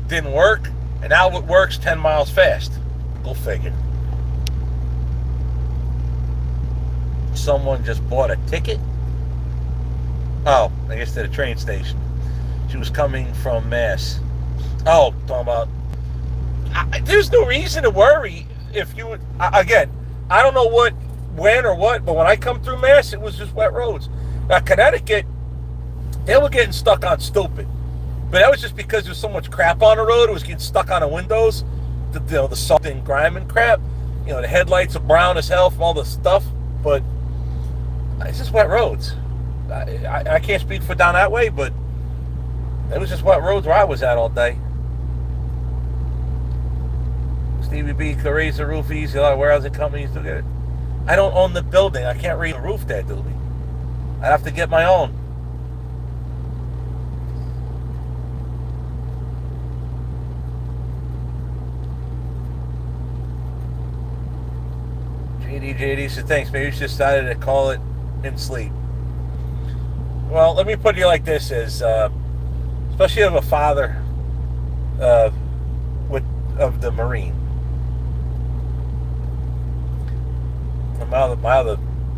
didn't work, and now it works 10 miles fast. Go figure. Someone just bought a ticket. Oh, I guess to the train station. She was coming from Mass. Oh, talking about. There's no reason to worry if you. Again, I don't know when or what, but when I come through Mass, it was just wet roads. Now, Connecticut, they were getting stuck on stupid. But that was just because there was so much crap on the road. It was getting stuck on the windows. The salt and grime and crap. You know, the headlights are brown as hell from all the stuff. But it's just wet roads. I can't speak for down that way, but it was just wet roads where I was at all day. Stevie B could raise the roof easy. A lot of warehousing companies do get it. I don't own the building. I can't raise the roof there, Doobie. I have to get my own. JD said, thanks. Maybe you just decided to call it in sleep. Well, let me put it like this: is especially of a father of the Marine. My other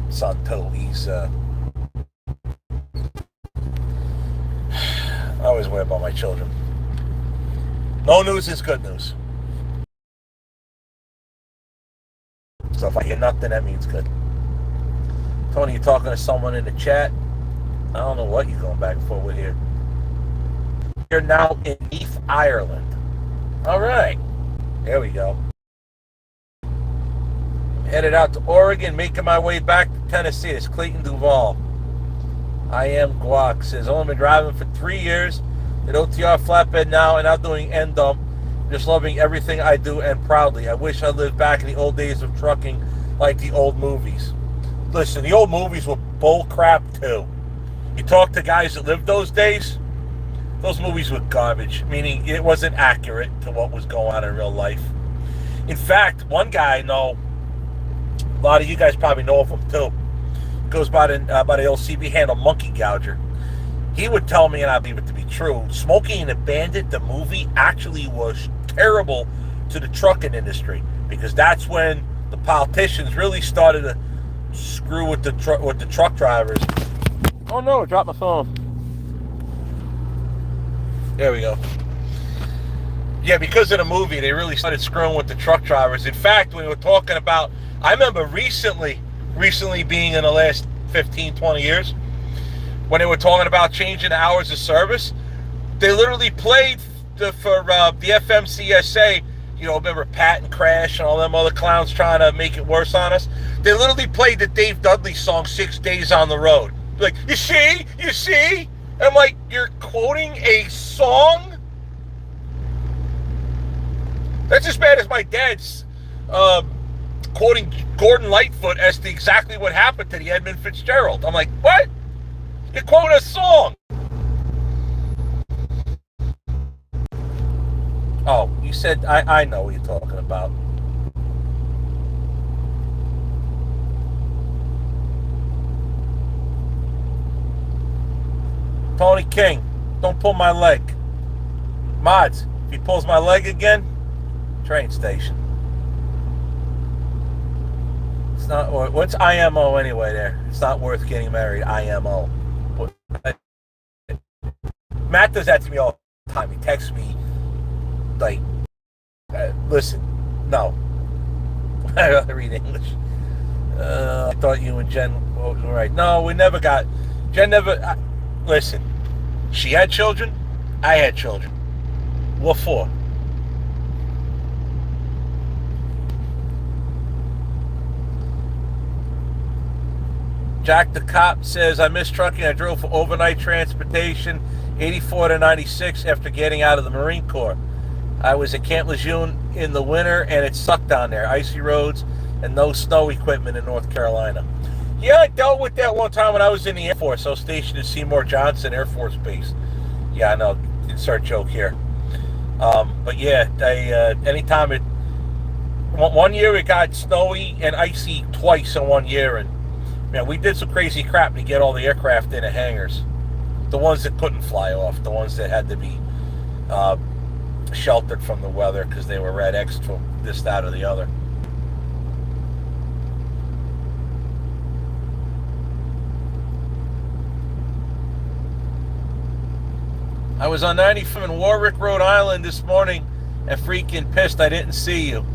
son, Toe, always worry about my children. No news is good news. So if I hear nothing, that means good. Tony, you're talking to someone in the chat. I don't know what you're going back and forth with here. You're now in Neath, Ireland. All right. There we go. I'm headed out to Oregon, making my way back to Tennessee. It's Clayton Duval. I am Guac. Says, only been driving for 3 years. At OTR flatbed now and out doing end dump. Just loving everything I do and proudly. I wish I lived back in the old days of trucking like the old movies. Listen, the old movies were bull crap too. You talk to guys that lived those days, those movies were garbage, meaning it wasn't accurate to what was going on in real life. In fact, one guy I know, a lot of you guys probably know of him too, goes by the LCB handle Monkey Gouger. He would tell me, and I believe it to be true, Smokey and the Bandit, the movie, actually was terrible to the trucking industry, because that's when the politicians really started to screw with the truck drivers. Oh no, I dropped my phone. There we go. Yeah, because of the movie, they really started screwing with the truck drivers. In fact, we were talking about, I remember recently being in the last 15, 20 years, when they were talking about changing the hours of service, they literally played for the FMCSA, you know, remember Pat and Crash and all them other clowns trying to make it worse on us? They literally played the Dave Dudley song, 6 Days on the Road. Like, you see? And I'm like, you're quoting a song? That's as bad as my dad's quoting Gordon Lightfoot as to exactly what happened to the Edmund Fitzgerald. I'm like, what? You're quoting a song. Oh, you said, I know what you're talking about. Tony King, don't pull my leg. Mods, if he pulls my leg again, train station. It's not, what's IMO anyway there? It's not worth getting married, IMO. Matt does that to me all the time. He texts me, like, listen, no. I don't read English. I thought you and Jen were right. No, we never got, Jen never, listen, she had children, I had children. What for? Jack the Cop says, I miss trucking. I drove for overnight transportation, 84 to 96 after getting out of the Marine Corps. I was at Camp Lejeune in the winter, and it sucked down there. Icy roads and no snow equipment in North Carolina. Yeah, I dealt with that one time when I was in the Air Force. I was stationed at Seymour Johnson Air Force Base. Yeah, I know. Insert joke here. But yeah, anytime one year it got snowy and icy twice in 1 year, and man, we did some crazy crap to get all the aircraft in the hangars. The ones that couldn't fly off, the ones that had to be sheltered from the weather because they were Red X from this, that, or the other. I was on 95 in Warwick, Rhode Island this morning and freaking pissed I didn't see you.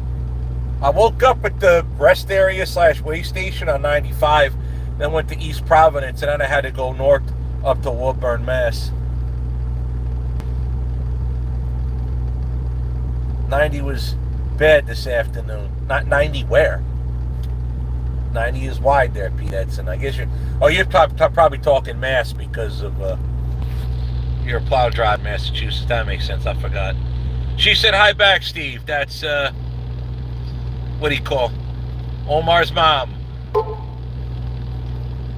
I woke up at the rest area / way station on 95, then went to East Providence, and then I had to go north up to Woburn, Mass. 90 was bad this afternoon. Not 90 where? 90 is wide there, Pete Edson. I guess you're probably talking Mass because of your Plow Drive, Massachusetts. That makes sense. I forgot. She said, hi back, Steve. That's, what do you call? Omar's mom.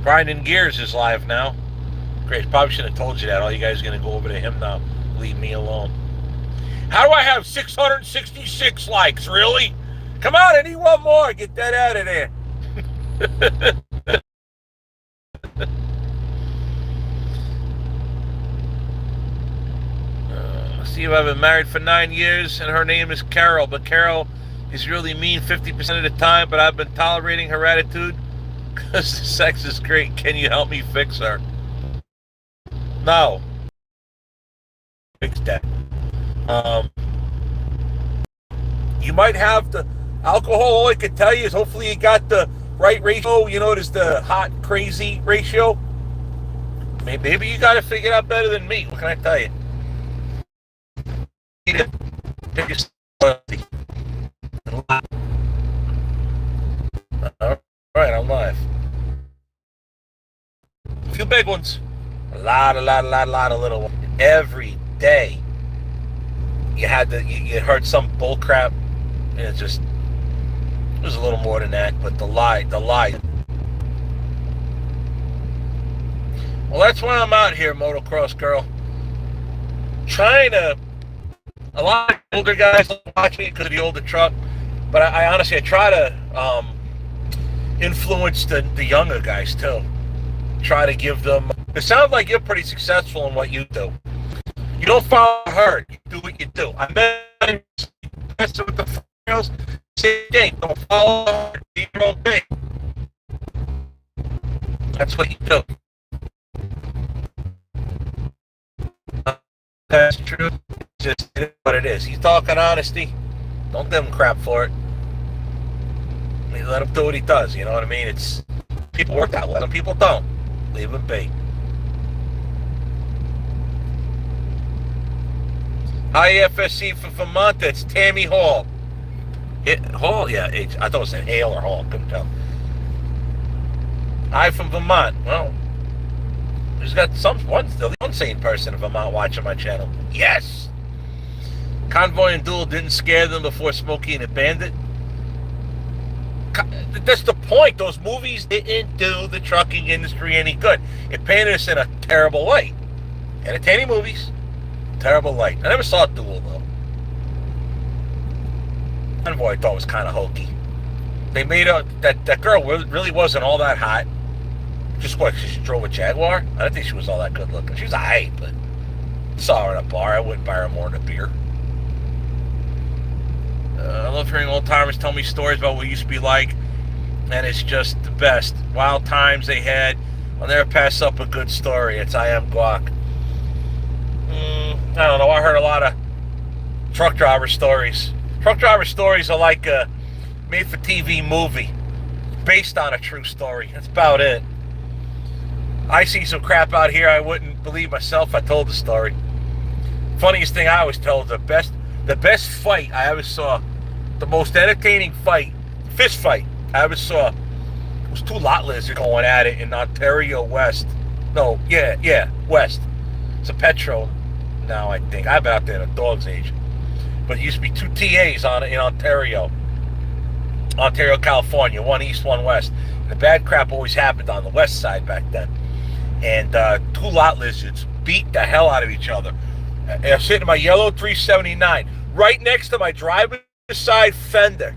Grinding Gears is live now. Great. Probably should have told you that. All you guys are going to go over to him now. Leave me alone. How do I have 666 likes? Really? Come on, I need one more. Get that out of there. Steve, I've been married for 9 years, and her name is Carol. But Carol is really mean 50% of the time, but I've been tolerating her attitude because the sex is great. Can you help me fix her? No. Big's dead. You might have the alcohol. All I can tell you is hopefully you got the right ratio. You know, there's the hot crazy ratio. Maybe you got it figured out better than me. What can I tell you? All right, I'm live. A few big ones, a lot of little ones. Every day, you heard some bull crap, and it was a little more than that. But the lie. Well, that's why I'm out here, motocross girl. Trying to. A lot of older guys watch me because of the older truck, but I honestly try to influence the younger guys too. Try to give them. It sounds like you're pretty successful in what you do. You don't follow her. You do what you do. I met with the girls. Same thing. Don't follow her. Do your own thing. That's what you do. That's true. Just what it is. He's talking honesty. Don't give him crap for it. You let him do what he does. You know what I mean? It's people work out. Let him. People don't. Leave him be. IFSC for Vermont. That's Tammy Hall. Hall, yeah. I thought it said Hale or Hall. Couldn't tell. I from Vermont. Well, there's got one sane person in Vermont watching my channel. Yes. Convoy and Duel didn't scare them before Smokey and the Bandit. That's the point. Those movies didn't do the trucking industry any good. It painted us in a terrible light. Entertaining movies, terrible light. I never saw Duel though. Convoy I thought was kind of hokey. They made that girl really wasn't all that hot. Just what, she drove a Jaguar? I don't think she was all that good looking. She was alright, but saw her in a bar. I wouldn't buy her more than a beer. I love hearing old timers tell me stories about what it used to be like, and it's just the best. Wild times they had. I'll never pass up a good story. It's I Am Guac. I don't know. I heard a lot of truck driver stories. Truck driver stories are like a made-for-TV movie based on a true story. That's about it. I see some crap out here I wouldn't believe myself if I told the story. Funniest thing I always tell is the best fight I ever saw, the most entertaining fight, fist fight I ever saw, it was two lot lizards going at it in Ontario West. West. It's a Petro now, I think. I've been out there in a dog's age. But it used to be two TAs in Ontario, California, one east, one west. And the bad crap always happened on the west side back then. And two lot lizards beat the hell out of each other. I'm sitting in my yellow 379, right next to my driver's side fender.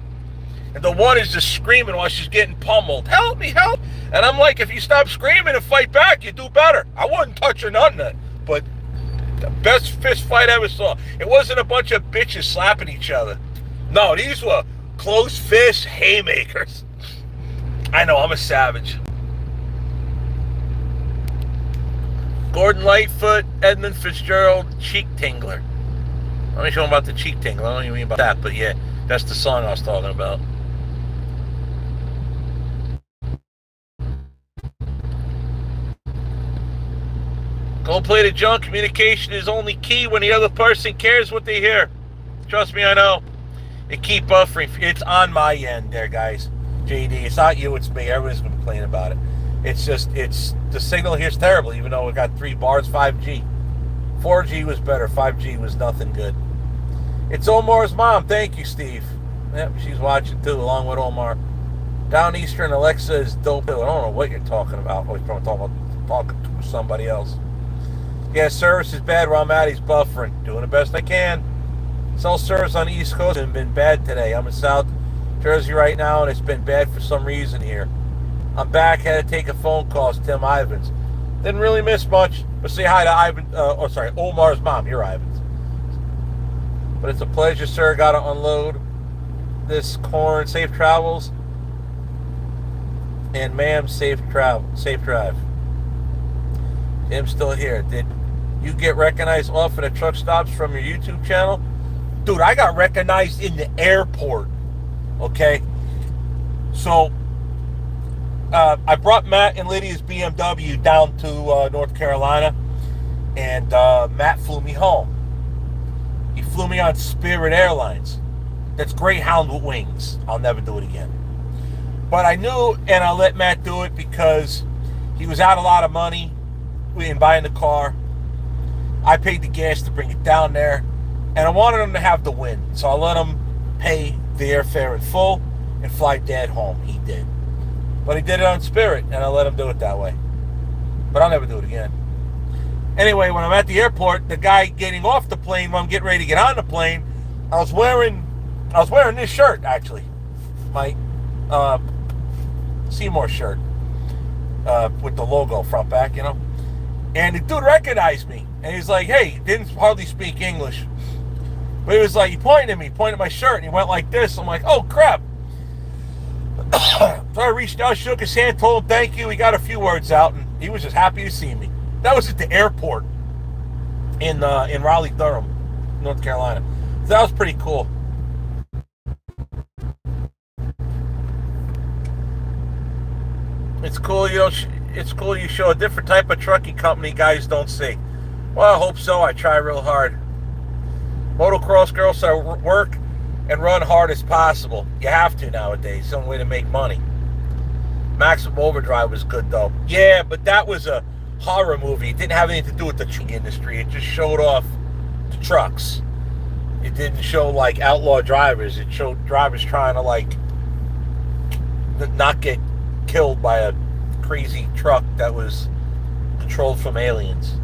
And the one is just screaming while she's getting pummeled. Help me, help. And I'm like, if you stop screaming and fight back, you do better. I wouldn't touch her nothing. But the best fist fight I ever saw. It wasn't a bunch of bitches slapping each other. No, these were close fist haymakers. I know, I'm a savage. Gordon Lightfoot, Edmund Fitzgerald, Cheek Tingler. Let me show him about the Cheek Tingler. I don't even mean about that, but yeah, that's the song I was talking about. Don't play the junk. Communication is only key when the other person cares what they hear. Trust me, I know. And keep buffering. It's on my end there, guys. JD, it's not you, it's me. Everybody's been complaining about it. It's the signal here's terrible, even though we got 3 bars, 5G. 4G was better, 5G was nothing good. It's Omar's mom. Thank you, Steve. Yep, she's watching too, along with Omar. Down Eastern, Alexa is dope. I don't know what you're talking about. We're talking to somebody else. Yeah, service is bad where I'm at. He's buffering. Doing the best I can. Cell service on the East Coast has been bad today. I'm in South Jersey right now, and it's been bad for some reason here. I'm back. Had to take a phone call. It's Tim Ivins. Didn't really miss much, but say hi to Omar's mom. You're Ivins. But it's a pleasure, sir. Got to unload this corn. Safe travels. And ma'am, safe drive. Tim's still here. you get recognized often at truck stops from your YouTube channel. Dude, I got recognized in the airport. Okay? So, I brought Matt and Lydia's BMW down to North Carolina, and Matt flew me home. He flew me on Spirit Airlines. That's Greyhound with wings. I'll never do it again. But I knew, and I let Matt do it because he was out a lot of money in buying the car. I paid the gas to bring it down there, and I wanted him to have the win. So I let him pay the airfare in full and fly Dad home. He did. But he did it on Spirit, and I let him do it that way. But I'll never do it again. Anyway, when I'm at the airport, the guy getting off the plane, when I'm getting ready to get on the plane, I was wearing this shirt, actually. My Seymour shirt with the logo front back, you know. And the dude recognized me. And he's like, hey, he didn't hardly speak English. But he was like, he pointed at me, pointed at my shirt, and he went like this. I'm like, oh, crap. So I reached out, shook his hand, told him thank you. He got a few words out, and he was just happy to see me. That was at the airport in Raleigh-Durham, North Carolina. So that was pretty cool. It's cool, you know. It's cool you show a different type of trucking company guys don't see. Well, I hope so. I try real hard. Motocross girls say work and run hard as possible. You have to nowadays. It's the only way to make money. Maximum Overdrive was good though. Yeah, but that was a horror movie. It didn't have anything to do with the truck industry. It just showed off the trucks. It didn't show like outlaw drivers. It showed drivers trying to like not get killed by a crazy truck that was controlled from aliens.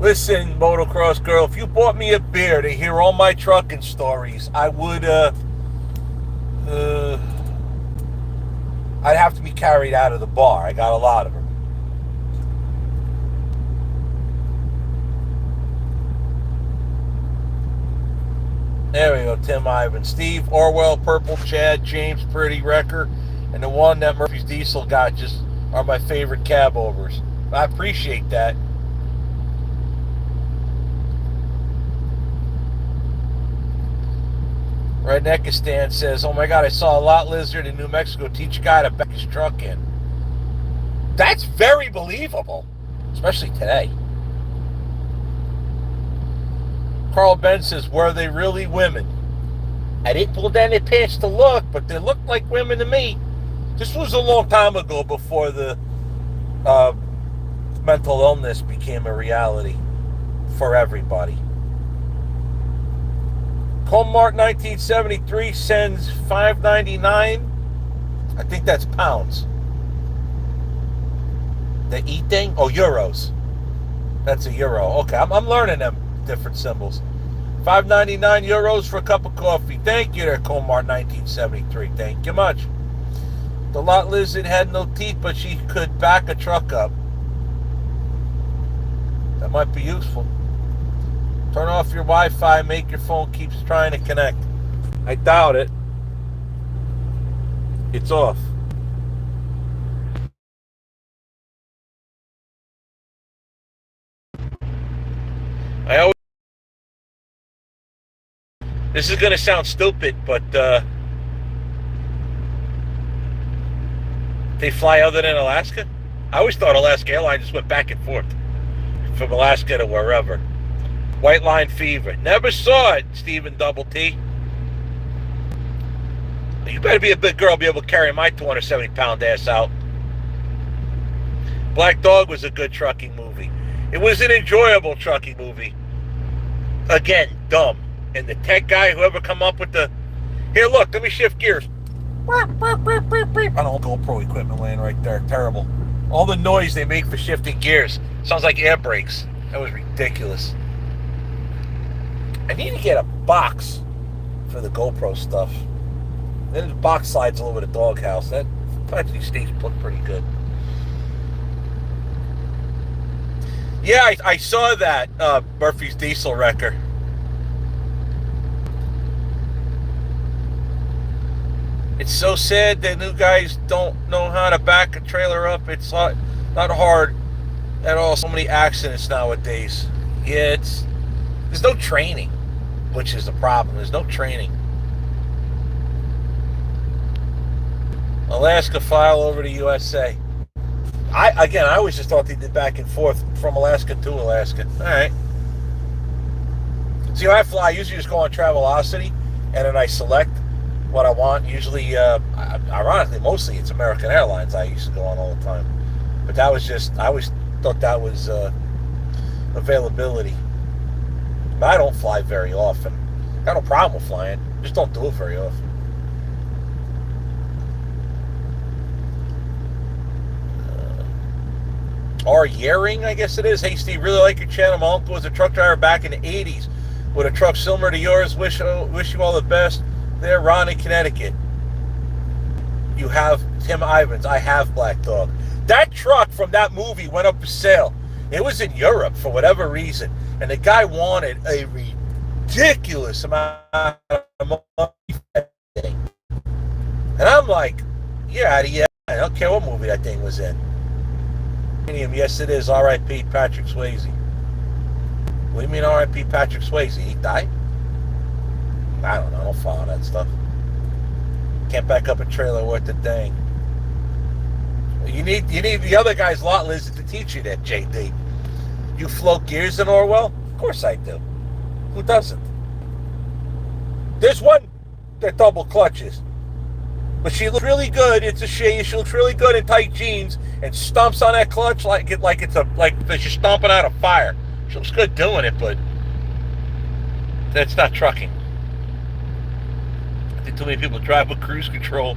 Listen, motocross girl, if you bought me a beer to hear all my trucking stories, I would, I'd have to be carried out of the bar. I got a lot of them. There we go, Tim Ivan. Steve, Orwell, Purple, Chad, James, Pretty, Wrecker, and the one that Murphy's Diesel got just are my favorite cab overs. I appreciate that. Redneckistan says, oh my God, I saw a lot lizard in New Mexico teach a guy to back his truck in. That's very believable, especially today. Carl Ben says, were they really women? I didn't pull down their pants to look, but they looked like women to me. This was a long time ago before the mental illness became a reality for everybody. Comart 1973 sends $5.99. I think that's pounds. The E thing? Oh, euros. That's a euro. Okay, I'm learning them different symbols. 5.99 euros for a cup of coffee. Thank you there, Comart 1973. Thank you much. The lot lizard had no teeth, but she could back a truck up. That might be useful. Turn off your Wi-Fi, make your phone keeps trying to connect. I doubt it. It's off. This is going to sound stupid, but they fly other than Alaska? I always thought Alaska Airlines just went back and forth from Alaska to wherever. White line fever. Never saw it, Stephen Double T. You better be a big girl, be able to carry my 270-pound ass out. Black Dog was a good trucking movie. It was an enjoyable trucking movie. Again, dumb. And the tech guy, whoever come up with the... Here, look, let me shift gears. I don't know, GoPro equipment laying right there. Terrible. All the noise they make for shifting gears. Sounds like air brakes. That was ridiculous. I need to get a box for the GoPro stuff. Then the box slides all over the doghouse. That actually stays put pretty good. Yeah, I saw that Murphy's Diesel Wrecker. It's so sad that new guys don't know how to back a trailer up. It's not hard at all. So many accidents nowadays. Yeah, there's no training, which is the problem. There's no training. Alaska file over to USA. I always just thought they did back and forth from Alaska to Alaska. All right. See, when I fly, I usually just go on Travelocity, and then I select what I want. Usually, ironically, mostly it's American Airlines I used to go on all the time. But that was just, I always thought that was availability. But I don't fly very often. Got no problem with flying. Just don't do it very often. R. Yering, I guess it is. Hey, Steve, really like your channel. My uncle was a truck driver back in the 80s with a truck similar to yours. Wish you all the best there, Ron, in Connecticut. You have Tim Ivins. I have Black Dog. That truck from that movie went up for sale. It was in Europe for whatever reason, and the guy wanted a ridiculous amount of money for that thing. And I'm like, you're out of here. I don't care what movie that thing was in. Yes, it is. R.I.P. Patrick Swayze. What do you mean R.I.P. Patrick Swayze? He died? I don't know. I don't follow that stuff. Can't back up a trailer worth a dang. You need the other guy's lot list to teach you that, JD. You float gears in Orwell? Of course I do. Who doesn't? There's one that double clutches. But she looks really good. It's a shame. She looks really good in tight jeans and stomps on that clutch like she's stomping out a fire. She looks good doing it, but that's not trucking. I think too many people drive with cruise control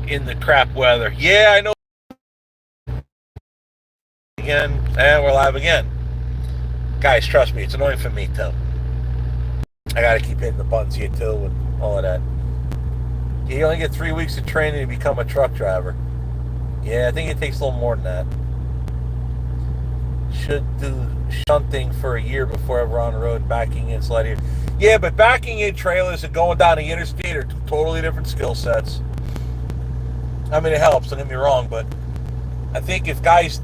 in the crap weather. Yeah, I know. Again, and we're live again. Guys, trust me, it's annoying for me too. I gotta keep hitting the buttons here too and all of that. You only get 3 weeks of training to become a truck driver. Yeah, I think it takes a little more than that. Should do shunting for a year before ever on the road, backing in sliding. Yeah, but backing in trailers and going down the interstate are two totally different skill sets. I mean, it helps, don't get me wrong, but I think if guys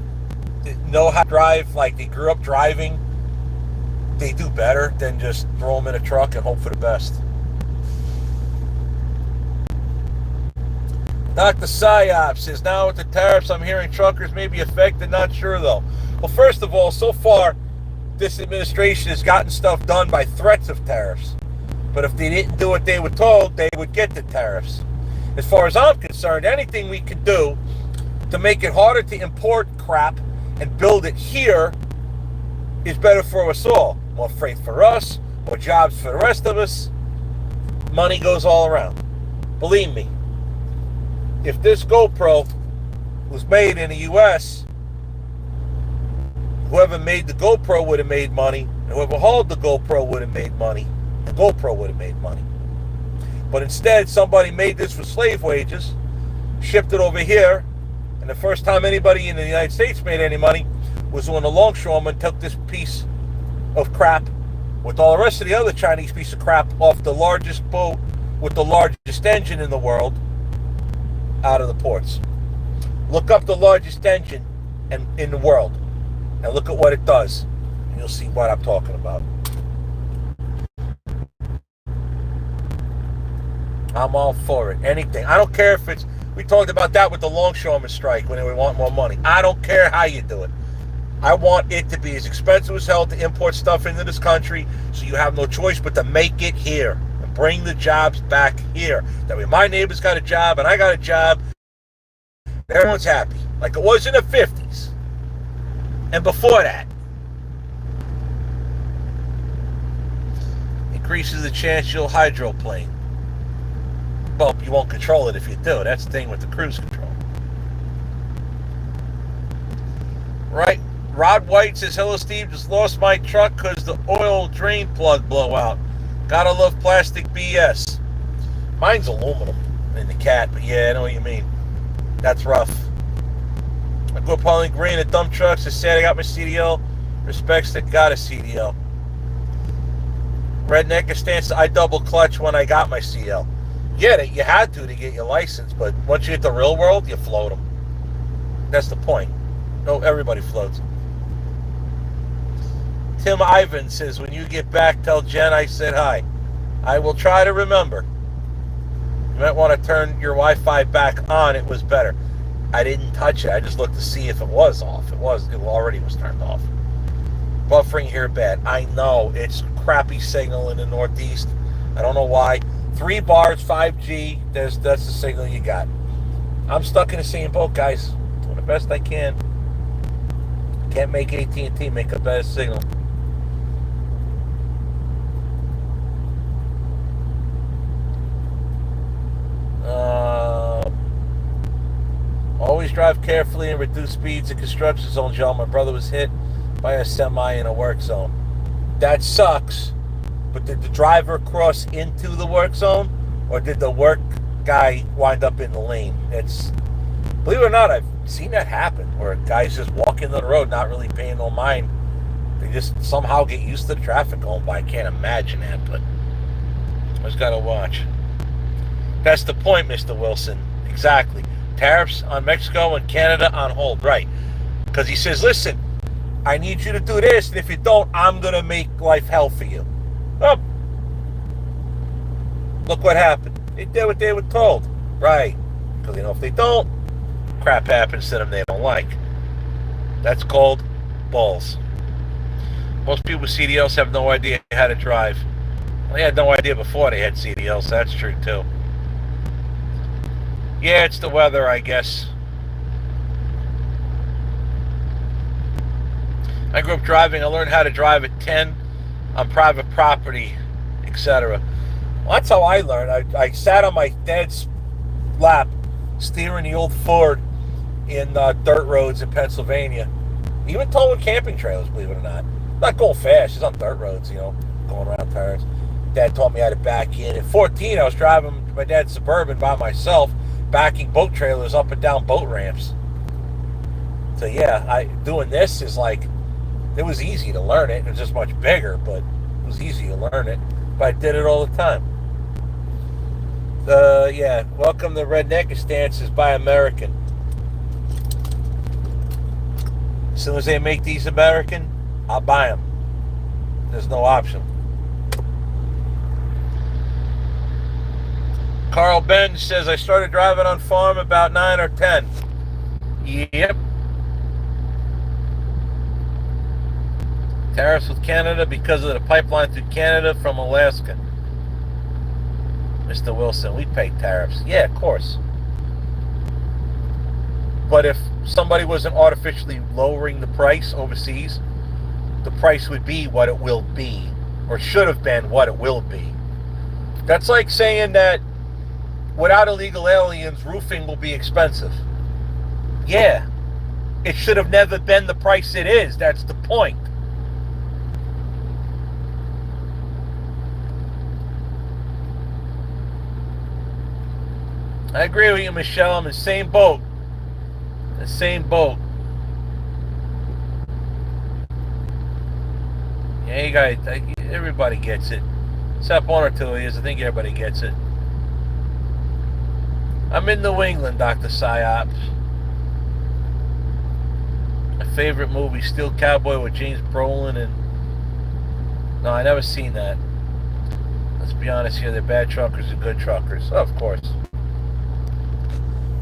know how to drive, like they grew up driving, they do better than just throw them in a truck and hope for the best. Dr. Psyop says, now with the tariffs, I'm hearing truckers may be affected. Not sure, though. Well, first of all, so far, this administration has gotten stuff done by threats of tariffs. But if they didn't do what they were told, they would get the tariffs. As far as I'm concerned, anything we can do to make it harder to import crap and build it here is better for us all. More freight for us, more jobs for the rest of us. Money goes all around. Believe me. If this GoPro was made in the U.S., whoever made the GoPro would have made money, and whoever hauled the GoPro would have made money. The GoPro would have made money. But instead, somebody made this for slave wages, shipped it over here, and the first time anybody in the United States made any money was when the longshoreman took this piece of crap with all the rest of the other Chinese piece of crap off the largest boat with the largest engine in the world out of the ports. Look up the largest engine in the world and look at what it does, and you'll see what I'm talking about. I'm all for it. Anything. I don't care if it's, we talked about that with the longshoreman strike when they want more money. I don't care how you do it. I want it to be as expensive as hell to import stuff into this country, so you have no choice but to make it here. Bring the jobs back here. That way my neighbor's got a job and I got a job. Everyone's happy. Like it was in the 50s. And before that. Increases the chance you'll hydroplane. Well, you won't control it if you do. That's the thing with the cruise control. Right. Rod White says, hello Steve, just lost my truck because the oil drain plug blew out. Gotta love plastic BS. Mine's aluminum in the cat, but yeah, I know what you mean. That's rough. I go Pauline Green at dump trucks. I said I got my CDL. Respects that got a CDL. Redneck stance. I double clutch when I got my CL. Yeah, you had to get your license, but once you hit the real world, you float them. That's the point. No, everybody floats. Tim Ivan says, when you get back, tell Jen I said hi. I will try to remember. You might want to turn your Wi-Fi back on. It was better. I didn't touch it. I just looked to see if it was off. It already was turned off. Buffering here bad. I know. It's crappy signal in the Northeast. I don't know why. 3 bars, 5G. That's the signal you got. I'm stuck in the same boat, guys. Doing the best I can. Can't make AT&T make a better signal. Always drive carefully and reduce speeds in construction zones, y'all. My brother was hit by a semi in a work zone. That sucks. But did the driver cross into the work zone, or did the work guy wind up in the lane? Believe it or not, I've seen that happen, where guys just walk into the road, not really paying no mind. They just somehow get used to the traffic going by. I can't imagine that, but I just gotta watch. That's the point, Mr. Wilson. Exactly. Tariffs on Mexico and Canada on hold, right? Because he says, listen, I need you to do this, and if you don't, I'm going to make life hell for you. Oh. Look what happened. They did what they were told. Right. Because, if they don't, crap happens to them they don't like. That's called balls. Most people with CDLs have no idea how to drive. Well, they had no idea before they had CDLs. That's true, too. Yeah, it's the weather, I guess. I grew up driving. I learned how to drive at 10 on private property, etc. Well, that's how I learned. I sat on my dad's lap steering the old Ford in dirt roads in Pennsylvania. Even towing camping trailers, believe it or not. Not going fast, just on dirt roads, going around tires. Dad taught me how to back in. At 14, I was driving my dad's Suburban by myself, backing boat trailers up and down boat ramps. So yeah, doing this is like, it was easy to learn it. It was just much bigger, but it was easy to learn it. But I did it all the time. Yeah, welcome to Redneck Stances by American. As soon as they make these American, I'll buy them. There's no option. Carl Benz says, I started driving on farm about 9 or 10. Yep. Tariffs with Canada because of the pipeline through Canada from Alaska. Mr. Wilson, we pay tariffs. Yeah, of course. But if somebody wasn't artificially lowering the price overseas, the price would be what it will be, or should have been what it will be. That's like saying that without illegal aliens, roofing will be expensive. Yeah. It should have never been the price it is. That's the point. I agree with you, Michelle. I'm in the same boat. The same boat. Yeah, you guys, everybody gets it. Except 1 or 2 of you. I think everybody gets it. I'm in New England, Dr. Psyops. My favorite movie, Steel Cowboy with James Brolin and... No, I never seen that. Let's be honest here, they're bad truckers and good truckers. Oh, of course.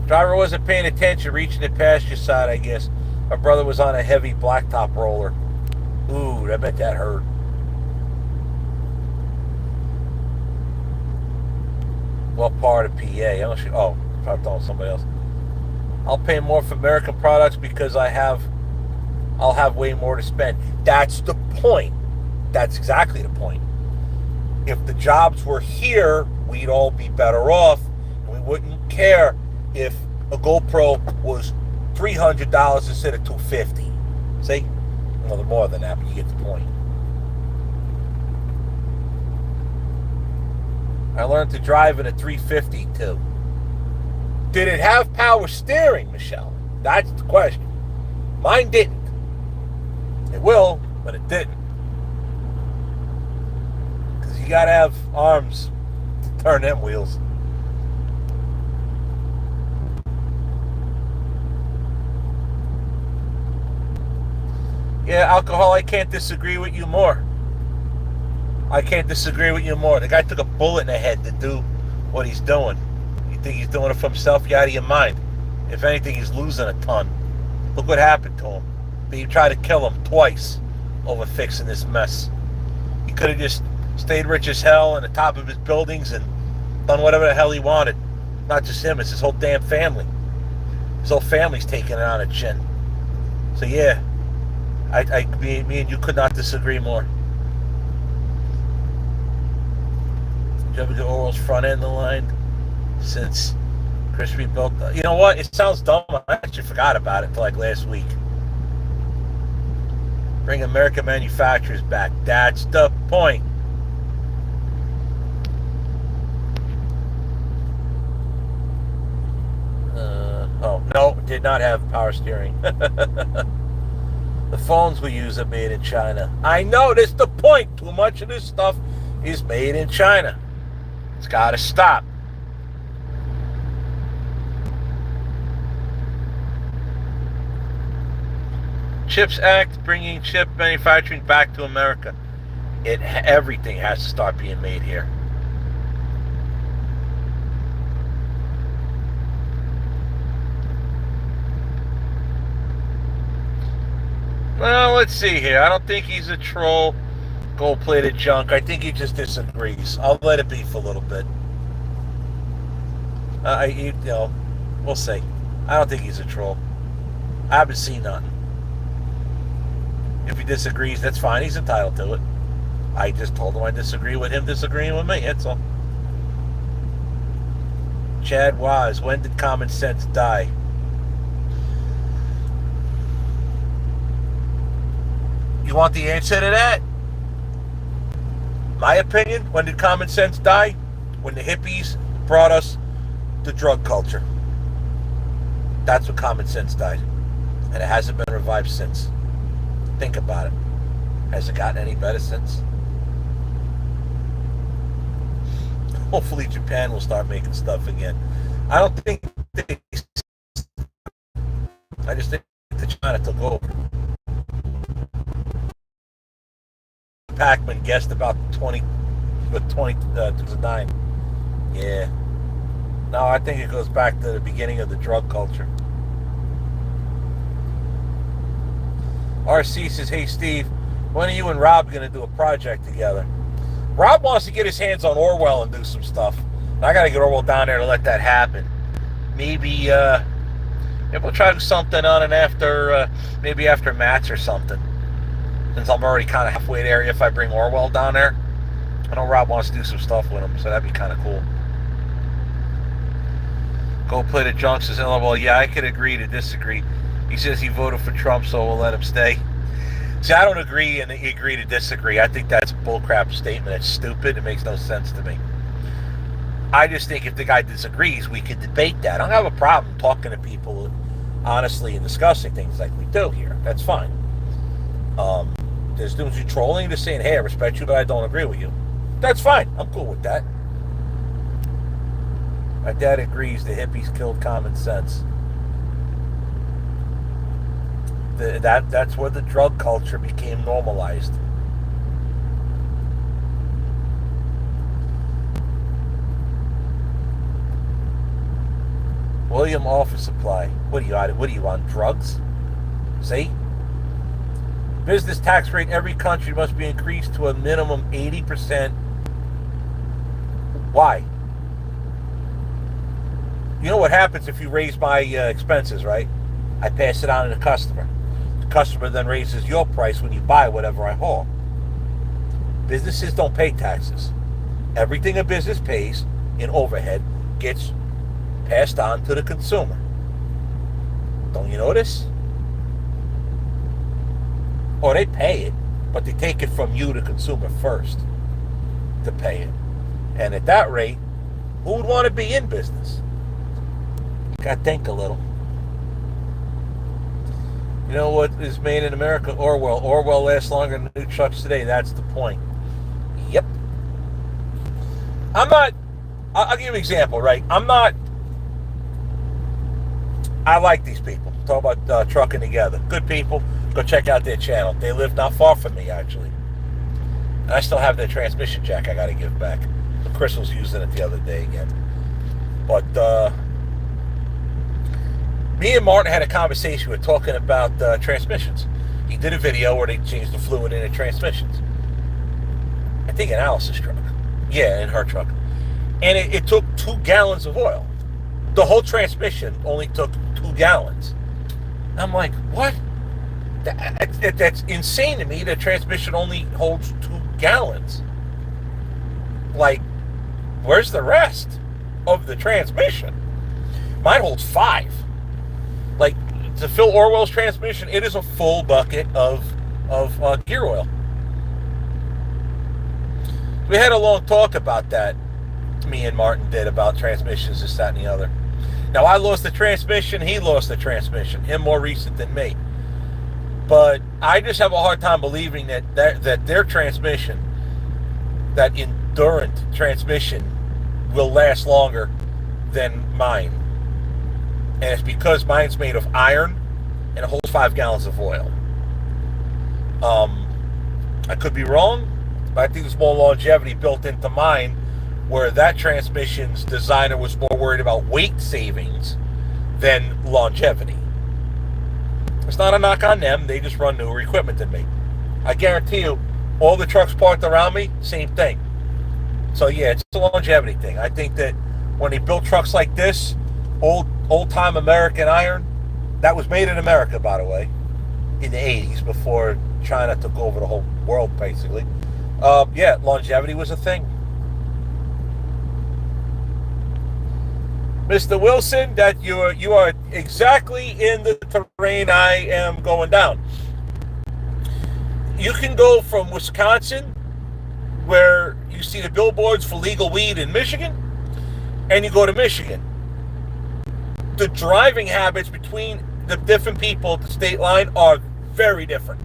Driver wasn't paying attention, reaching the passenger side, I guess. My brother was on a heavy blacktop roller. Ooh, I bet that hurt. What part of PA? Oh, I'm talking to somebody else. I'll pay more for American products because I'll have way more to spend. That's the point. That's exactly the point. If the jobs were here, we'd all be better off. And we wouldn't care if a GoPro was $300 instead of $250. See? A little more than that, but you get the point. I learned to drive in a 350 too. Did it have power steering, Michelle? That's the question. Mine didn't. It will, but it didn't. Because you got to have arms to turn them wheels. Yeah, alcohol, I can't disagree with you more. I can't disagree with you more. The guy took a bullet in the head to do what he's doing. You think he's doing it for himself? You're out of your mind. If anything, he's losing a ton. Look what happened to him. But you tried to kill him twice over fixing this mess. He could have just stayed rich as hell on the top of his buildings and done whatever the hell he wanted. Not just him, it's his whole damn family. His whole family's taking it on a chin. So yeah, me and you could not disagree more. Did you ever get Orwell's front end aligned since Chris rebuilt? You know what? It sounds dumb. I actually forgot about it until like last week. Bring American manufacturers back. That's the point. Oh, no, did not have power steering. The phones we use are made in China. I know, that's the point. Too much of this stuff is made in China. It's got to stop. CHIPS Act, bringing chip manufacturing back to America. Everything has to start being made here. Well, let's see here. I don't think he's a troll, gold-plated junk. I think he just disagrees. I'll let it be for a little bit. We'll see. I don't think he's a troll. I haven't seen nothing. If he disagrees, that's fine. He's entitled to it. I just told him I disagree with him disagreeing with me. That's all. Chad Wise, when did common sense die? You want the answer to that? My opinion, when did common sense die? When the hippies brought us the drug culture. That's when common sense died. And it hasn't been revived since. Think about it. Has it gotten any better since? Hopefully Japan will start making stuff again. I don't think I just think that China took over. Pac-Man guessed about 2009. Yeah. No, I think it goes back to the beginning of the drug culture. RC says, hey Steve, when are you and Rob going to do a project together? Rob wants to get his hands on Orwell and do some stuff. I got to get Orwell down there to let that happen. Maybe we'll try to do something on and after, maybe after Matt's or something. Since I'm already kind of halfway there, if I bring Orwell down there. I know Rob wants to do some stuff with him, so that'd be kind of cool. Go play the junk says, well, yeah, I could agree to disagree. He says he voted for Trump, so we'll let him stay. See, I don't agree and agree to disagree. I think that's a bullcrap statement. It's stupid. It makes no sense to me. I just think if the guy disagrees, we could debate that. I don't have a problem talking to people honestly and discussing things like we do here. That's fine. There's difference between trolling and just saying, hey, I respect you, but I don't agree with you. That's fine. I'm cool with that. My dad agrees the hippies killed common sense. That's where the drug culture became normalized. William Office Supply. What are you on drugs? See? Business tax rate in every country must be increased to a minimum 80%. Why? You know what happens if you raise my expenses, right? I pass it on to the customer. The customer then raises your price when you buy whatever I haul. Businesses don't pay taxes. Everything a business pays in overhead gets passed on to the consumer. Don't you notice? Or they pay it, but they take it from you, the consumer, first to pay it. And at that rate, who would want to be in business? Gotta think a little. You know what is made in America? Orwell. Orwell lasts longer than new trucks today. That's the point. Yep. I'll give you an example, right? I like these people. talk about trucking together. Good people. Go check out their channel. They live not far from me, actually. And I still have their transmission jack I got to give back. Chris was using it the other day again. But me and Martin had a conversation. We were talking about transmissions. He did a video where they changed the fluid in the transmissions. I think in Alice's truck. Yeah, in her truck. And it took 2 gallons of oil. The whole transmission only took 2 gallons. I'm like, what? That's insane to me. The transmission only holds 2 gallons. Like, where's the rest of the transmission? Mine holds 5. Like, to fill Orwell's transmission, it is a full bucket of gear oil. We had a long talk about that. Me and Martin did about transmissions, this, that, and the other. Now, I lost the transmission. He lost the transmission. Him more recent than me. But I just have a hard time believing that their transmission, that Endurant transmission, will last longer than mine. And it's because mine's made of iron and it holds 5 gallons of oil. I could be wrong, but I think there's more longevity built into mine, where that transmission's designer was more worried about weight savings than longevity. It's not a knock on them. They just run newer equipment than me. I guarantee you, all the trucks parked around me, same thing. So yeah, it's a longevity thing. I think that when they built trucks like this, old-time American iron, that was made in America, by the way, in the 80s, before China took over the whole world, basically. Yeah, longevity was a thing. Mr. Wilson, that you are exactly in the terrain I am going down. You can go from Wisconsin, where you see the billboards for legal weed in Michigan, and you go to Michigan. The driving habits between the different people at the state line are very different.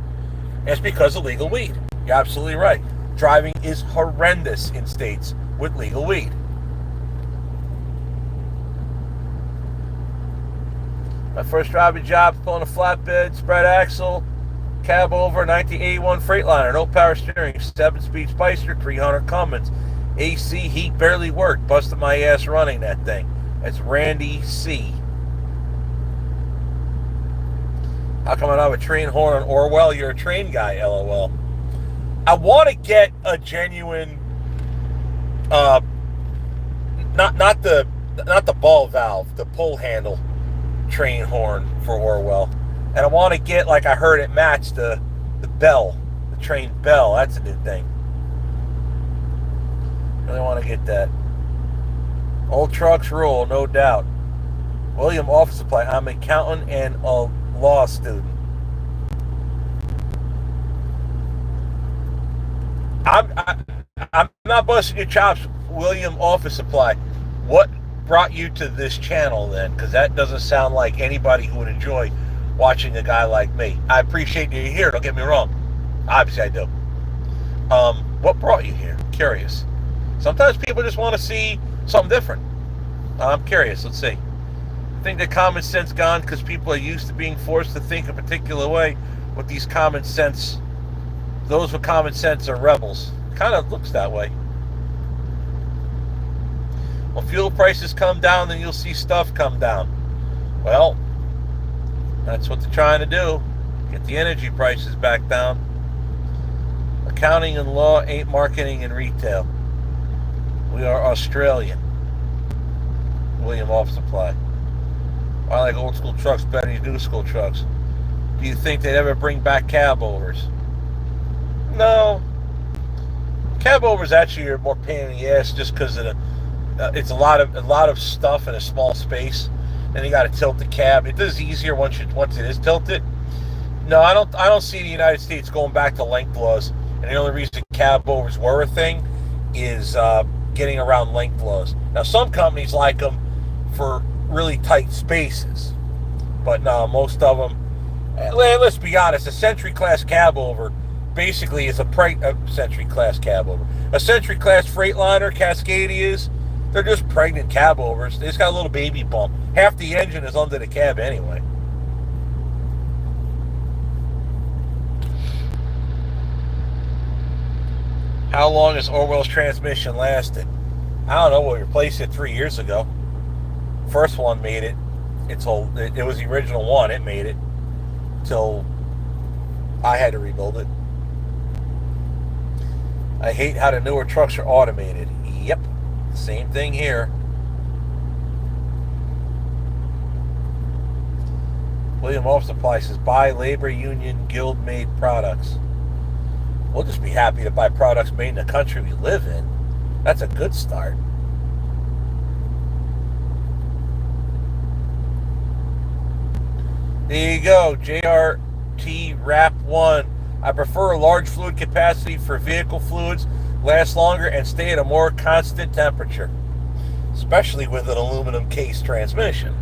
And it's because of legal weed. You're absolutely right. Driving is horrendous in states with legal weed. My first driving job, pulling a flatbed, spread axle, cab over, 1981 Freightliner, no power steering, 7-speed Spicer, 300 Cummins. AC heat barely worked, busted my ass running that thing. That's Randy C. How come I don't have a train horn on Orwell? You're a train guy, LOL. I want to get a genuine, not the ball valve, the pull handle train horn for Orwell. And I want to get, like I heard it match the bell, the train bell. That's a new thing. Really want to get that. Old trucks rule, no doubt. William Office Supply. I'm an accountant and a law student. I'm not busting your chops, William Office Supply. What brought you to this channel then? Because that doesn't sound like anybody who would enjoy watching a guy like me. I appreciate you here, don't get me wrong. Obviously I do. What brought you here? Curious. Sometimes people just want to see something different. I'm curious. Let's see. I think that common sense gone because people are used to being forced to think a particular way with these common sense. Those with common sense are rebels. Kind of looks that way. When fuel prices come down, then you'll see stuff come down. Well, that's what they're trying to do. Get the energy prices back down. Accounting and law ain't marketing and retail. We are Australian. William Office Supply. I like old school trucks better than new school trucks. Do you think they'd ever bring back cab overs? No. Cab overs actually are more pain in the ass just because of it's a lot of stuff in a small space. Then you got to tilt the cab. It is easier once it is tilted. No, I don't see the United States going back to length laws. And the only reason cab overs were a thing is getting around length laws. Now, some companies like them for really tight spaces, but no, most of them. Let's be honest. A Century Class cab over basically is a Century Class cab over. A Century Class Freightliner, Cascadias, they're just pregnant cab overs. They just got a little baby bump. Half the engine is under the cab anyway. How long has Orwell's transmission lasted? I don't know. We replaced it 3 years ago. First one made it. It was the original one. It made it till I had to rebuild it. I hate how the newer trucks are automated. Yep, same thing here. William Office Supply says buy labor union guild made products. We'll just be happy to buy products made in the country we live in. That's a good start. There you go, JRT Wrap 1. I prefer a large fluid capacity for vehicle fluids, last longer, and stay at a more constant temperature, especially with an aluminum case transmission.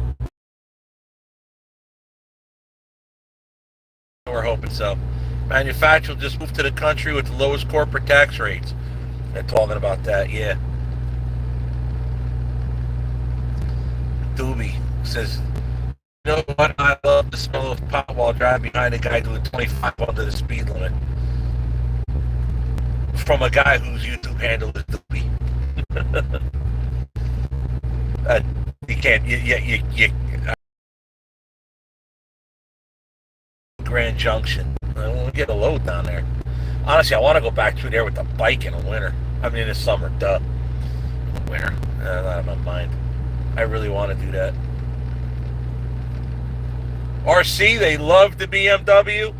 We're hoping so. Manufacturers just moved to the country with the lowest corporate tax rates. They're talking about that, yeah. Doobie says, you know what? I love the smell of pot while driving behind a guy doing 25 under the speed limit. From a guy whose YouTube handle is Doobie. You can't. Grand Junction. I want to get a load down there. Honestly, I want to go back through there with the bike in the winter. I mean, in the summer, duh. Winter. Not in my mind. I really want to do that. RC, they love the BMW.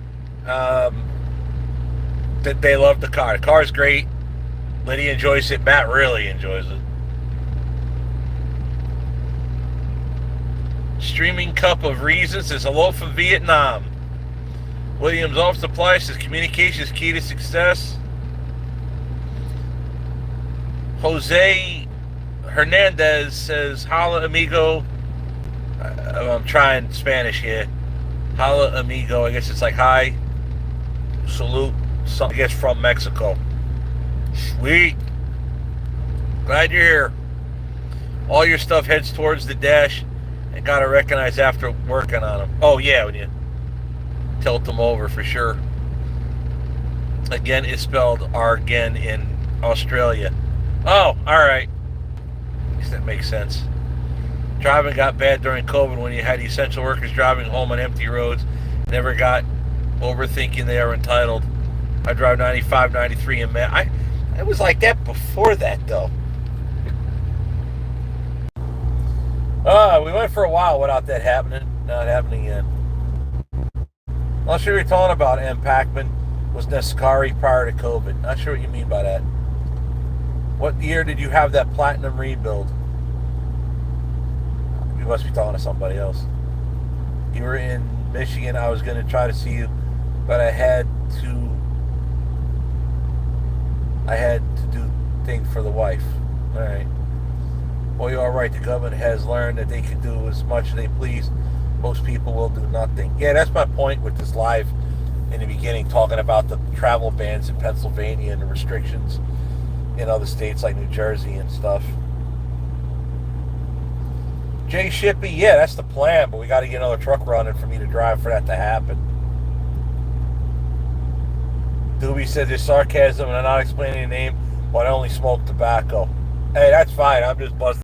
They love the car. The car's great. Lydia enjoys it. Matt really enjoys it. Streaming Cup of Reasons is hello from Vietnam. Williams Office Supply says communication is key to success. Jose Hernandez says hola amigo. I'm trying Spanish here. Hola amigo. I guess it's like hi. Salute. I guess from Mexico. Sweet. Glad you're here. All your stuff heads towards the dash and gotta recognize after working on them. Oh yeah, when you tilt them over for sure. Again, it's spelled Argen in Australia. Oh, alright. I guess that makes sense. Driving got bad during COVID when you had essential workers driving home on empty roads. Never got over thinking they are entitled. I drive 95, 93 and man, it was like that before that though. We went for a while without that happening. Not happening yet. Not sure what you're talking about, M. Pacman. Was Nescari prior to COVID? Not sure what you mean by that. What year did you have that platinum rebuild? You must be talking to somebody else. You were in Michigan. I was going to try to see you, but I had to do things for the wife. All right. Well, you're all right. The government has learned that they can do as much as they please. Most people will do nothing. Yeah, that's my point with this live in the beginning, talking about the travel bans in Pennsylvania and the restrictions in other states like New Jersey and stuff. Jay Shippey, yeah, that's the plan, but we got to get another truck running for me to drive for that to happen. Doobie said there's sarcasm and I'm not explaining the name, but I only smoke tobacco. Hey, that's fine. I'm just busting.